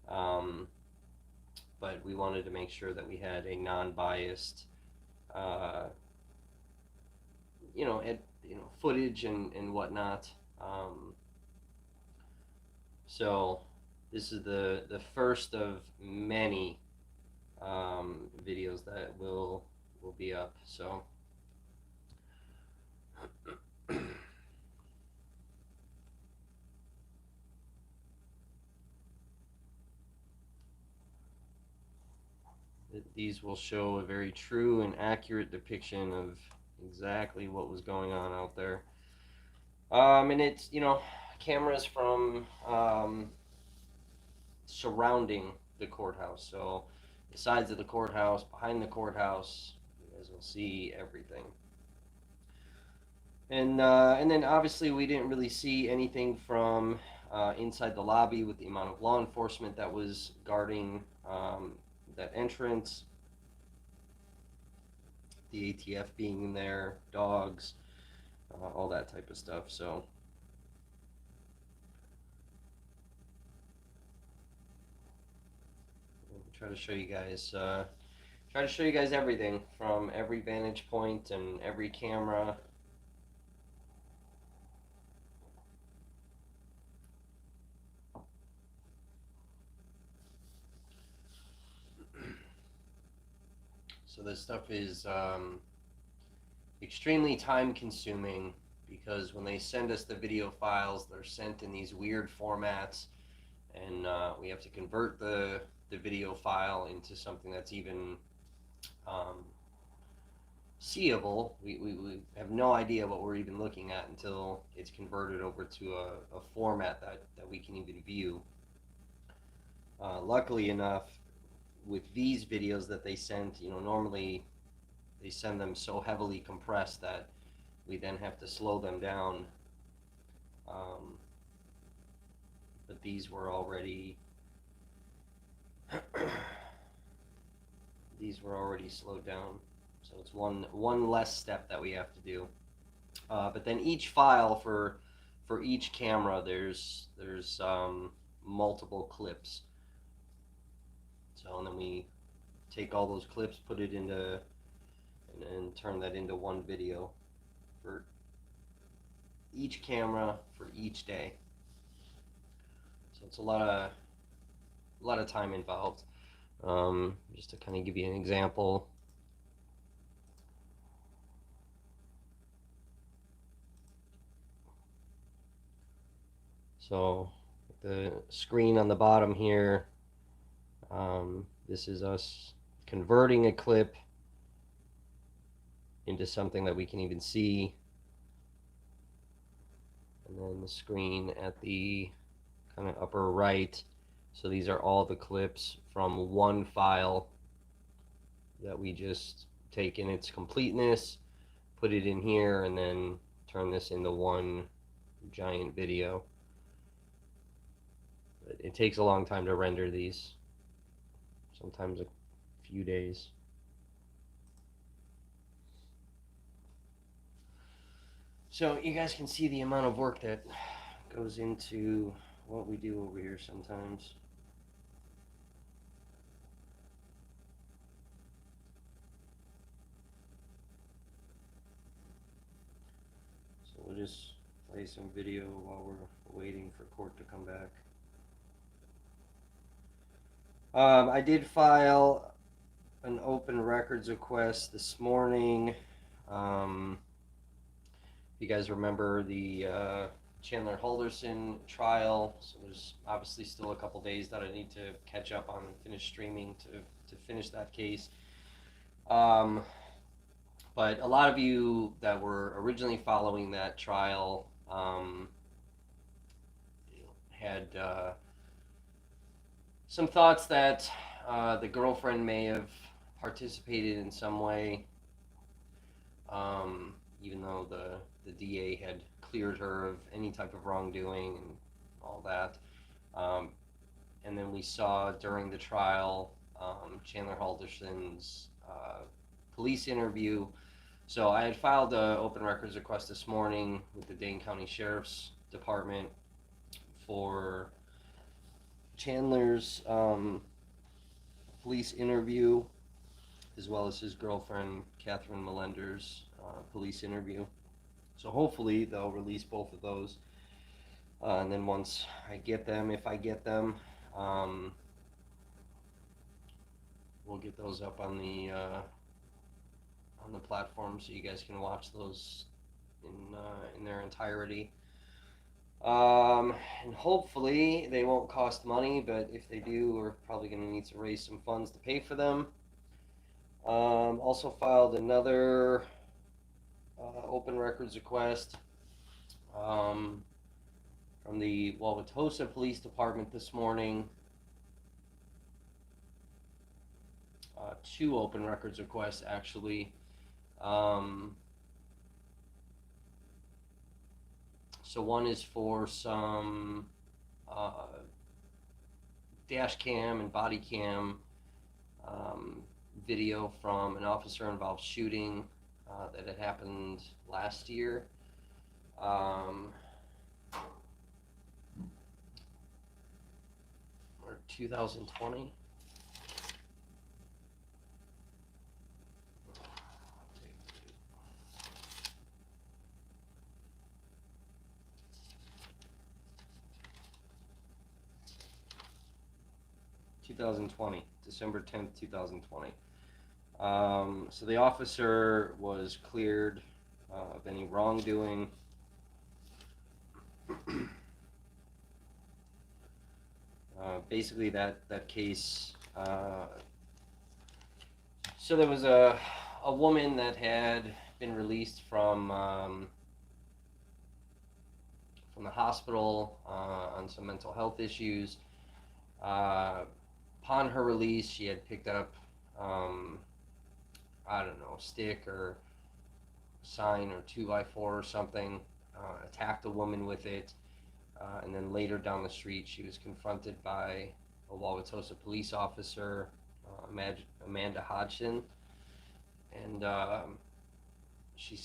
But we wanted to make sure that we had a non-biased, uh, footage and whatnot. So this is the first of many videos that will be up. So these will show a very true and accurate depiction of exactly what was going on out there. And it's, cameras from surrounding the courthouse. So the sides of the courthouse, behind the courthouse, you guys will see everything. And then obviously we didn't really see anything from inside the lobby with the amount of law enforcement that was guarding that entrance, the ATF being in there, dogs, all that type of stuff. So I'll try to show you guys everything from every vantage point and every camera. So this stuff is extremely time consuming because when they send us the video files, they're sent in these weird formats, and we have to convert the video file into something that's even seeable. We have no idea what we're even looking at until it's converted over to a format that we can even view. Luckily enough, with these videos that they sent, normally they send them so heavily compressed that we then have to slow them down. But these were already slowed down, so it's one less step that we have to do. But then each file for each camera, there's multiple clips. So and then we take all those clips, put it into, and turn that into one video for each camera for each day. So it's a lot of time involved. Just to kind of give you an example. So the screen on the bottom here, this is us converting a clip into something that we can even see. And then the screen at the kind of upper right. So these are all the clips from one file that we just take in its completeness, put it in here, and then turn this into one giant video. But it takes a long time to render these, sometimes a few days. So you guys can see the amount of work that goes into what we do over here sometimes. So we'll just play some video while we're waiting for court to come back. I did file an open records request this morning. If you guys remember the Chandler Halderson trial, so there's obviously still a couple days that I need to catch up on and finish streaming to finish that case. But a lot of you that were originally following that trial had some thoughts that the girlfriend may have participated in some way, even though the DA had cleared her of any type of wrongdoing and all that. And then we saw during the trial Chandler Halderson's police interview. So I had filed an open records request this morning with the Dane County Sheriff's Department for Chandler's police interview, as well as his girlfriend, Catherine Melender's police interview. So hopefully they'll release both of those. And then once I get them, if I get them, we'll get those up on the platform so you guys can watch those in their entirety. And hopefully they won't cost money, but if they do, we're probably going to need to raise some funds to pay for them. Also filed another open records request from the Wauwatosa Police Department this morning. 2 open records requests, actually. So one is for some dash cam and body cam video from an officer-involved shooting that had happened last year. Or 2020. 2020, December 10th, 2020. So the officer was cleared of any wrongdoing. Basically, that case. So there was a woman that had been released from the hospital on some mental health issues. Upon her release, she had picked up, I don't know, a stick or sign or 2x4 or something, attacked a woman with it, and then later down the street, she was confronted by a Wauwatosa police officer, Amanda Hodgson, and she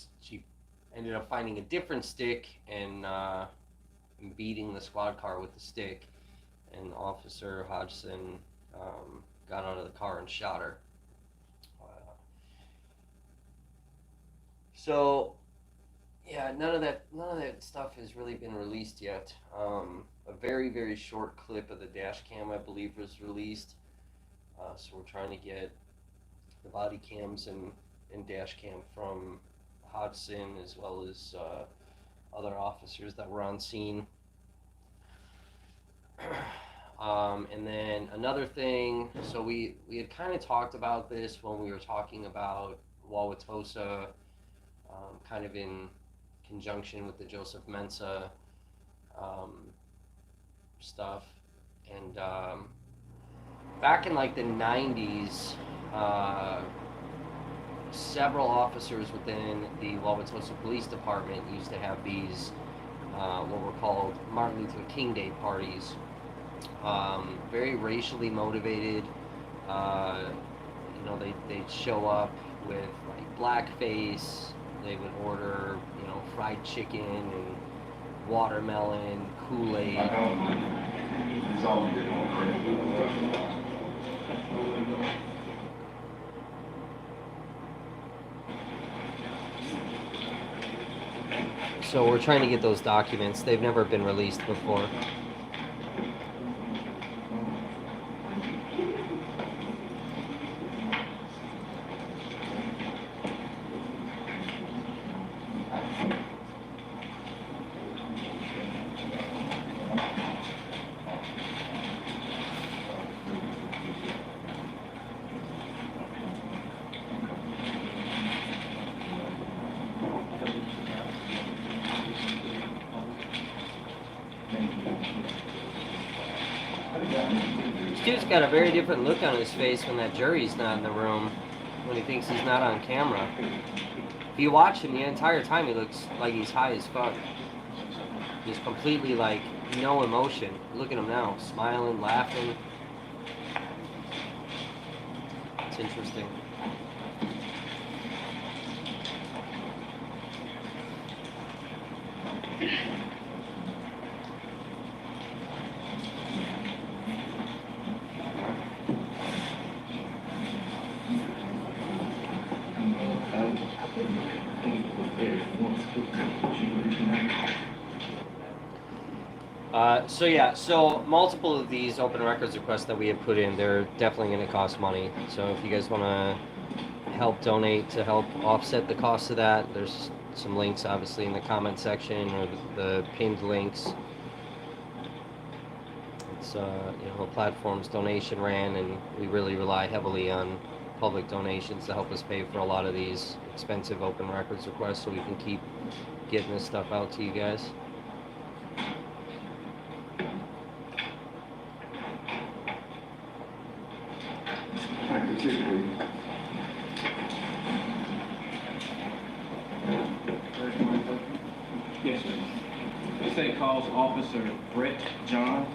ended up finding a different stick and beating the squad car with the stick, and Officer Hodgson got out of the car and shot her. So, yeah, none of that stuff has really been released yet. A very, very short clip of the dash cam, I believe, was released. So we're trying to get the body cams and dash cam from Hodgson, as well as other officers that were on scene. And then another thing, so we had kind of talked about this when we were talking about Wauwatosa, kind of in conjunction with the Joseph Mensah stuff. And back in like the 90s, several officers within the Wauwatosa Police Department used to have these what were called Martin Luther King Day parties. Very racially motivated. They'd show up with like blackface. They would order, fried chicken and watermelon, Kool-Aid. So we're trying to get those documents. They've never been released before. Stu's got a very different look on his face when that jury's not in the room, when he thinks he's not on camera. If you watch him the entire time, he looks like he's high as fuck. He's completely like no emotion. Look at him now, smiling, laughing. It's interesting. So multiple of these open records requests that we have put in, they're definitely going to cost money. So if you guys want to help donate to help offset the cost of that, there's some links obviously in the comment section or the pinned links. It's the platform's donation ran, and we really rely heavily on public donations to help us pay for a lot of these expensive open records requests, so we can keep getting this stuff out to you guys. Thank you, Chief. Yes, sir. This thing calls Officer Brett Johns.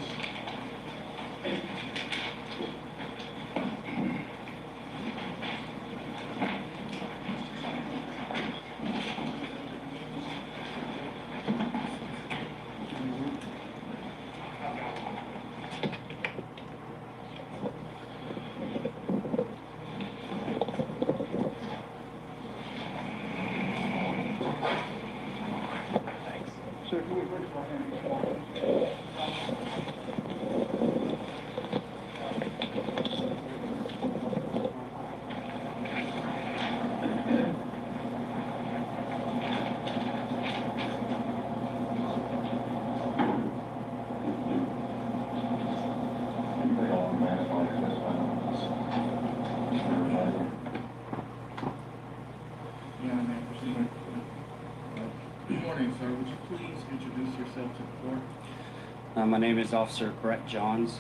Good morning, sir. Would you please introduce yourself to the court? My name is Officer Brett Johns,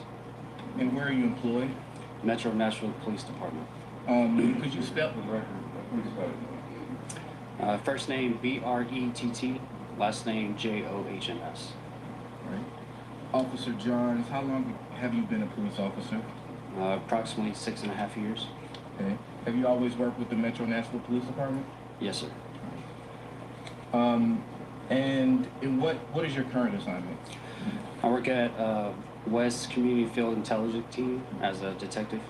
And where are you employed? Metro Nashville Police Department. Could you spell the record? Please spell it. First name B-R-E-T-T, last name J-O-H-N-S. Right. Officer Johns, how long have you been a police officer? Approximately 6.5 years. Okay. Have you always worked with the Metro Nashville Police Department? Yes, sir. And what is your current assignment? I work at West Community Field Intelligence Team as a detective.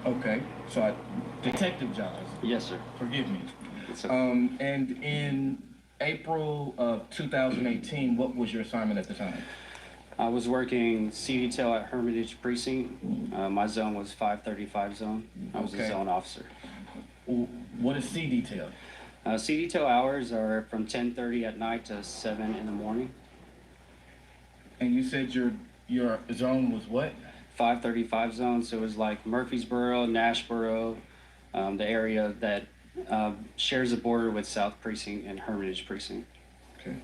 Okay. So, Detective Johns. Yes, sir. Forgive me. Yes, sir. And in April of 2018, what was your assignment at the time? I was working C detail at Hermitage Precinct. My zone was 535 zone. I was a zone officer. What is C detail? C detail hours are from 10:30 at night to 7 in the morning. And you said your zone was what? 535 zone, so it was like Murfreesboro, Nashboro, the area that shares a border with South Precinct and Hermitage Precinct. Okay.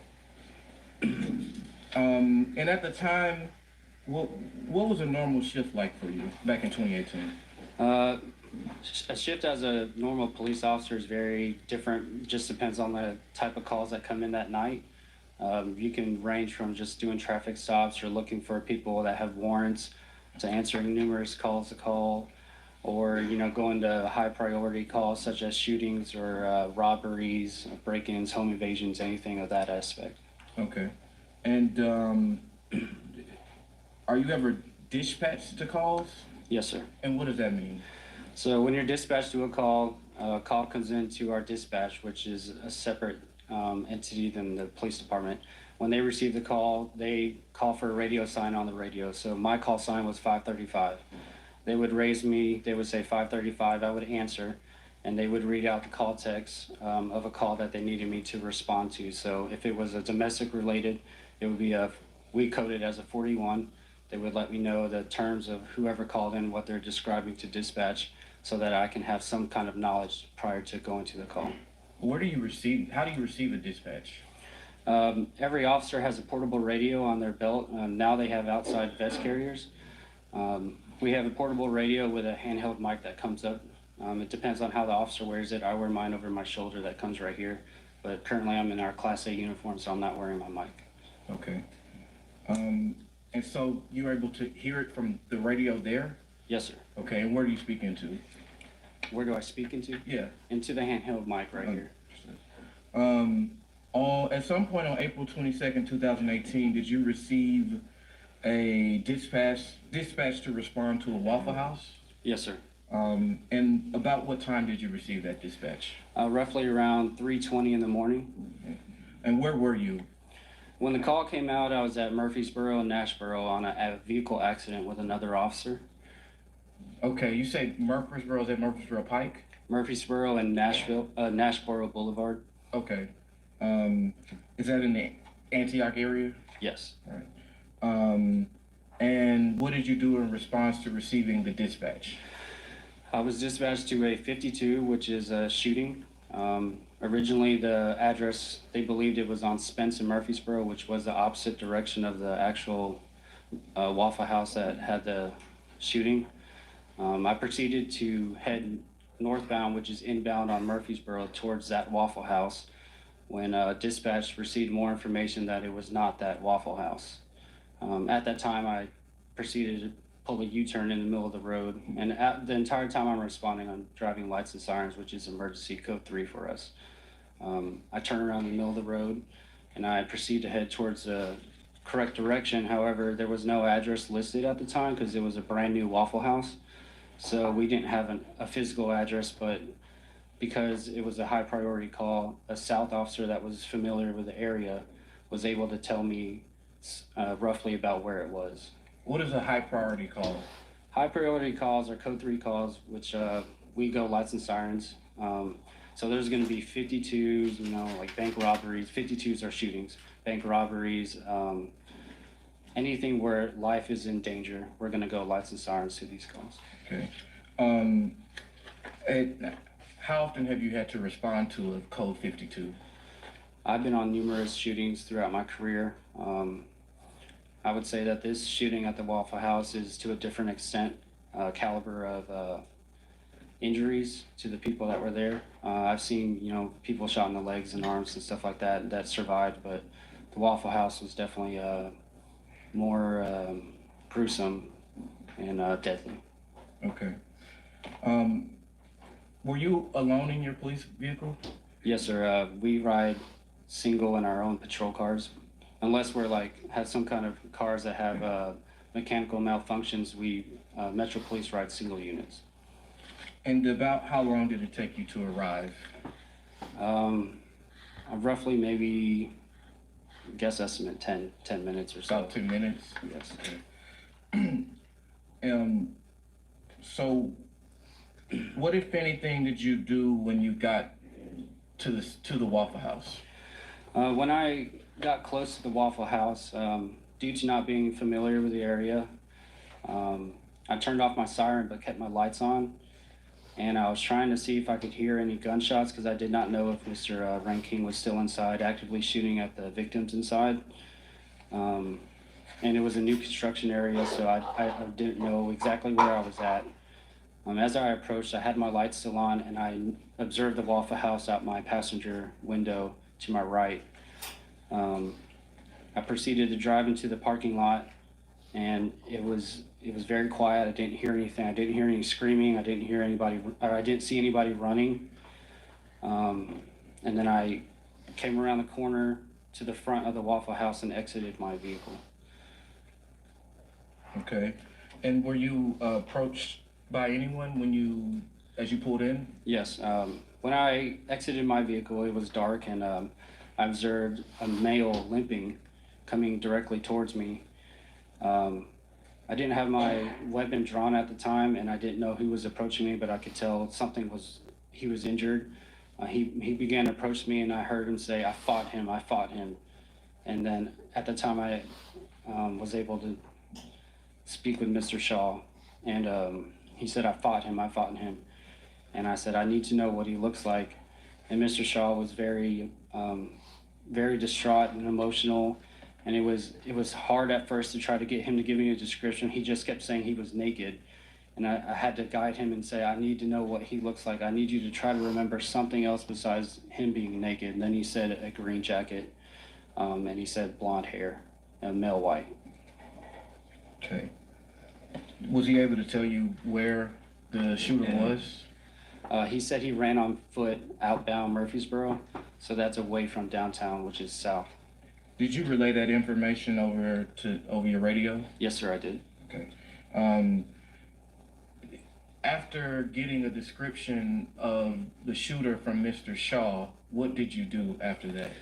And at the time, what was a normal shift like for you back in 2018? A shift as a normal police officer is very different. Just depends on the type of calls that come in that night. You can range from just doing traffic stops or looking for people that have warrants to answering numerous calls to call, or going to high priority calls such as shootings or robberies, break-ins, home invasions, anything of that aspect. Okay. And are you ever dispatched to calls? Yes, sir. And what does that mean? So when you're dispatched to a call comes into our dispatch, which is a separate entity than the police department. When they receive the call, they call for a radio sign on the radio. So my call sign was 535. They would raise me, they would say 535, I would answer, and they would read out the call text of a call that they needed me to respond to. So if it was a domestic related, it would be we coded as a 41. They would let me know the terms of whoever called in, what they're describing to dispatch, so that I can have some kind of knowledge prior to going to the call. How do you receive a dispatch? Every officer has a portable radio on their belt. Now they have outside vest carriers. We have a portable radio with a handheld mic that comes up. It depends on how the officer wears it. I wear mine over my shoulder that comes right here. But currently I'm in our Class A uniform, so I'm not wearing my mic. Okay. And so you're able to hear it from the radio there? Yes, sir. Okay, and where do you speak into? Where do I speak into? Yeah. Into the handheld mic right here. At some point on April 22nd, 2018, did you receive a dispatch to respond to a Waffle House? Yes, sir. And about what time did you receive that dispatch? Roughly around 3:20 in the morning. Okay. And where were you? When the call came out, I was at Murfreesboro and Nashboro on a vehicle accident with another officer. Okay, you say Murfreesboro, is that Murfreesboro Pike? Murfreesboro and Nashboro Boulevard. Okay. Is that in the Antioch area? Yes. All right. And what did you do in response to receiving the dispatch? I was dispatched to a 52, which is a shooting. Originally, the address, they believed it was on Spence and Murfreesboro, which was the opposite direction of the actual Waffle House that had the shooting. I proceeded to head northbound, which is inbound on Murfreesboro, towards that Waffle House, when dispatch received more information that it was not that Waffle House. At that time, I proceeded to pull a U-turn in the middle of the road, and the entire time I'm responding, I'm driving lights and sirens, which is emergency code 3 for us. I turn around in the middle of the road, and I proceed to head towards the correct direction. However, there was no address listed at the time because it was a brand new Waffle House. So we didn't have a physical address, but because it was a high priority call, a South officer that was familiar with the area was able to tell me roughly about where it was. What is a high priority call? High priority calls are code 3 calls, which we go lights and sirens. So there's going to be 52s, you know, like bank robberies. 52s are shootings, bank robberies, anything where life is in danger. We're going to go lights and sirens to these calls. Okay. How often have you had to respond to a code 52? I've been on numerous shootings throughout my career. I would say that this shooting at the Waffle House is to a different extent, caliber of injuries to the people that were there. I've seen, you know, people shot in the legs and arms and stuff like that that survived, but the Waffle House was definitely more gruesome and deadly. Okay. Were you alone in your police vehicle? Yes, sir. We ride single in our own patrol cars. Unless we're have some kind of cars that have mechanical malfunctions, we Metro Police ride single units. And about how long did it take you to arrive? Roughly maybe, guess estimate 10 minutes or so. About 10 minutes? Yes. Okay. So what, if anything, did you do when you got to the Waffle House? When I got close to the Waffle House, due to not being familiar with the area, I turned off my siren but kept my lights on, and I was trying to see if I could hear any gunshots because I did not know if Mr. Reinking was still inside, actively shooting at the victims inside. And it was a new construction area, so I didn't know exactly where I was at. As I approached, I had my lights still on, and I observed the Waffle House out my passenger window to my right. I proceeded to drive into the parking lot, and it was very quiet. I didn't hear anything. I didn't hear any screaming. I didn't see anybody running. And then I came around the corner to the front of the Waffle House and exited my vehicle. Okay. And were you approached by anyone as you pulled in? Yes. When I exited my vehicle, it was dark, and I observed a male limping, coming directly towards me. I didn't have my weapon drawn at the time, and I didn't know who was approaching me, but I could tell he was injured. He began to approach me, and I heard him say, I fought him. And then at the time I was able to speak with Mr. Shaw, and he said, I fought him. And I said, I need to know what he looks like. And Mr. Shaw was very distraught and emotional. And it was hard at first to try to get him to give me a description. He just kept saying he was naked. And I had to guide him and say, I need to know what he looks like. I need you to try to remember something else besides him being naked. And then he said a green jacket, and he said blonde hair, and male white. Okay. Was he able to tell you where the shooter was? He said he ran on foot outbound Murfreesboro, so that's away from downtown, which is south. Did you relay that information over your radio? Yes, sir, I did. Okay. After getting a description of the shooter from Mr. Shaw, what did you do after that?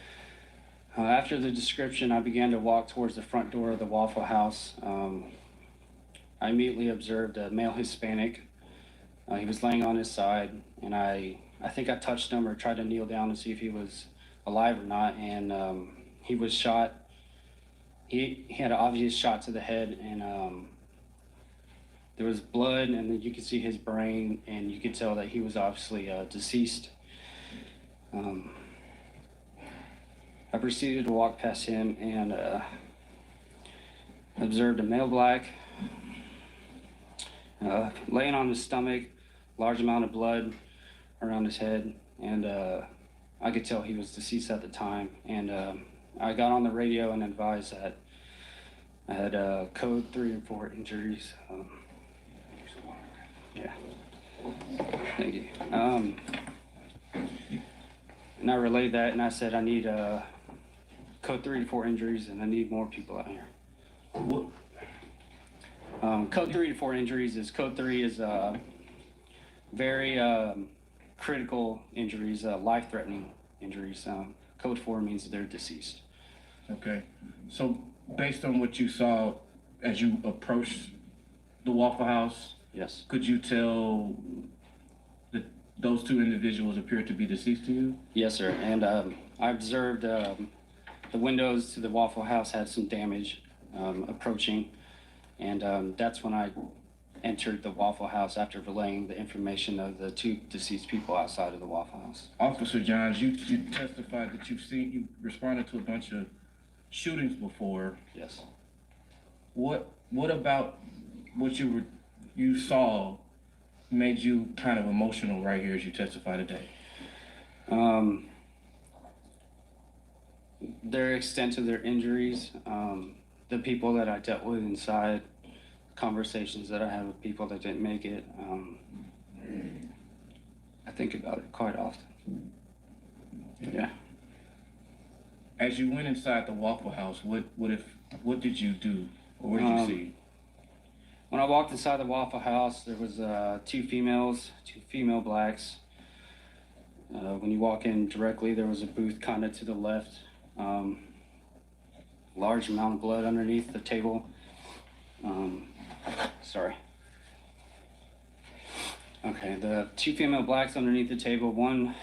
After the description, I began to walk towards the front door of the Waffle House. I immediately observed a male Hispanic. He was laying on his side, and I think I touched him or tried to kneel down to see if he was alive or not, and he was shot. He had an obvious shot to the head, and there was blood, and then you could see his brain, and you could tell that he was obviously deceased. I proceeded to walk past him and observed a male black laying on his stomach, large amount of blood around his head, and I could tell he was deceased at the time. And I got on the radio and advised that I had code 3 and 4 injuries. Yeah, thank you. And I relayed that, and I said I need code 3 to 4 injuries, and I need more people out here. Code 3 to 4 injuries is code 3 is very critical injuries, life-threatening injuries. Code 4 means they're deceased. Okay, so based on what you saw as you approached the Waffle House, yes, could you tell that those 2 individuals appeared to be deceased to you? Yes, sir. And I observed the windows to the Waffle House had some damage approaching, and that's when I entered the Waffle House after relaying the information of the 2 deceased people outside of the Waffle House. Officer Johns, you testified that you responded to a bunch of shootings before. Yes. What about what you saw made you kind of emotional right here as you testify today? Their extent of their injuries, the people that I dealt with inside, conversations that I had with people that didn't make it. I think about it quite often. Yeah. As you went inside the Waffle House, what did you do, or what did you see? When I walked inside the Waffle House, there was 2 female blacks. When you walk in directly, there was a booth kind of to the left. Large amount of blood underneath the table. Sorry. Okay, the 2 female blacks underneath the table. One,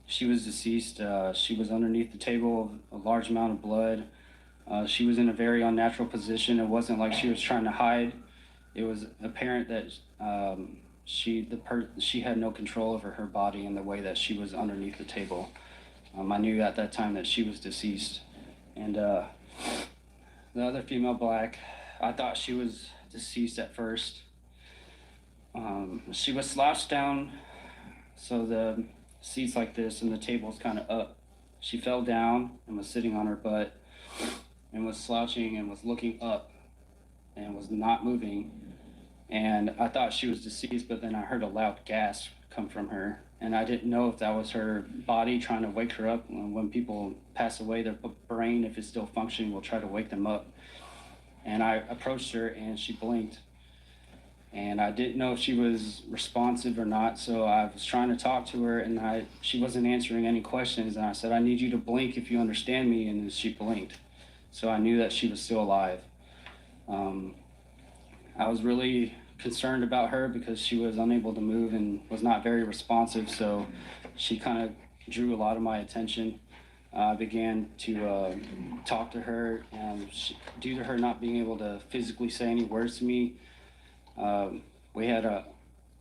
she was deceased. She was underneath the table, a large amount of blood. She was in a very unnatural position. It wasn't like she was trying to hide. It was apparent that she had no control over her body in the way that she was underneath the table. I knew at that time that she was deceased. And the other female black, I thought she was deceased at first. She was slouched down, so the seat's like this and the table's kind of up. She fell down and was sitting on her butt and was slouching and was looking up and was not moving. And I thought she was deceased, but then I heard a loud gasp come from her. And I didn't know if that was her body trying to wake her up. When people pass away, their brain, if it's still functioning, will try to wake them up. And I approached her and she blinked. And I didn't know if she was responsive or not, so I was trying to talk to her, and she wasn't answering any questions. And I said, "I need you to blink if you understand me," and then she blinked. So I knew that she was still alive. I was really concerned about her because she was unable to move and was not very responsive, so she kind of drew a lot of my attention. I began to talk to her, and due to her not being able to physically say any words to me, we had an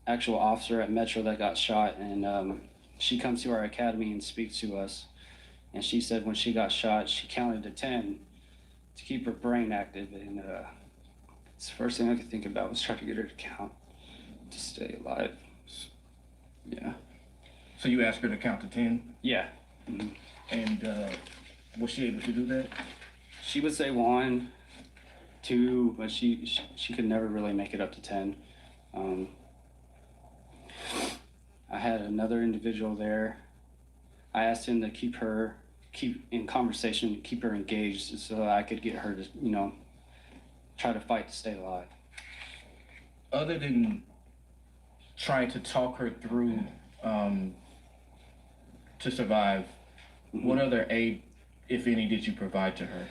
actual officer at Metro that got shot, and she comes to our academy and speaks to us. And she said when she got shot, she counted to 10 to keep her brain active. And it's the first thing I could think about was trying to get her to count to stay alive. Yeah. So you asked her to count to 10? Yeah. Mm-hmm. And was she able to do that? She would say 1, 2, but she could never really make it up to 10. I had another individual there. I asked him to keep in conversation, keep her engaged, so that I could get her to, try to fight to stay alive. Other than trying to talk her through to survive, What other aid, if any, did you provide to her?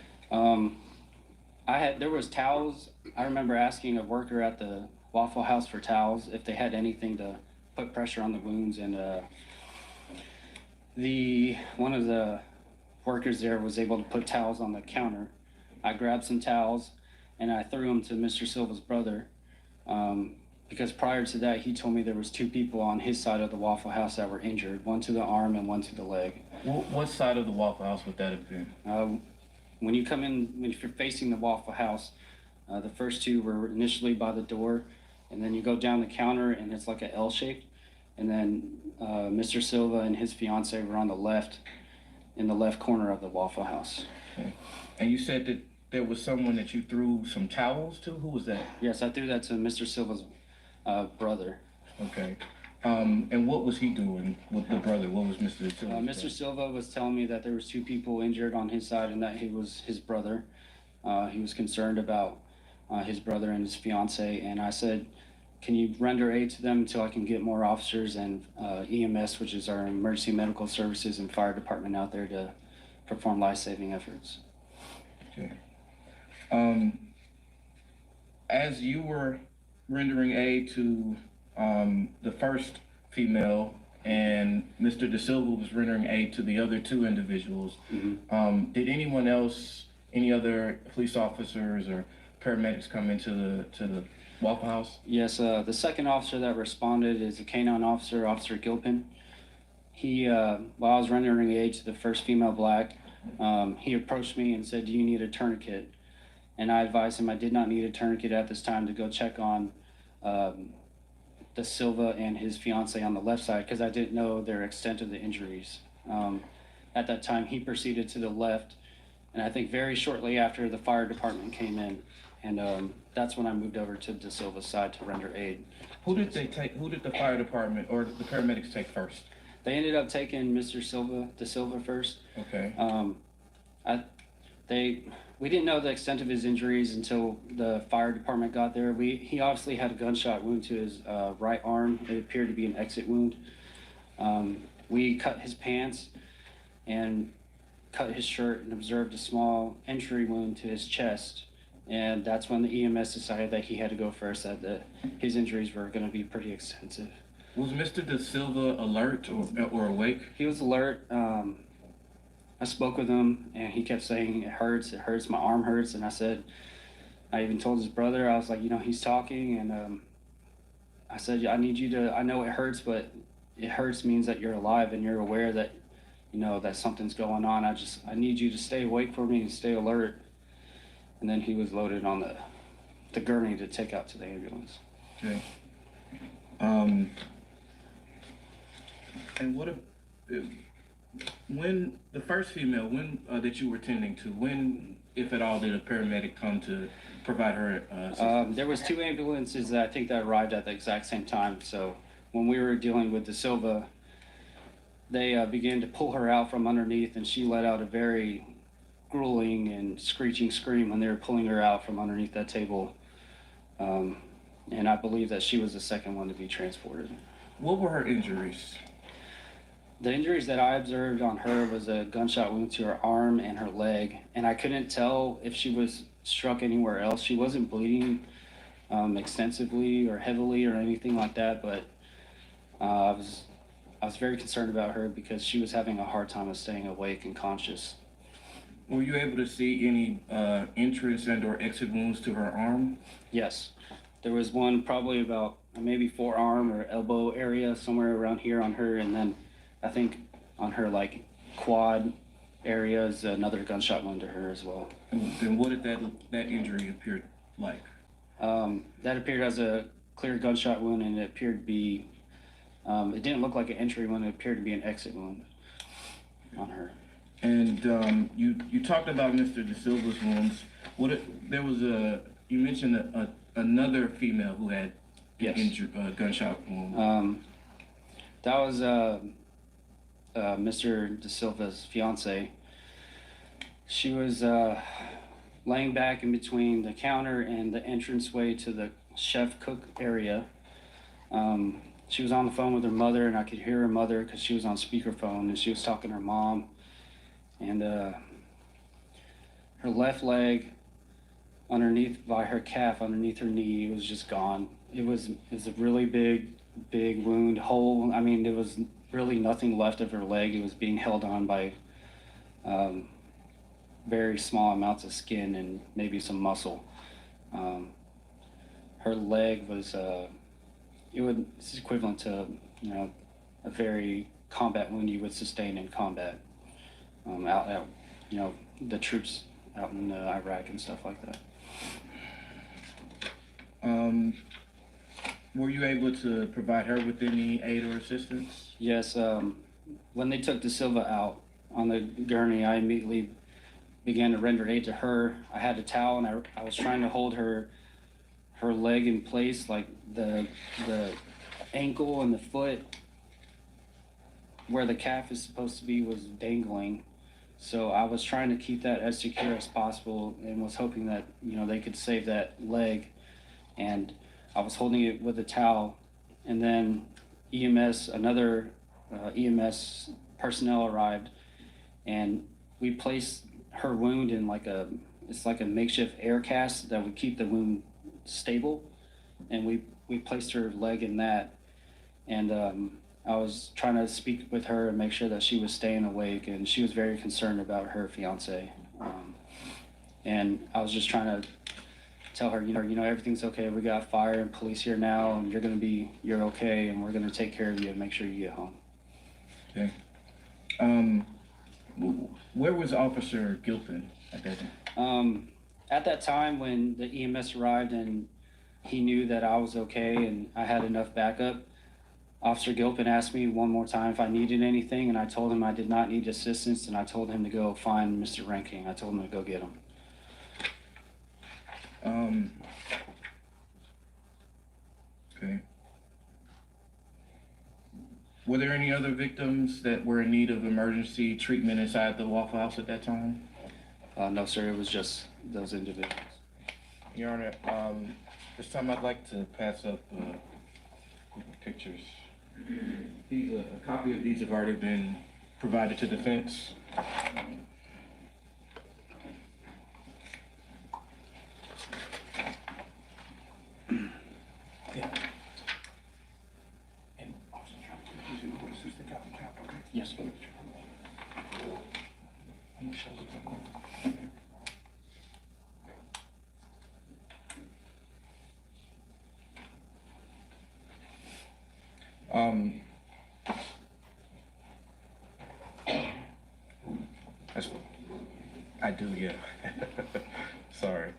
There was towels. I remember asking a worker at the Waffle House for towels if they had anything to put pressure on the wounds, and one of the workers there was able to put towels on the counter. I grabbed some towels and I threw them to Mr. Silva's brother, because prior to that he told me there was 2 people on his side of the Waffle House that were injured, one to the arm and one to the leg. What side of the Waffle House would that have been? When you come in, if you're facing the Waffle House, the first 2 were initially by the door, and then you go down the counter and it's like an L shape. And then Mr. Silva and his fiance were on the left, in the left corner of the Waffle House. Okay. And you said that there was someone that you threw some towels to? Who was that? Yes, I threw that to Mr. Silva's brother. Okay. And what was he doing with the brother? What was Mr. Silva? Mr. Silva was telling me that there was 2 people injured on his side and that he was his brother. He was concerned about his brother and his fiance, and I said, can you render aid to them until I can get more officers and EMS, which is our emergency medical services, and fire department out there to perform life-saving efforts. Okay. As you were rendering aid to the first female and Mr. De Silva was rendering aid to the other 2 individuals, did anyone else, any other police officers or paramedics come into the Waffle House? Yes, the second officer that responded is a canine officer, Officer Gilpin. He, while I was rendering aid to the first female black, he approached me and said, do you need a tourniquet? And I advised him I did not need a tourniquet at this time to go check on De Silva and his fiance on the left side, because I didn't know their extent of the injuries. At that time, he proceeded to the left, and I think very shortly after the fire department came in, and that's when I moved over to De Silva's side to render aid. Who did the fire department or the paramedics take first? They ended up taking Mr. De Silva first. Okay. We didn't know the extent of his injuries until the fire department got there. He obviously had a gunshot wound to his right arm. It appeared to be an exit wound. We cut his pants and cut his shirt and observed a small entry wound to his chest. And that's when the EMS decided that he had to go first, that his injuries were going to be pretty extensive. Was Mr. De Silva alert or awake? He was alert. I spoke with him, and he kept saying, it hurts, my arm hurts. And I even told his brother, I was like, he's talking. And I said, I need you to, I know it hurts, but it hurts means that you're alive and you're aware that, that something's going on. I need you to stay awake for me and stay alert. And then he was loaded on the gurney to take out to the ambulance. Okay. And what when the first female, that you were tending to, when, if at all, did a paramedic come to provide her assistance? There was 2 ambulances that I think that arrived at the exact same time. So when we were dealing with De Silva, they began to pull her out from underneath, and she let out a very grueling and screeching scream when they were pulling her out from underneath that table. And I believe that she was the second one to be transported. What were her injuries? The injuries that I observed on her was a gunshot wound to her arm and her leg, and I couldn't tell if she was struck anywhere else. She wasn't bleeding extensively or heavily or anything like that, but I was very concerned about her because she was having a hard time of staying awake and conscious. Were you able to see any entrance and or exit wounds to her arm? Yes. There was one probably about maybe forearm or elbow area, somewhere around here on her, and then I think on her quad area is another gunshot wound to her as well. And what did that injury appear like? That appeared as a clear gunshot wound, and it appeared to be, it didn't look like an entry wound, it appeared to be an exit wound on her. And you talked about Mr. De Silva's wounds. You mentioned another female who had Yes. injured gunshot wound. That was Mr. De Silva's fiance. She was laying back in between the counter and the entranceway to the chef cook area. She was on the phone with her mother, and I could hear her mother because she was on speakerphone, and she was talking to her mom. and her left leg underneath by her calf, underneath her knee, was just gone. It was a really big wound, hole. I mean, there was really nothing left of her leg. It was being held on by very small amounts of skin and maybe some muscle. Her leg was it's equivalent to, you know, a very combat wound you would sustain in combat, out, you know, the troops out in Iraq and stuff like that. Were you able to provide her with any aid or assistance? Yes, when they took De Silva out on the gurney, I immediately began to render aid to her. I had a towel and I was trying to hold her leg in place, like the ankle and the foot where the calf is supposed to be was dangling. So I was trying to keep that as secure as possible and was hoping that, you know, they could save that leg. And I was holding it with a towel, and then another EMS personnel arrived, and we placed her wound in it's like a makeshift air cast that would keep the wound stable, and we placed her leg in that, and I was trying to speak with her and make sure that she was staying awake, and she was very concerned about her fiance, and I was just trying to tell her, you know, everything's okay. We got fire and police here now, and you're okay, and we're gonna take care of you and make sure you get home. Okay. Where was Officer Gilpin at that time? At that time when the EMS arrived and he knew that I was okay and I had enough backup, Officer Gilpin asked me one more time if I needed anything, and I told him I did not need assistance, and I told him to go find Mr. Reinking. I told him to go get him. Okay. Were there any other victims that were in need of emergency treatment inside the Waffle House at that time? No, sir, it was just those individuals. Your Honor, this time I'd like to pass up a group of pictures. A copy of these have already been provided to defense. Yeah. And Officer Johnson, what is this the Untitled Chapter, okay? Yes, sir. I do, yeah. Sorry.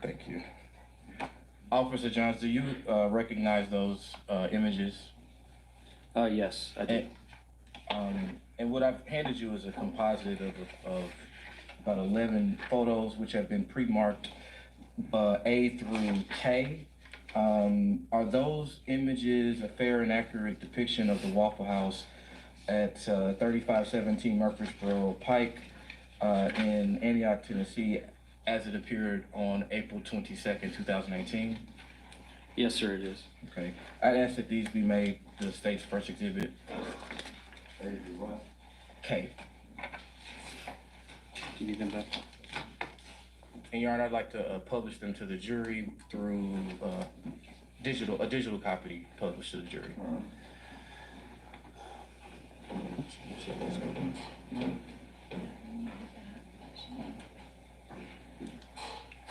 Thank you. Officer Johns, do you recognize those images? Yes, I do. And what I've handed you is a composite of about 11 photos which have been pre-marked A through K. Are those images a fair and accurate depiction of the Waffle House at 3517 Murfreesboro Pike in Antioch, Tennessee, as it appeared on April 22nd, 2018? Yes, sir, it is. Okay. I'd ask that these be made the state's first exhibit. K. Do you need them back? And Your Honor, I'd like to publish them to the jury through a digital copy published to the jury.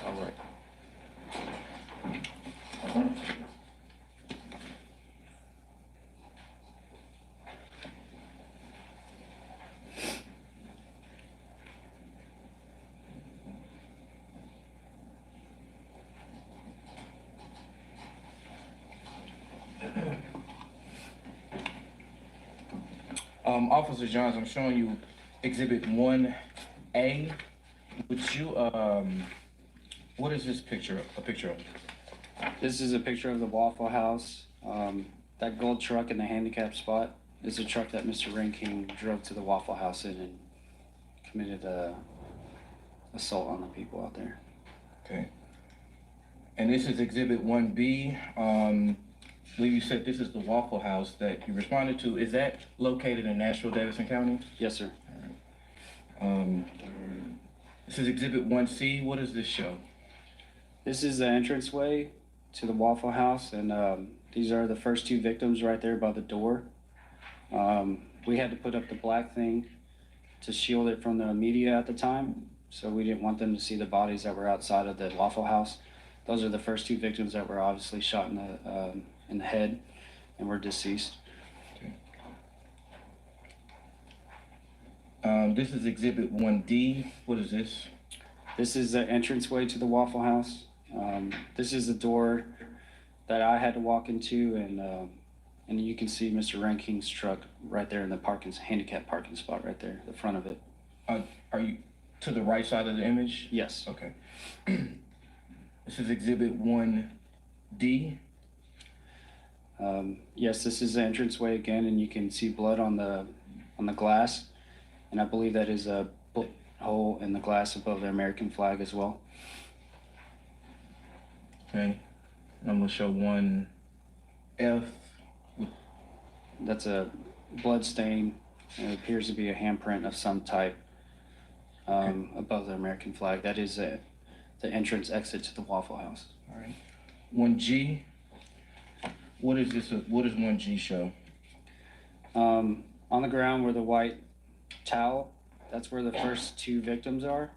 All right. Officer Johns, I'm showing you Exhibit 1A. Would you, what is this picture a picture of? This is a picture of the Waffle House. That gold truck in the handicap spot is a truck that Mr. Reinking drove to the Waffle House in and committed assault on the people out there. Okay. And this is Exhibit 1B. believe you said this is the Waffle House that you responded to. Is that located in Nashville, Davidson County? Yes, sir. This is Exhibit 1C. What does this show? This is the entranceway to the Waffle House, and these are the first two victims right there by the door. We had to put up the black thing to shield it from the media at the time, so we didn't want them to see the bodies that were outside of the Waffle House. Those are the first two victims that were obviously shot in the head and were deceased. This is Exhibit 1D. What is this? This is the entranceway to the Waffle House. This is the door that I had to walk into, and you can see Mr. Reinking's truck right there in the handicap parking spot right there, the front of it. Are you to the right side of the image? Yes. Okay. This is Exhibit 1D. Yes, this is the entranceway again, and you can see blood on the glass, and I believe that is a bullet hole in the glass above the American flag as well. Okay. I'm gonna show 1F. That's a blood stain, and it appears to be a handprint of some type above the American flag. That is the entrance exit to the Waffle House. All right. 1G. What is this? What does 1G show? On the ground where the white towel, that's where the first two victims were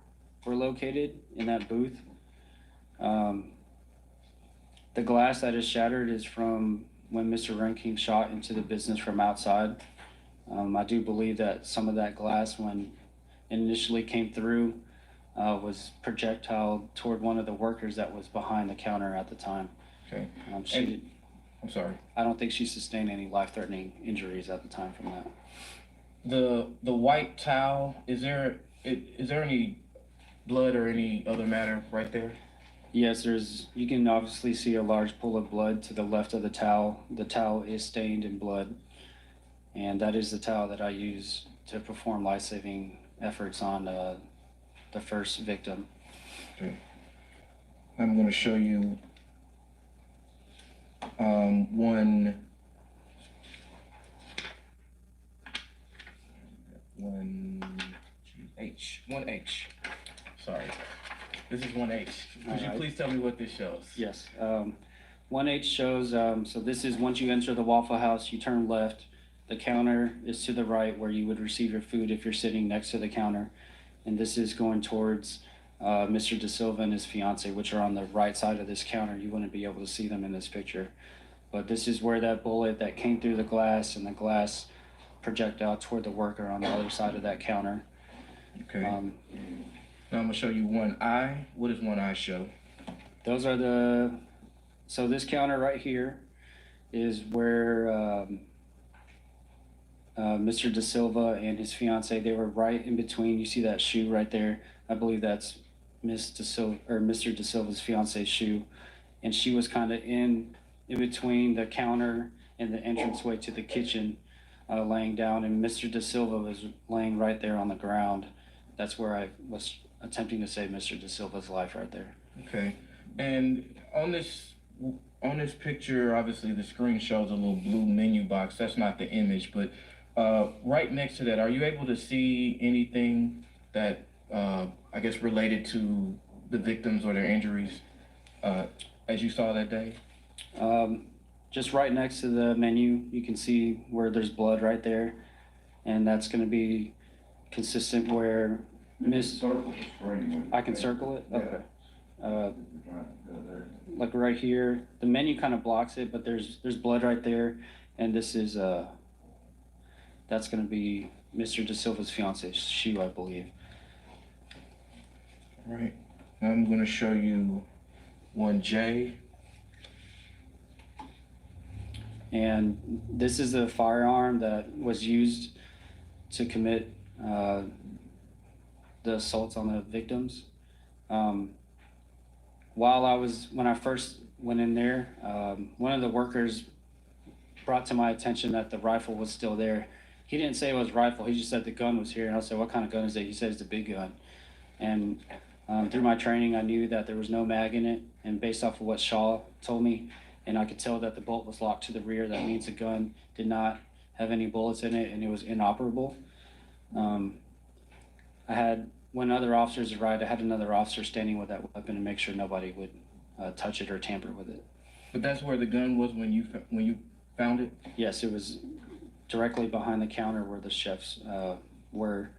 located in that booth. The glass that is shattered is from when Mr. Reinking shot into the business from outside. I do believe that some of that glass, when it initially came through, was projectile toward one of the workers that was behind the counter at the time. Okay. I'm sorry. I don't think she sustained any life-threatening injuries at the time from that. The white towel, is there any blood or any other matter right there? Yes, you can obviously see a large pool of blood to the left of the towel. The towel is stained in blood, and that is the towel that I use to perform life-saving efforts on the first victim. Okay. I'm going to show you 1H. Sorry. This is 1H. Could you please tell me what this shows? Yes. 1H shows, so this is once you enter the Waffle House, you turn left. The counter is to the right where you would receive your food if you're sitting next to the counter. And this is going towards Mr. De Silva and his fiance, which are on the right side of this counter. You wouldn't be able to see them in this picture. But this is where that bullet that came through the glass and the glass projectile toward the worker on the other side of that counter. Okay. Now I'm going to show you 1I. What does 1I show? Those are so this counter right here is where Mr. De Silva and his fiance, they were right in between. You see that shoe right there? I believe that's Mr. De Silva's fiance's shoe. And she was kind of in between the counter and the entranceway to the kitchen, laying down. And Mr. De Silva was laying right there on the ground. That's where I was attempting to save Mr. De Silva's life right there. Okay. And on this picture, obviously the screen shows a little blue menu box. That's not the image, but right next to that, are you able to see anything that I guess related to the victims or their injuries as you saw that day? Just right next to the menu, you can see where there's blood right there, and that's going to be consistent where I can circle it? Okay. Like right here, the menu kind of blocks it, but there's blood right there, and this is that's going to be Mr. De Silva's fiance's shoe, I believe. All right. Now I'm going to show you 1J. And this is the firearm that was used to commit the assaults on the victims. When I first went in there, one of the workers brought to my attention that the rifle was still there. He didn't say it was a rifle, he just said the gun was here. And I said, what kind of gun is it? He said it's a big gun. And through my training, I knew that there was no mag in it. And based off of what Shaw told me, and I could tell that the bolt was locked to the rear. That means the gun did not have any bullets in it, and it was inoperable. When other officers arrived, I had another officer standing with that weapon to make sure nobody would touch it or tamper with it. But that's where the gun was when you found it? Yes, it was directly behind the counter where the chefs were,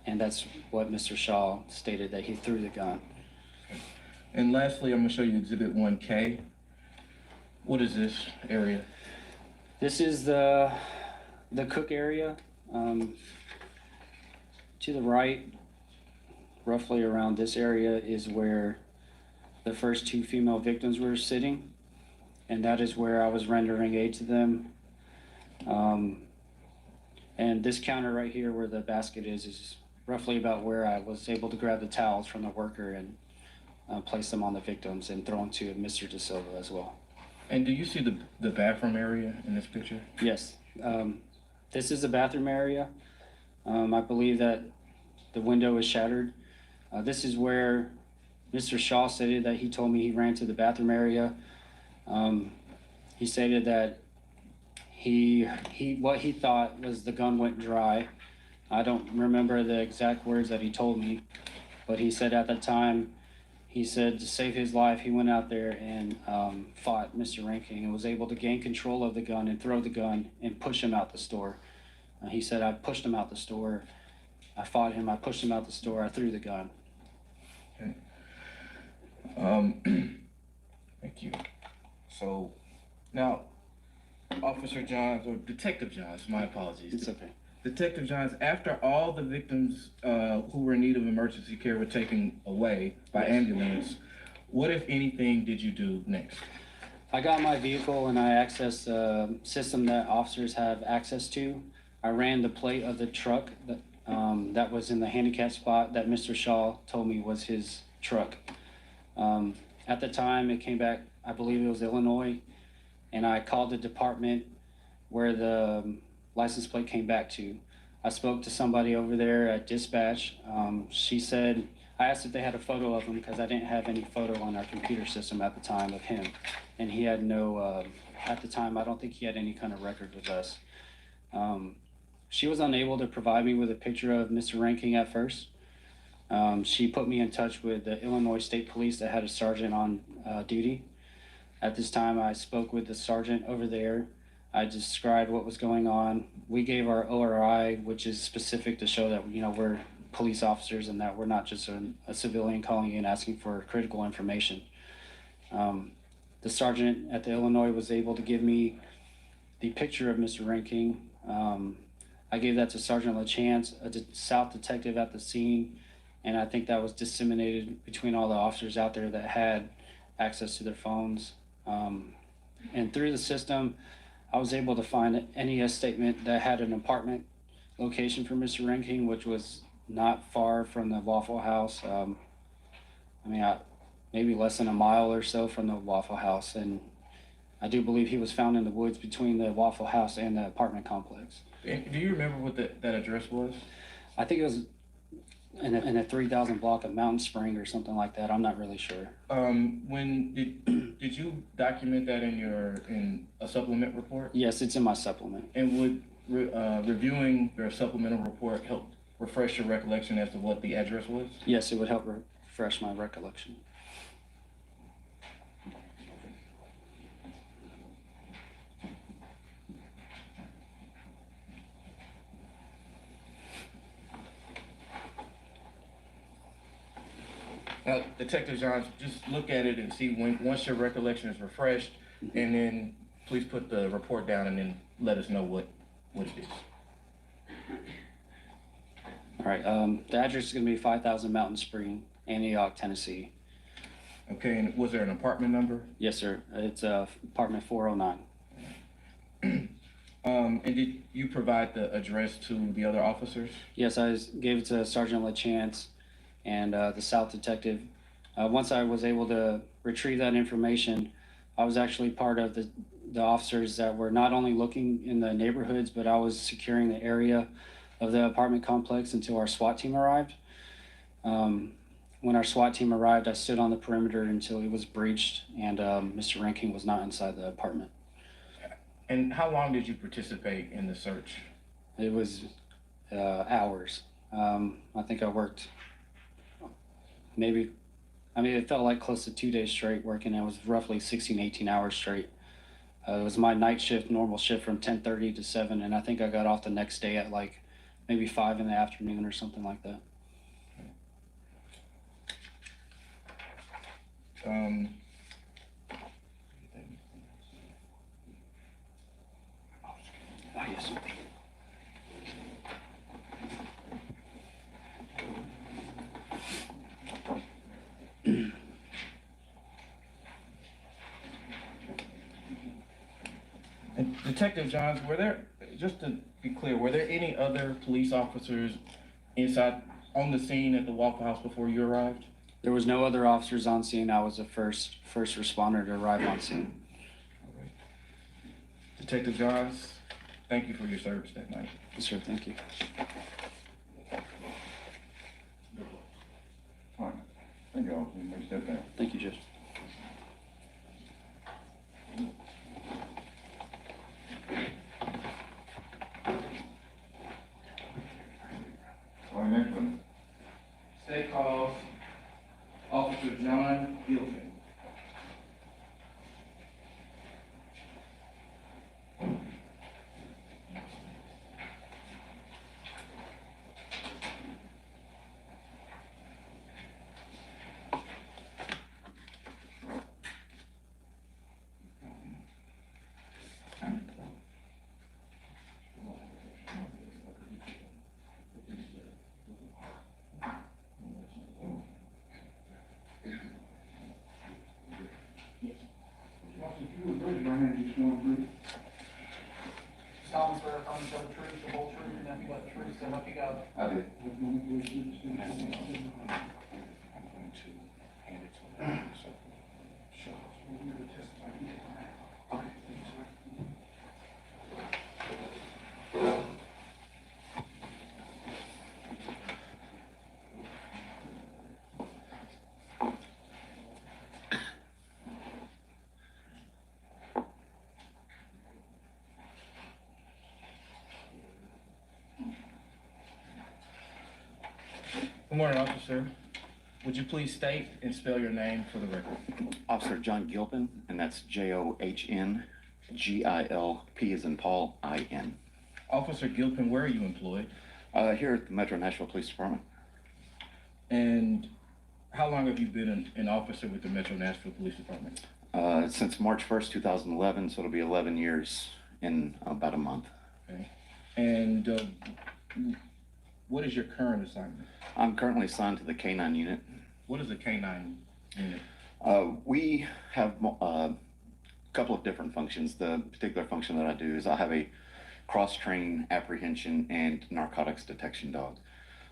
and that's what Mr. Shaw stated, that he threw the gun. And lastly, I'm gonna show you Exhibit 1K. What is this area? This is the cook area. To the right, roughly around this area, is where the first 2 female victims were sitting, and that is where I was rendering aid to them. And this counter right here where the basket is roughly about where I was able to grab the towels from the worker and place them on the victims and throw them to Mr. De Silva as well. And do you see the bathroom area in this picture? Yes. This is the bathroom area. I believe that the window is shattered. This is where Mr. Shaw stated that he told me he ran to the bathroom area. He stated that what he thought was the gun went dry. I don't remember the exact words that he told me, but he said at that time, he said to save his life, he went out there and fought Mr. Reinking and was able to gain control of the gun and throw the gun and push him out the store. He said, I pushed him out the store. I fought him. I pushed him out the store. I threw the gun. Okay. Thank you. So now, Officer Johns, or Detective Johns, my apologies. It's okay. Detective Johns, after all the victims who were in need of emergency care were taken away by ambulance, what, if anything, did you do next? I got my vehicle and I accessed a system that officers have access to. I ran the plate of the truck that was in the handicap spot that Mr. Shaw told me was his truck. At the time, it came back, I believe it was Illinois, and I called the department where the license plate came back to. I spoke to somebody over there at dispatch. She said, I asked if they had a photo of him because I didn't have any photo on our computer system at the time of him. And he had no, at the time, I don't think he had any kind of record with us. She was unable to provide me with a picture of Mr. Reinking at first. She put me in touch with the Illinois State Police that had a sergeant on duty. At this time, I spoke with the sergeant over there. I described what was going on. We gave our ORI, which is specific to show that, we're police officers and that we're not just a civilian calling in asking for critical information. The sergeant at the Illinois was able to give me the picture of Mr. Reinking. I gave that to Sergeant LaChance, a South detective at the scene, and I think that was disseminated between all the officers out there that had access to their phones. And through the system, I was able to find an NES statement that had an apartment location for Mr. Reinking, which was not far from the Waffle House. Maybe less than a mile or so from the Waffle House. And I do believe he was found in the woods between the Waffle House and the apartment complex. Do you remember what that address was? I think it was in a 3,000 block of Mountain Spring or something like that. I'm not really sure. When did you document that in a supplement report? Yes, it's in my supplement. And would reviewing your supplemental report help refresh your recollection as to what the address was? Yes, it would help refresh my recollection. Now, Detective Johns, just look at it and see once your recollection is refreshed, and then please put the report down and then let us know what it is. All right, the address is gonna be 5,000 Mountain Spring, Antioch, Tennessee. Okay, and was there an apartment number? Yes, sir. It's apartment 409. And did you provide the address to the other officers? Yes, I gave it to Sergeant LaChance and the South detective. Once I was able to retrieve that information, I was actually part of the officers that were not only looking in the neighborhoods, but I was securing the area of the apartment complex until our SWAT team arrived. when our SWAT team arrived, I stood on the perimeter until it was breached, and Mr. Reinking was not inside the apartment. And how long did you participate in the search? It was hours. I think I worked it felt like close to 2 days straight working. It was roughly 16, 18 hours straight. It was my night shift, normal shift from 10:30 to 7, and I think I got off the next day at like maybe 5 in the afternoon or something like that. Yes. And Detective Johns, just to be clear, were there any other police officers inside on the scene at the Waffle House before you arrived? There was no other officers on scene. I was the first responder to arrive on scene. Okay. Detective Johns, thank you for your service that night. Yes, sir. Thank you. All right. Thank you all. You may step down. Thank you, Judge. All right, next one. State calls Officer John Gilpin. Solemnly swear affirm to tell the truth, the whole truth, and nothing but the truth, so help you God. I did. Good morning, officer. Would you please state and spell your name for the record? Officer John Gilpin, and that's John Gilp as in Paul, IN. Officer Gilpin, where are you employed? Here at the Metro Nashville Police Department. And how long have you been an officer with the Metro Nashville Police Department? Since March 1st, 2011, so it'll be 11 years in about a month. Okay. And what is your current assignment? I'm currently assigned to the K-9 unit. What is the K-9 unit? We have a couple of different functions. The particular function that I do is I have a cross-train apprehension and narcotics detection dog.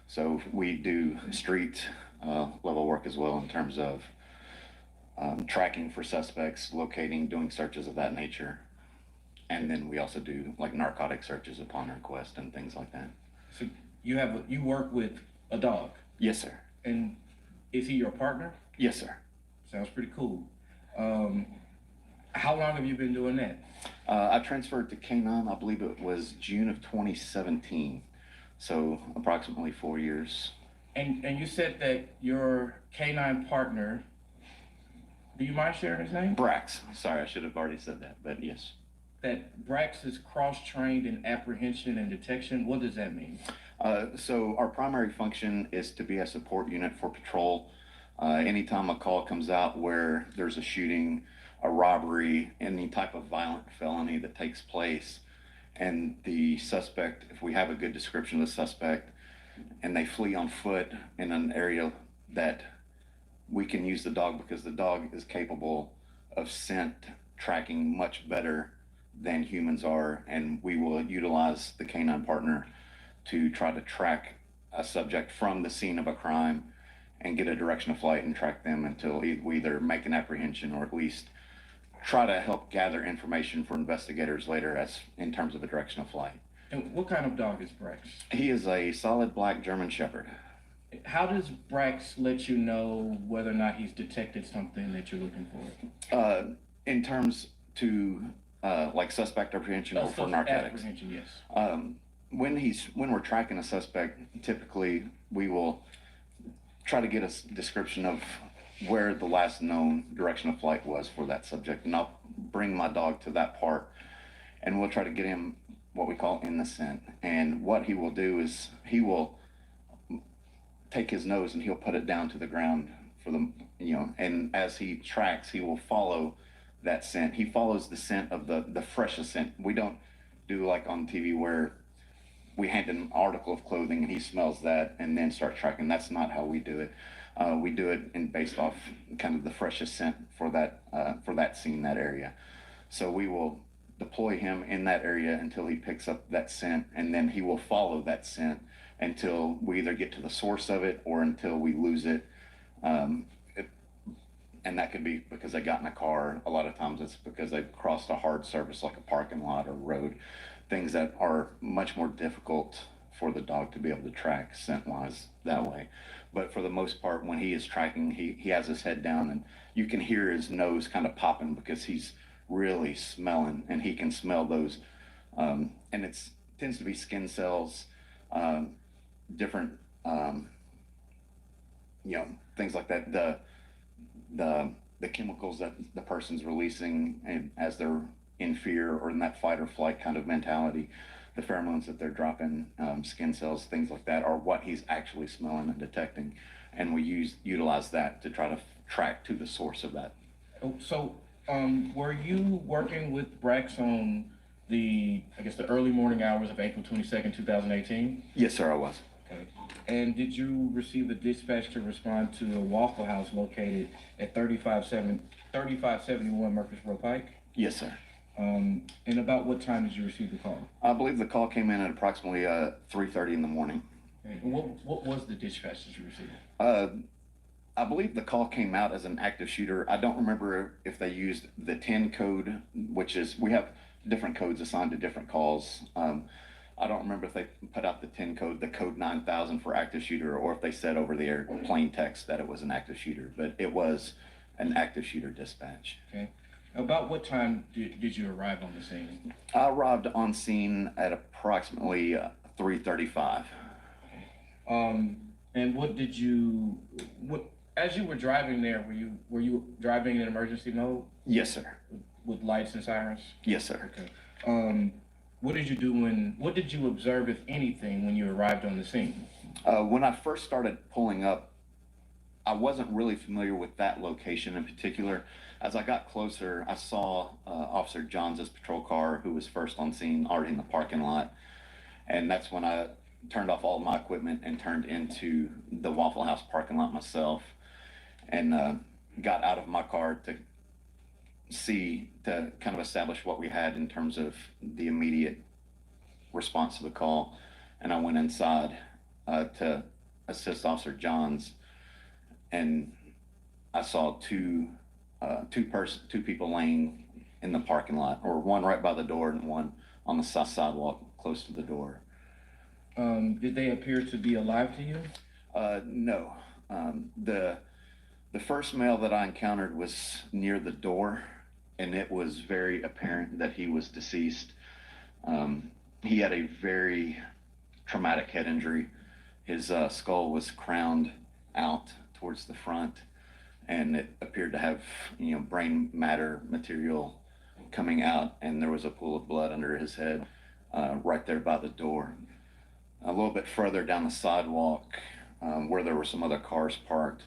So we do street level work as well in terms of tracking for suspects, locating, doing searches of that nature. And then we also do like narcotic searches upon request and things like that. So you work with a dog? Yes, sir. And is he your partner? Yes, sir. Sounds pretty cool. How long have you been doing that? I transferred to K-9, I believe it was June of 2017. So approximately 4 years. And you said that your K-9 partner, do you mind sharing his name? Brax. Sorry, I should have already said that, but yes. That Brax is cross-trained in apprehension and detection. What does that mean? So our primary function is to be a support unit for patrol. Anytime a call comes out where there's a shooting, a robbery, any type of violent felony that takes place, and the suspect, if we have a good description of the suspect, and they flee on foot in an area that we can use the dog because the dog is capable of scent tracking much better than humans are, and we will utilize the K-9 partner to try to track a subject from the scene of a crime and get a direction of flight and track them until we either make an apprehension or at least try to help gather information for investigators later as in terms of a direction of flight. And what kind of dog is Brax? He is a solid black German Shepherd. How does Brax let you know whether or not he's detected something that you're looking for? In terms to, like suspect apprehension or for narcotics? Apprehension, yes. When we're tracking a suspect, typically we will try to get a description of where the last known direction of flight was for that subject. And I'll bring my dog to that part and we'll try to get him what we call in the scent. And what he will do is he will take his nose and he'll put it down to the ground for the, and as he tracks, he will follow that scent. He follows the scent of the freshest scent. We don't do like on TV where we hand an article of clothing and he smells that and then start tracking. That's not how we do it. We do it based off kind of the freshest scent for that scene, that area. So we will deploy him in that area until he picks up that scent, and then he will follow that scent until we either get to the source of it or until we lose it. And that could be because they got in a car. A lot of times it's because they've crossed a hard surface like a parking lot or road, things that are much more difficult for the dog to be able to track scent-wise that way. But for the most part, when he is tracking, he has his head down and you can hear his nose kind of popping because he's really smelling and he can smell those. And it tends to be skin cells, different, things like that. The chemicals that the person's releasing and as they're in fear or in that fight or flight kind of mentality, the pheromones that they're dropping, skin cells, things like that are what he's actually smelling and detecting. And we utilize that to try to track to the source of that. So, were you working with Brax on the early morning hours of April 22nd, 2018? Yes, sir, I was. Okay. And did you receive a dispatch to respond to a Waffle House located at 3571 Murfreesboro Pike? Yes, sir. And about what time did you receive the call? I believe the call came in at approximately 3:30 in the morning. Okay. And what was the dispatch that you received? I believe the call came out as an active shooter. I don't remember if they used the 10 code, which is, we have different codes assigned to different calls. I don't remember if they put out the 10 code, the code 9000 for active shooter, or if they said over the air plain text that it was an active shooter, but it was an active shooter dispatch. Okay. About what time did you arrive on the scene? I arrived on scene at approximately 3:35. Okay. And as you were driving there, were you driving in emergency mode? Yes, sir. With lights and sirens? Yes, sir. Okay. What did you do what did you observe, if anything, when you arrived on the scene? When I first started pulling up, I wasn't really familiar with that location in particular. As I got closer, I saw Officer Johns' patrol car, who was first on scene, already in the parking lot. And that's when I turned off all my equipment and turned into the Waffle House parking lot myself and got out of my car to kind of establish what we had in terms of the immediate response to the call. And I went inside to assist Officer Johns, and I saw two people laying in the parking lot, or one right by the door and one on the south sidewalk close to the door. Did they appear to be alive to you? No. The first male that I encountered was near the door, and it was very apparent that he was deceased. He had a very traumatic head injury. His skull was crowned out towards the front, and it appeared to have, brain matter material coming out, and there was a pool of blood under his head right there by the door. A little bit further down the sidewalk, where there were some other cars parked,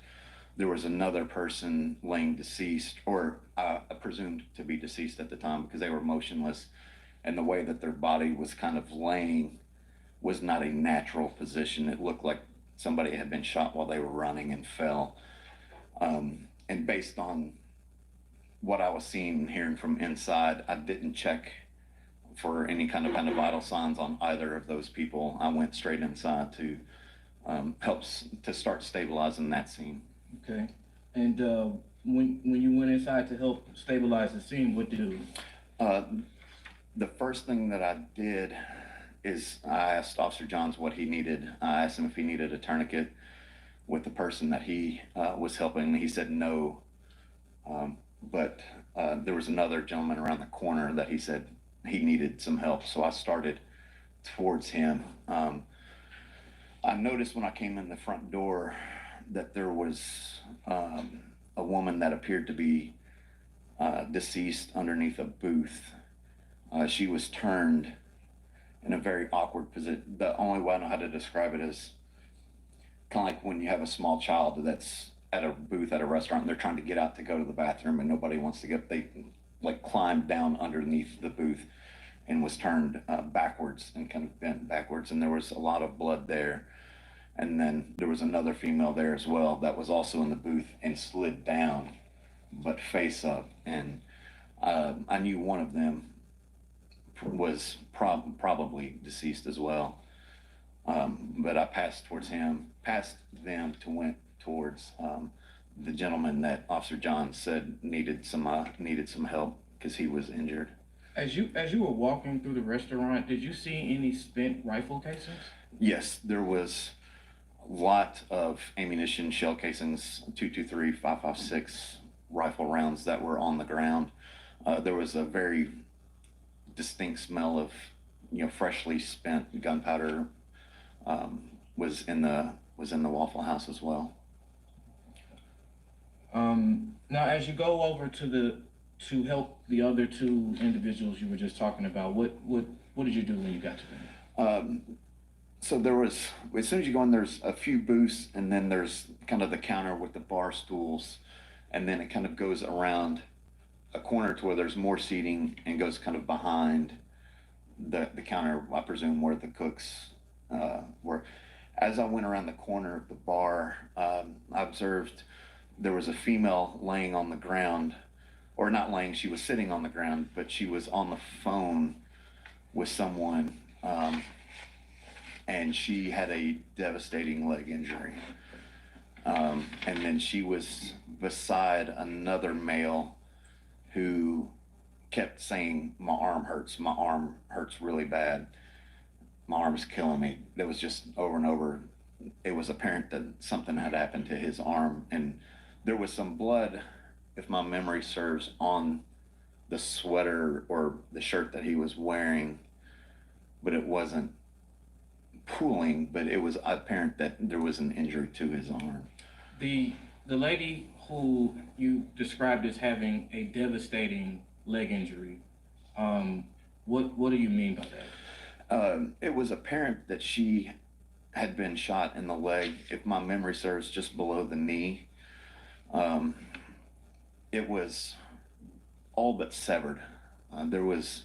there was another person laying deceased, or presumed to be deceased at the time because they were motionless, and the way that their body was kind of laying was not a natural position. It looked like somebody had been shot while they were running and fell. And based on what I was seeing and hearing from inside, I didn't check for any kind of vital signs on either of those people. I went straight inside to help to start stabilizing that scene. Okay. And when you went inside to help stabilize the scene, what did you do? The first thing that I did is I asked Officer Johns what he needed. I asked him if he needed a tourniquet, with the person that he was helping. He said no, but there was another gentleman around the corner that he said he needed some help, so I started towards him. I noticed when I came in the front door that there was a woman that appeared to be deceased underneath a booth. She was turned in a very awkward position. The only way I know how to describe it is kind of like when you have a small child that's at a booth at a restaurant and they're trying to get out to go to the bathroom and nobody wants to get, they like climbed down underneath the booth and was turned backwards and kind of bent backwards, and there was a lot of blood there. And then there was another female there as well that was also in the booth and slid down, but face up. And I knew one of them was probably deceased as well. But I passed towards him, past them, went towards the gentleman that Officer John said needed some help because he was injured. As you were walking through the restaurant, did you see any spent rifle casings? Yes, there was a lot of ammunition, shell casings, .223, 5.56 rifle rounds that were on the ground. There was a very distinct smell of, freshly spent gunpowder was in the Waffle House as well. Now, as you go over to help the other two individuals you were just talking about, what did you do when you got to them? So there was, as soon as you go in, there's a few booths, and then there's kind of the counter with the bar stools, and then it kind of goes around a corner to where there's more seating and goes kind of behind the counter, I presume, where the cooks were. As I went around the corner of the bar, I observed there was a female laying on the ground, or not laying, she was sitting on the ground, but she was on the phone with someone, and she had a devastating leg injury. And then she was beside another male who kept saying, my arm hurts really bad. My arm's killing me. That was just over and over. It was apparent that something had happened to his arm, and there was some blood, if my memory serves, on the sweater or the shirt that he was wearing, but it wasn't pooling, but it was apparent that there was an injury to his arm. The lady who you described as having a devastating leg injury, what do you mean by that? It was apparent that she had been shot in the leg, if my memory serves, just below the knee. It was all but severed. There was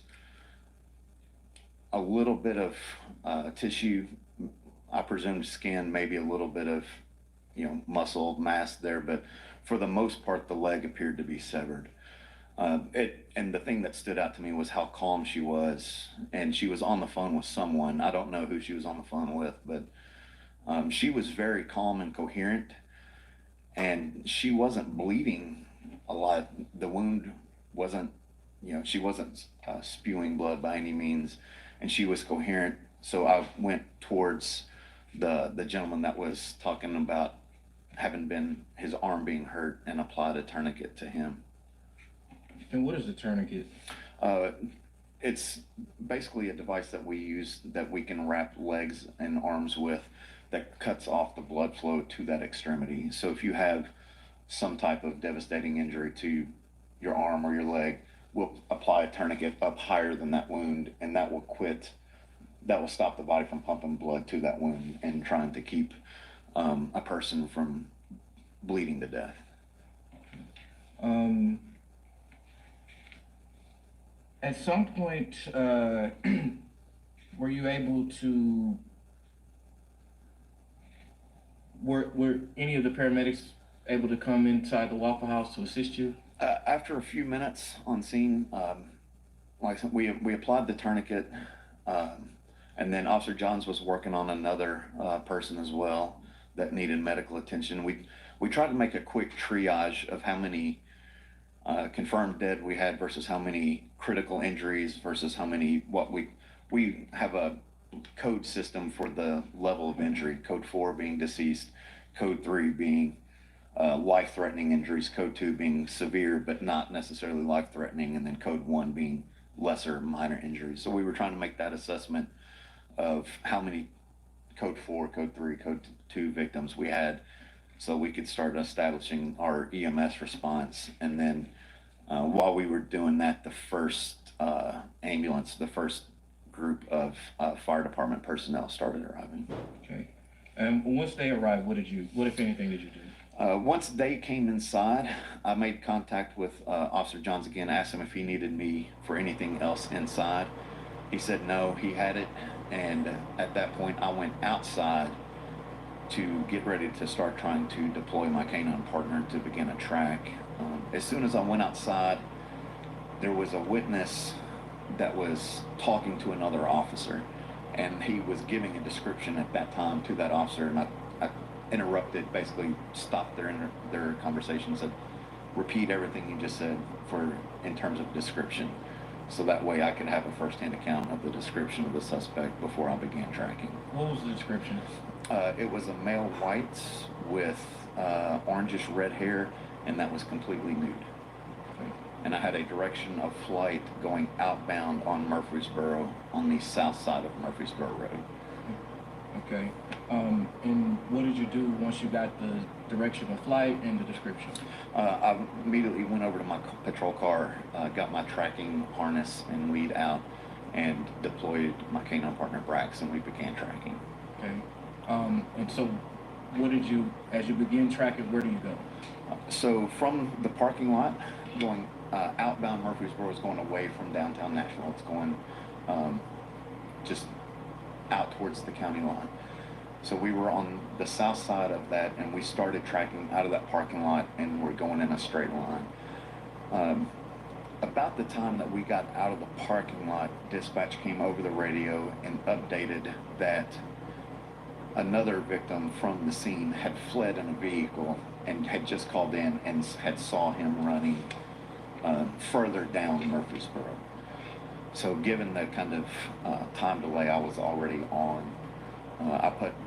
a little bit of tissue, I presume skin, maybe a little bit of, muscle mass there, but for the most part, the leg appeared to be severed. And the thing that stood out to me was how calm she was, and she was on the phone with someone. I don't know who she was on the phone with, but she was very calm and coherent, and she wasn't bleeding a lot. The wound wasn't, she wasn't spewing blood by any means, and she was coherent. So I went towards the gentleman that was talking about his arm being hurt, and applied a tourniquet to him. And what is the tourniquet? It's basically a device that we use that we can wrap legs and arms with that cuts off the blood flow to that extremity. So if you have some type of devastating injury to your arm or your leg, we'll apply a tourniquet up higher than that wound, and that will stop the body from pumping blood to that wound and trying to keep a person from bleeding to death. At some point, were you able to, were any of the paramedics able to come inside the Waffle House to assist you? After a few minutes on scene, like we applied the tourniquet, and then Officer Johns was working on another person as well that needed medical attention. We tried to make a quick triage of how many confirmed dead we had versus how many critical injuries versus how many, we have a code system for the level of injury, code 4 being deceased, code 3 being life-threatening injuries, code 2 being severe but not necessarily life-threatening, and then code 1 being lesser minor injuries. So we were trying to make that assessment of how many code 4, code 3, code 2 victims we had, so we could start establishing our EMS response. And then while we were doing that, the first ambulance, the first group of fire department personnel started arriving. Okay. And once they arrived, what if anything, did you do? Once they came inside, I made contact with Officer Johns again, asked him if he needed me for anything else inside. He said no, he had it. And at that point, I went outside to get ready to start trying to deploy my canine partner to begin a track. As soon as I went outside, there was a witness that was talking to another officer, and he was giving a description at that time to that officer, and I interrupted, basically stopped their conversation, said, repeat everything you just said in terms of description, so that way I could have a first-hand account of the description of the suspect before I began tracking. What was the description? It was a male white with orangish red hair, and that was completely nude. And I had a direction of flight going outbound on Murfreesboro, on the south side of Murfreesboro Road. Okay. And what did you do once you got the direction of flight and the description? I immediately went over to my patrol car, got my tracking harness and lead out, and deployed my canine partner Brax, and we began tracking. Okay. And so as you begin tracking, where do you go? So from the parking lot, going outbound Murfreesboro is going away from downtown Nashville. It's going just out towards the county line. So we were on the south side of that, and we started tracking out of that parking lot, and we're going in a straight line. About the time that we got out of the parking lot, dispatch came over the radio and updated that another victim from the scene had fled in a vehicle and had just called in and had saw him running further down Murfreesboro. So given the kind of time delay I was already on,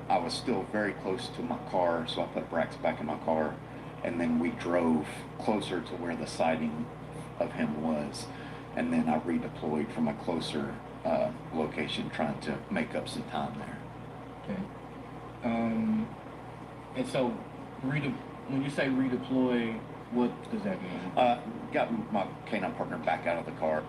I was still very close to my car, so I put Brax back in my car, and then we drove closer to where the sighting of him was, and then I redeployed from a closer location, trying to make up some time there. Okay. And so when you say redeploy, what does that mean? Got my canine partner back out of the car.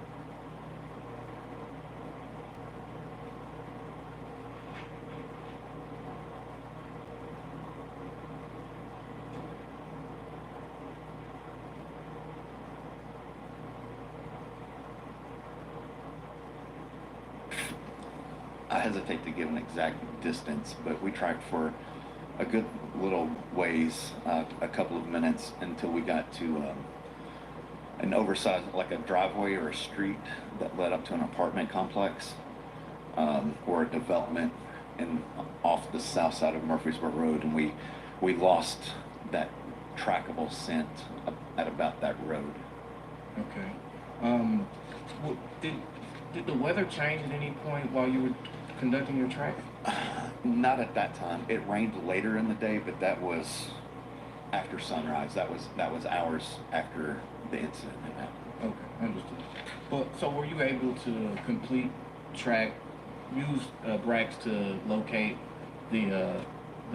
I hesitate to give an exact distance, but we tracked for a good little ways, a couple of minutes, until we got to an oversized, like a driveway or a street that led up to an apartment complex or a development off the south side of Murfreesboro Road, and we lost that trackable scent at about that road. Okay. Did the weather change at any point while you were conducting your track? Not at that time. It rained later in the day, but that was after sunrise. That was hours after the incident had happened. Okay, understood. But so were you able to complete track, use Brax to locate the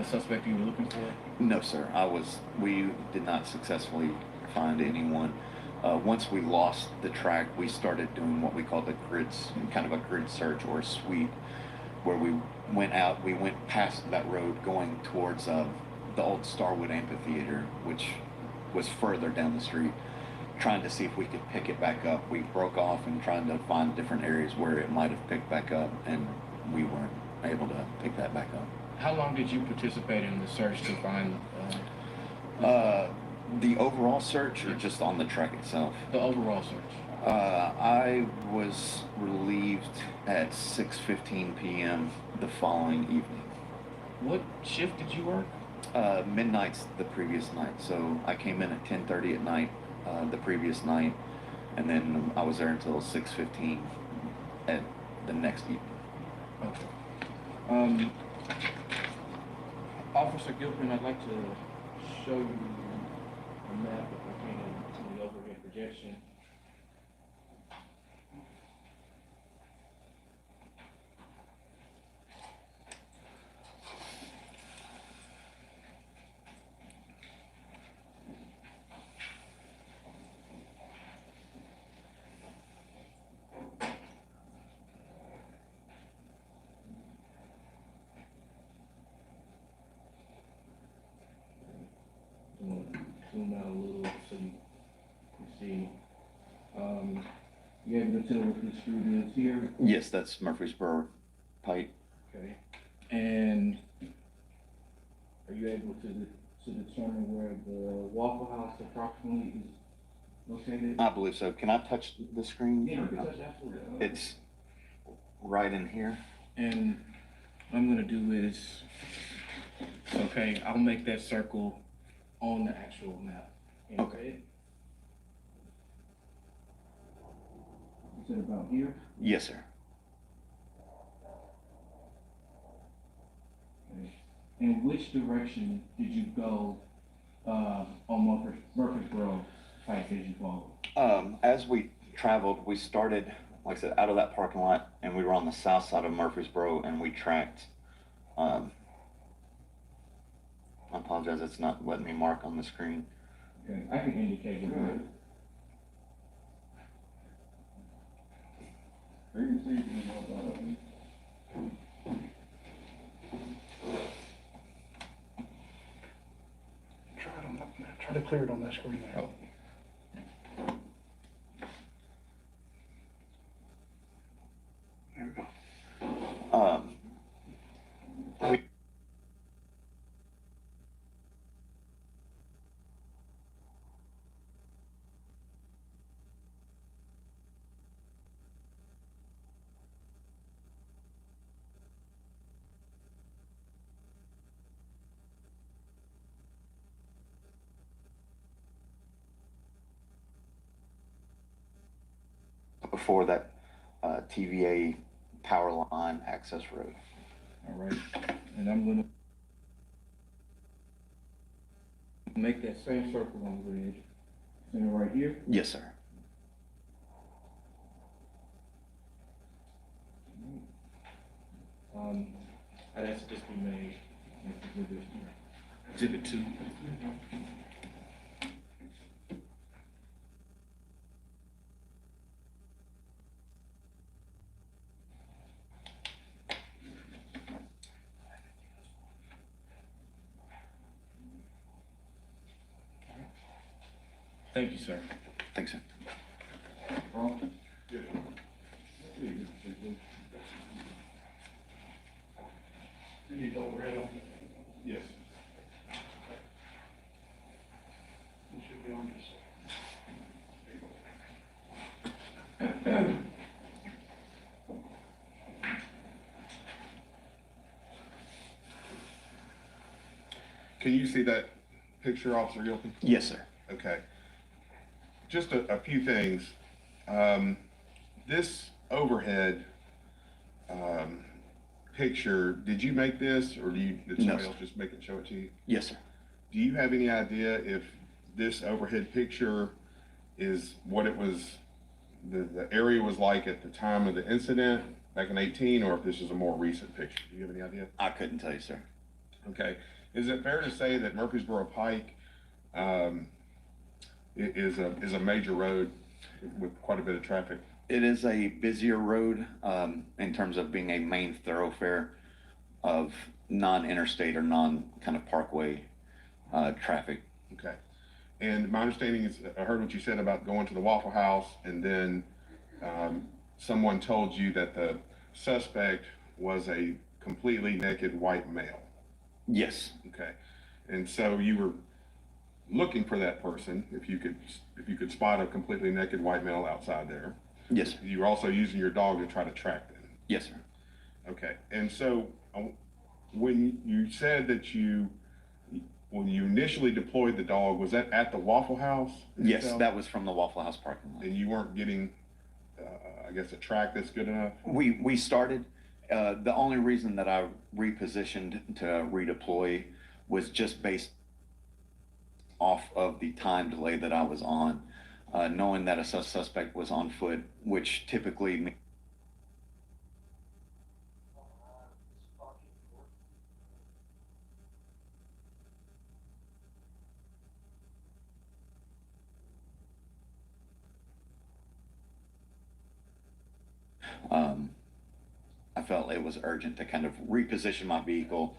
suspect you were looking for? No, sir. We did not successfully find anyone. Once we lost the track, we started doing what we call kind of a grid search or a sweep, where we went past that road going towards the old Starwood Amphitheater, which was further down the street, trying to see if we could pick it back up. We broke off and trying to find different areas where it might have picked back up, and we weren't able to pick that back up. How long did you participate in the search to find? The overall search, or just on the track itself? The overall search. I was relieved at 6:15 p.m. the following evening. What shift did you work? Midnight's the previous night. So I came in at 10:30 at night the previous night, and then I was there until 6:15 at the next evening. Okay. Officer Gilpin, I'd like to show you a map if I can in the overhead projection. Zoom out a little so you can see. You able to tell what this street is here? Yes, that's Murfreesboro Pike. Okay. And are you able to determine where the Waffle House approximately is located? I believe so. Can I touch the screen? Yeah, you can touch absolutely. It's right in here. And what I'm gonna do is, okay, I'll make that circle on the actual map. Okay. Is it about here? Yes, sir. Okay. In which direction did you go on Murfreesboro Pike as you followed? As we traveled, we started, like I said, out of that parking lot, and we were on the south side of Murfreesboro, and we tracked. I apologize, it's not letting me mark on the screen. Okay, I can indicate it. Try to clear it on that screen there. There we go. Before that TVA power line access road. All right, and I'm gonna make that same circle on the bridge. Center right here. Yes, sir. I'd ask this be made exhibit 2. Thank you, sir. Thanks, sir. You need to overhead them. Yes. It should be on this. Can you see that picture, Officer Gilpin? Yes, sir. Okay. Just a few things. This overhead picture, did you make this, or did somebody else just make it, show it to you? Yes, sir. Do you have any idea if this overhead picture is what it was, the area was like at the time of the incident back in 18, or if this is a more recent picture? Do you have any idea? I couldn't tell you, sir. Okay. Is it fair to say that Murfreesboro Pike is a major road with quite a bit of traffic? It is a busier road in terms of being a main thoroughfare of non-interstate or non-kind of parkway traffic. Okay. And my understanding is, I heard what you said about going to the Waffle House, and then someone told you that the suspect was a completely naked white male. Yes. Okay. And so you were looking for that person, if you could spot a completely naked white male outside there. Yes, sir. You were also using your dog to try to track them. Yes, sir. Okay. And so when you said that when you initially deployed the dog, was that at the Waffle House Yes, itself? that was from the Waffle House parking lot. And you weren't getting, I guess, a track that's good enough? We started, the only reason that I repositioned to redeploy was just based off of the time delay that I was on, knowing that a suspect was on foot, which typically I felt it was urgent to kind of reposition my vehicle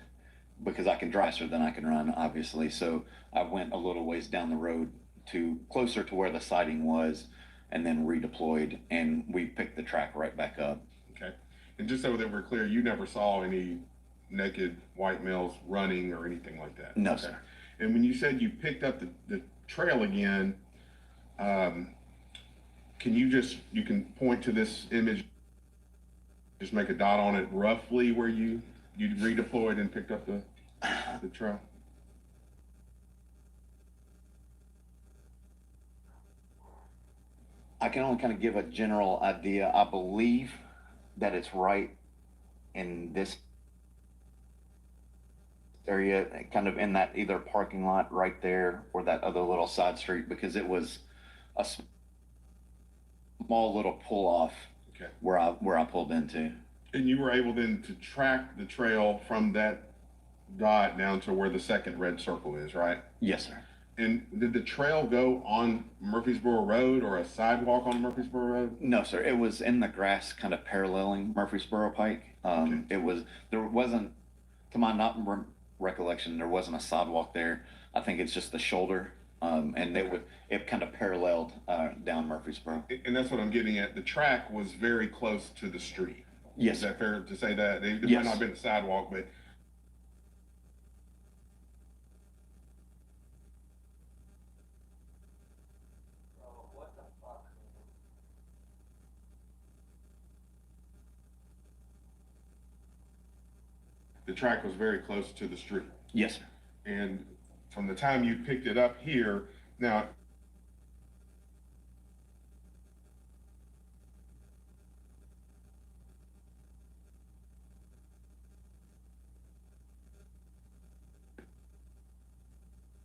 because I can drive faster than I can run, obviously. So I went a little ways down the road to closer to where the sighting was and then redeployed, and we picked the track right back up. Okay. And just so that we're clear, you never saw any naked white males running or anything like that? No, Okay. sir. And when you said you picked up the trail again, can you can point to this image, just make a dot on it roughly where you redeployed and picked up the trail? I can only kind of give a general idea. I believe that it's right in this area, kind of in that either parking lot right there or that other little side street, because it was a small little pull off. Okay. Where I pulled into. And you were able then to track the trail from that dot down to where the second red circle is, right? Yes, sir. And did the trail go on Murfreesboro Road or a sidewalk on Murfreesboro Road? No, sir. It was in the grass, kind of paralleling Murfreesboro Pike. There wasn't, to my recollection, there wasn't a sidewalk there. I think it's just the shoulder. And it kind of paralleled down Murfreesboro. And that's what I'm getting at. The track was very close to the street. Yes. Is that fair to say that? It Yes. might not have been a sidewalk, but the track was very close to the street. Yes, sir. And from the time you picked it up here, now,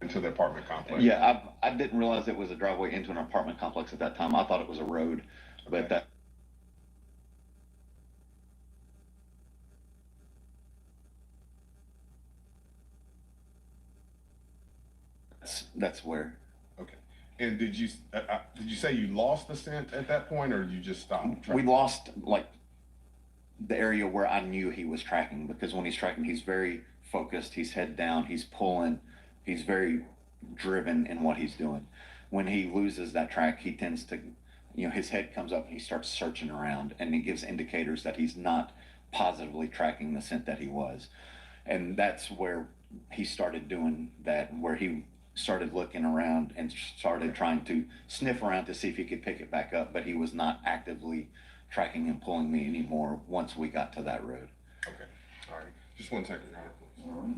into the apartment complex. Yeah, I didn't realize it was a driveway into an apartment complex at that time. I thought it was a road, but that's where. Okay. And did you say you lost the scent at that point, or you just stopped? We lost like the area where I knew he was tracking, because when he's tracking, he's very focused. He's head down. He's pulling. He's very driven in what he's doing. When he loses that track, he tends to, his head comes up and he starts searching around, and it gives indicators that he's not positively tracking the scent that he was. And that's where he started doing that, where he started looking around and started trying to sniff around to see if he could pick it back up, but he was not actively tracking and pulling me anymore once we got to that road. Okay. All right. Just 1 second. All right.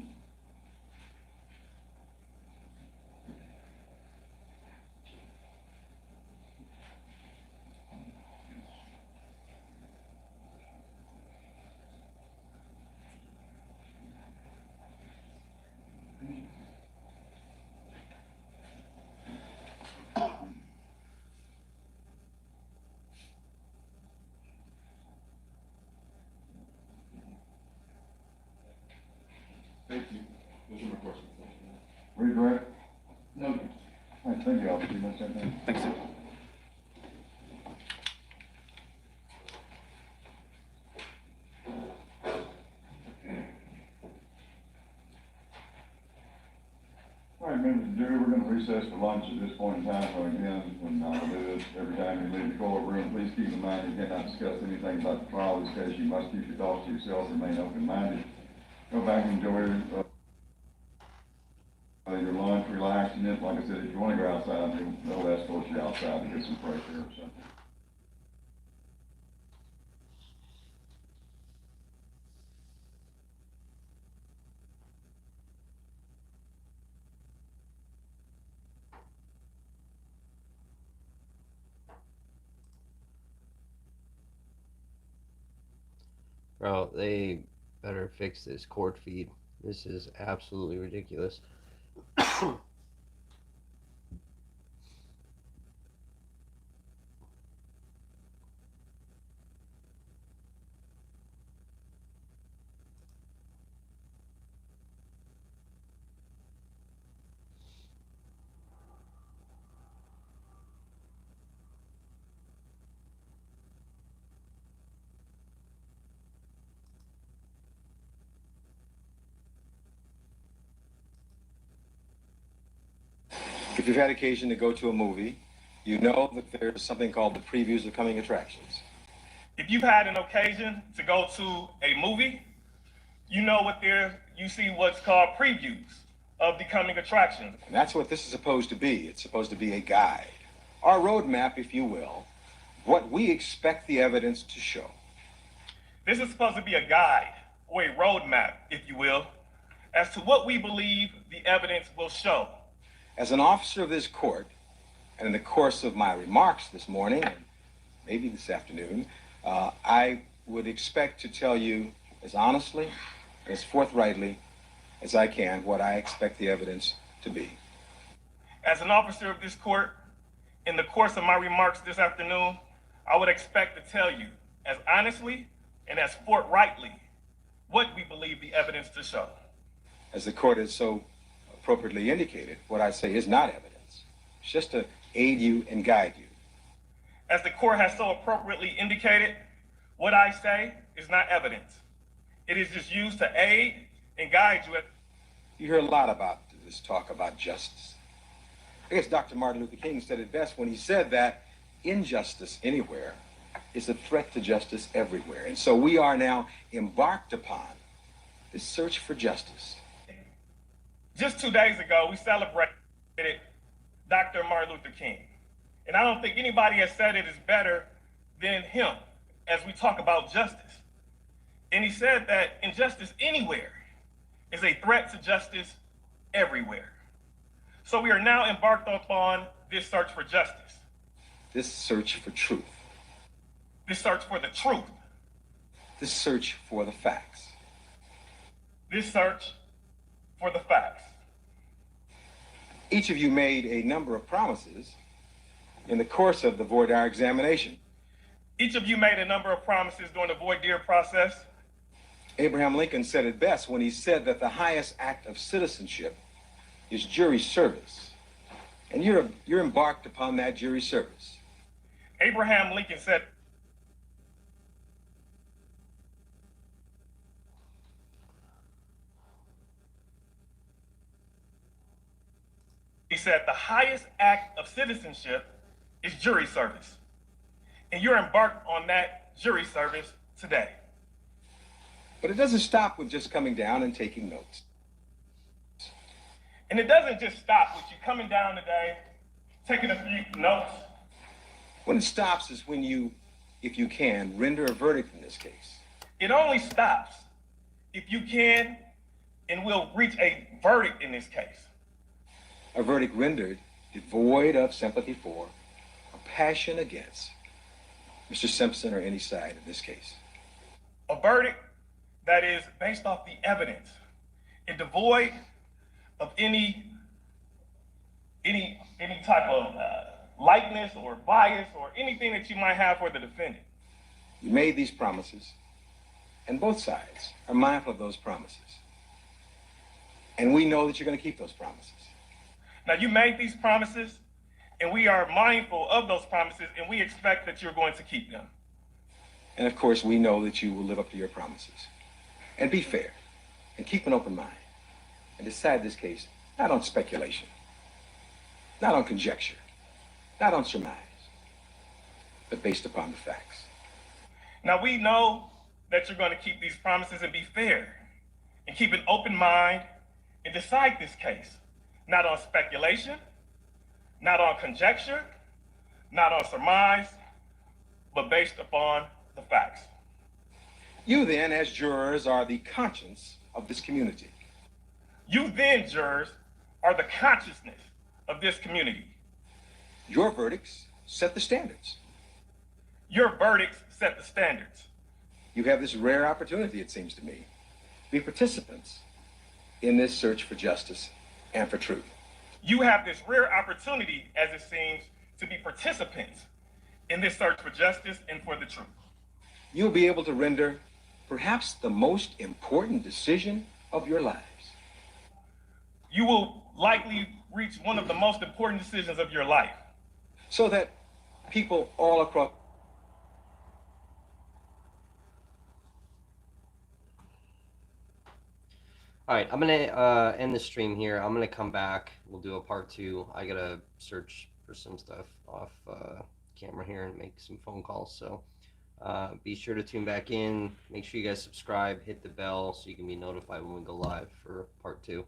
Thank you. Those are my questions. Redirect? No. All right, thank you, officer. You must have that. Thanks, sir. All right, members of the jury, we're going to recess for lunch at this point in time. So again, when I do this, every time you leave the courtroom, please keep in mind you cannot discuss anything about the trial of this case. You must keep your thoughts to yourself, remain open-minded. Go back and enjoy your lunch, relax, and then, like I said, if you want to go outside, they'll escort you outside to get some fresh air or something. Bro, they better fix this court feed. This is absolutely ridiculous. If you've had occasion to go to a movie, you know that there's something called the previews of coming attractions. If you've had an occasion to go to a movie, you know you see what's called previews of the coming attractions. And that's what this is supposed to be. It's supposed to be a guide, our roadmap, if you will, what we expect the evidence to show. This is supposed to be a guide, or a roadmap, if you will, as to what we believe the evidence will show. As an officer of this court, and in the course of my remarks this morning, and maybe this afternoon, I would expect to tell you as honestly, as forthrightly as I can what I expect the evidence to be. As an officer of this court, in the course of my remarks this afternoon, I would expect to tell you as honestly and as forthrightly what we believe the evidence to show. As the court has so appropriately indicated, what I say is not evidence. It's just to aid you and guide you. As the court has so appropriately indicated, what I say is not evidence. It is just used to aid and guide you. You hear a lot about this talk about justice. I guess Dr. Martin Luther King said it best when he said that injustice anywhere is a threat to justice everywhere. And so we are now embarked upon this search for justice. Just 2 days ago, we celebrated Dr. Martin Luther King. And I don't think anybody has said it is better than him as we talk about justice. And he said that injustice anywhere is a threat to justice everywhere. So we are now embarked upon this search for justice. This search for truth. This search for the truth. This search for the facts. This search for the facts. Each of you made a number of promises in the course of the voir dire examination. Each of you made a number of promises during the voir dire process. Abraham Lincoln said it best when he said that the highest act of citizenship is jury service. And you're embarked upon that jury service. Abraham Lincoln said, the highest act of citizenship is jury service. And you're embarked on that jury service today. But it doesn't stop with just coming down and taking notes. And it doesn't just stop with you coming down today, taking a few notes. When it stops is when you, if you can, render a verdict in this case. It only stops if you can and will reach a verdict in this case. A verdict rendered devoid of sympathy for or passion against Mr. Simpson or any side in this case. A verdict that is based off the evidence and devoid of any type of likeness or bias or anything that you might have for the defendant. You made these promises, and both sides are mindful of those promises. And we know that you're going to keep those promises. Now, you made these promises, and we are mindful of those promises, and we expect that you're going to keep them. And of course, we know that you will live up to your promises. And be fair, and keep an open mind, and decide this case not on speculation, not on conjecture, not on surmise, but based upon the facts. Now, we know that you're going to keep these promises and be fair, and keep an open mind, and decide this case not on speculation, not on conjecture, not on surmise, but based upon the facts. You then, as jurors, are the conscience of this community. You then, jurors, are the consciousness of this community. Your verdicts set the standards. Your verdicts set the standards. You have this rare opportunity, it seems to me, to be participants in this search for justice and for truth. You have this rare opportunity, as it seems, to be participants in this search for justice and for the truth. You'll be able to render perhaps the most important decision of your lives. You will likely reach one of the most important decisions of your life. So that people all across. All right, I'm gonna end the stream here. I'm gonna come back. We'll do a part 2. I gotta search for some stuff off camera here and make some phone calls. So be sure to tune back in. Make sure you guys subscribe, hit the bell so you can be notified when we go live for part 2.